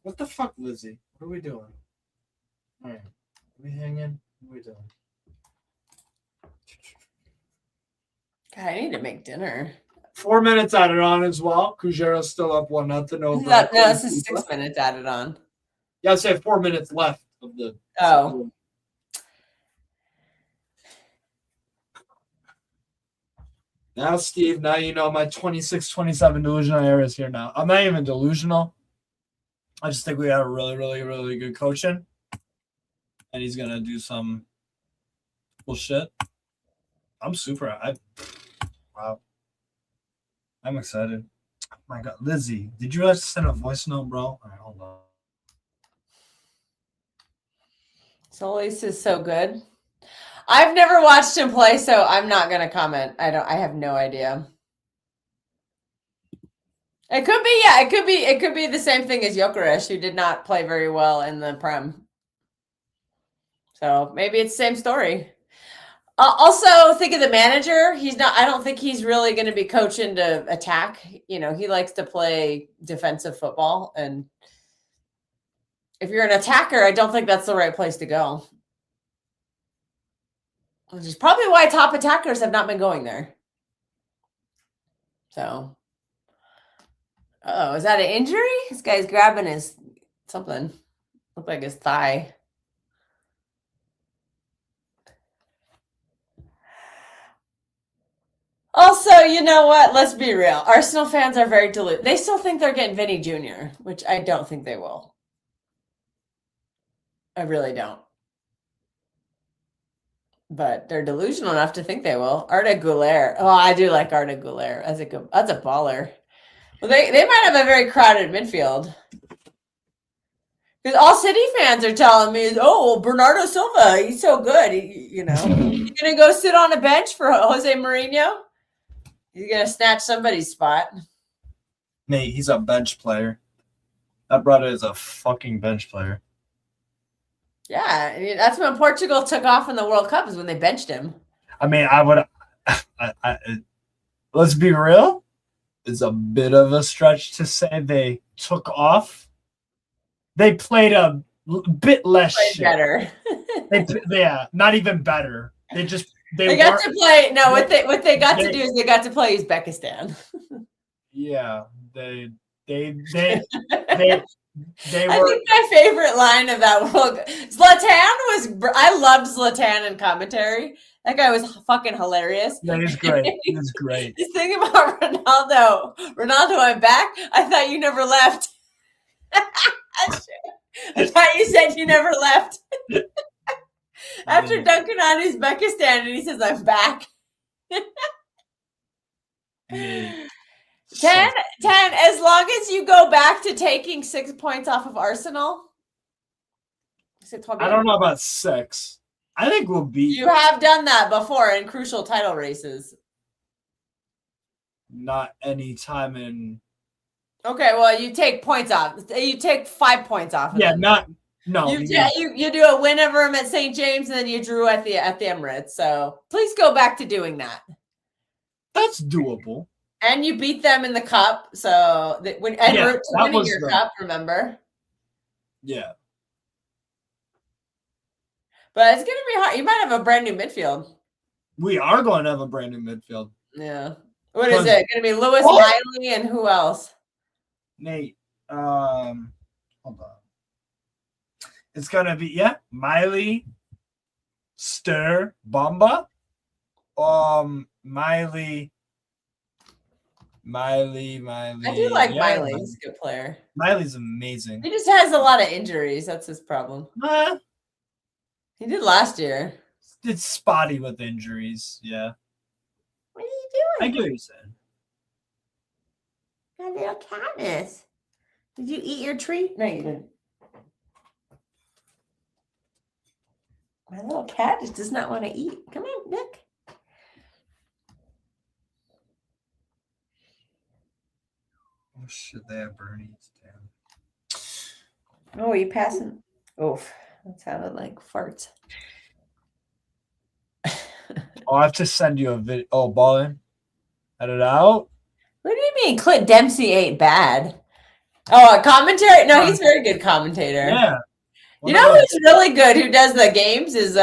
What the fuck, Lizzie? What are we doing? All right. Are we hanging? What are we doing? God, I need to make dinner. 4 minutes added on as well. Cruzeiro's still up 1-0 over. No, this is 6 minutes added on. Yeah, I say 4 minutes left of the. Oh. Now, Steve, now you know my 26, 27 delusional areas here now. I'm not even delusional. I just think we have a really, really, really good coaching. And he's going to do some bullshit. I'm super. Wow. I'm excited. Oh my God. Lizzie, did you guys send a voice note, bro? All right, hold on. Solis is so good. I've never watched him play, so I'm not going to comment. I have no idea. It could be, yeah. It could be the same thing as Gyökeres, who did not play very well in the Prem. So maybe it's the same story. Also, think of the manager. I don't think he's really going to be coaching to attack. He likes to play defensive football. And if you're an attacker, I don't think that's the right place to go. Which is probably why top attackers have not been going there. So, is that an injury? This guy's grabbing his something. Looked like his thigh. Also, you know what? Let's be real. Arsenal fans are very deluded. They still think they're getting Vinny Jr., which I don't think they will. I really don't. But they're delusional enough to think they will. Arda Güler. Oh, I do like Arda Güler. That's a baller. Well, they might have a very crowded midfield. Because all City fans are telling me, oh, Bernardo Silva, he's so good. You're going to go sit on a bench for Jose Mourinho? He's going to snatch somebody's spot. Mate, he's a bench player. That brother is a fucking bench player. Yeah, I mean, that's when Portugal took off in the World Cup is when they benched him. I mean, let's be real. It's a bit of a stretch to say they took off. They played a bit less shit. Better. Yeah, not even better. They got to play. No, what they got to do is they got to play Uzbekistan. Yeah, they were. I think my favorite line of that World Zlatan was. I loved Zlatan in commentary. That guy was fucking hilarious. That is great. That's great. This thing about Ronaldo. Ronaldo, I'm back. I thought you never left. I thought you said you never left. After dunking on Uzbekistan, and he says, I'm back. 10, as long as you go back to taking 6 points off of Arsenal. I don't know about 6. I think we'll beat. You have done that before in crucial title races. Not any time in. Okay, well, you take points off. You take 5 points off. Yeah, no. You do a win over him at St. James, and then you drew at the Emirates. So please go back to doing that. That's doable. And you beat them in the cup. So winning your cup, remember? Yeah. But it's going to be hard. You might have a brand new midfield. We are going to have a brand new midfield. Yeah. What is it? Going to be Lewis, Miley, and who else? Nate. Hold on. It's going to be, Miley, Stir, Bamba. Miley. I do like Miley. He's a good player. Miley's amazing. He just has a lot of injuries. That's his problem. He did last year. It's spotty with injuries. Yeah. What are you doing? I get what you're saying. My little Katniss. Did you eat your treat? No, you didn't. My little cat just does not want to eat. Come on, Nick. Oh shit, they have Bernie's. Damn. Oh, are you passing? Oof. That sounded like farts. I have to send you a video. Oh, ballin'. Cut it out. What do you mean Clint Dempsey ain't bad? Oh, a commentary? No, he's a very good commentator. Yeah. You know who's really good, who does the games, is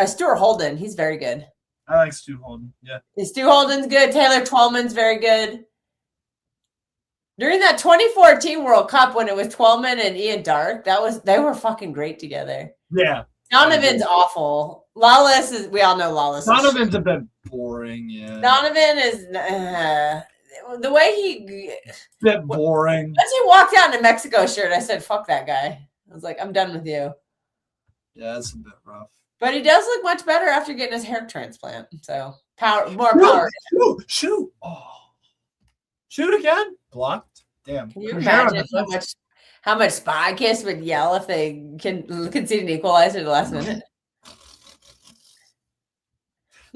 Stuart Holden. He's very good. I like Stu Holden. Yeah. Stu Holden's good. Taylor Twellman's very good. During that 2014 World Cup when it was Twellman and Ian Darke, they were fucking great together. Yeah. Donovan's awful. Lawless is, we all know Lawless. Donovan's a bit boring, yeah. Donovan is the way he bit boring. Once he walked out in a Mexico shirt, I said, "Fuck that guy." I was like, "I'm done with you." Yeah, that's a bit rough. But he does look much better after getting his hair transplant. So more power. Shoot! Oh, shoot again! Blocked. Damn. Can you imagine how much Spartacus would yell if they concede an equalizer at the last minute?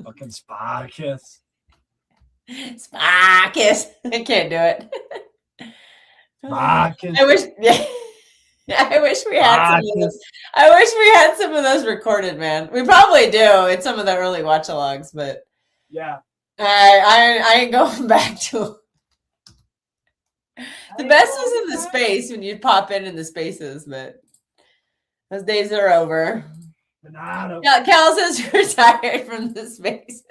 Fucking Spartacus. Spartacus. I can't do it. Spartacus. I wish we had some of those. I wish we had some of those recorded, man. We probably do in some of the early watch-alongs, but yeah, I ain't going back to them. The best was in the space when you'd pop in the spaces, but those days are over. Cal says retired from the spaces.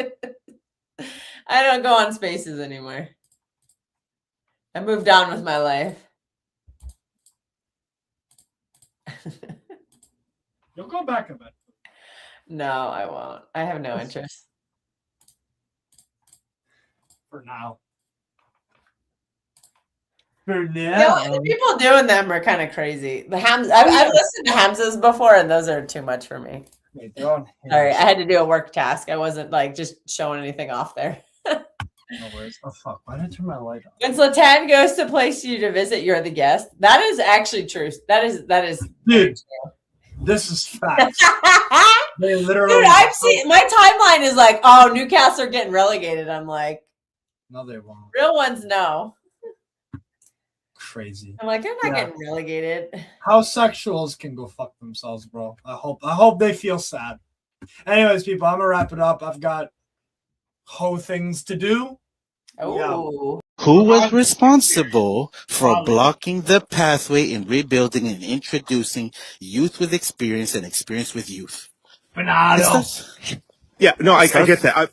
I don't go on spaces anymore. I moved on with my life. You'll go back a bit. No, I won't. I have no interest. For now. The people doing them are kind of crazy. The Hams, I've listened to Hamza's before, and those are too much for me. Wait, sorry, I had to do a work task. I wasn't like just showing anything off there. No worries. Oh fuck! Why did I turn my light on? When Zlatan goes to place you to visit, you're the guest. That is actually true. That is. Dude, this is facts. They literally. Dude, I've seen my timeline is like, oh, Newcastle are getting relegated. I'm like, no, they won't. Real ones, no. Crazy. I'm like, they're not getting relegated. Housesexuals can go fuck themselves, bro. I hope they feel sad. Anyways, people, I'm gonna wrap it up. I've got things to do. Oh. Who was responsible for blocking the pathway in rebuilding and introducing youth with experience and experience with youth? Bernardo. Yeah, no, I get that.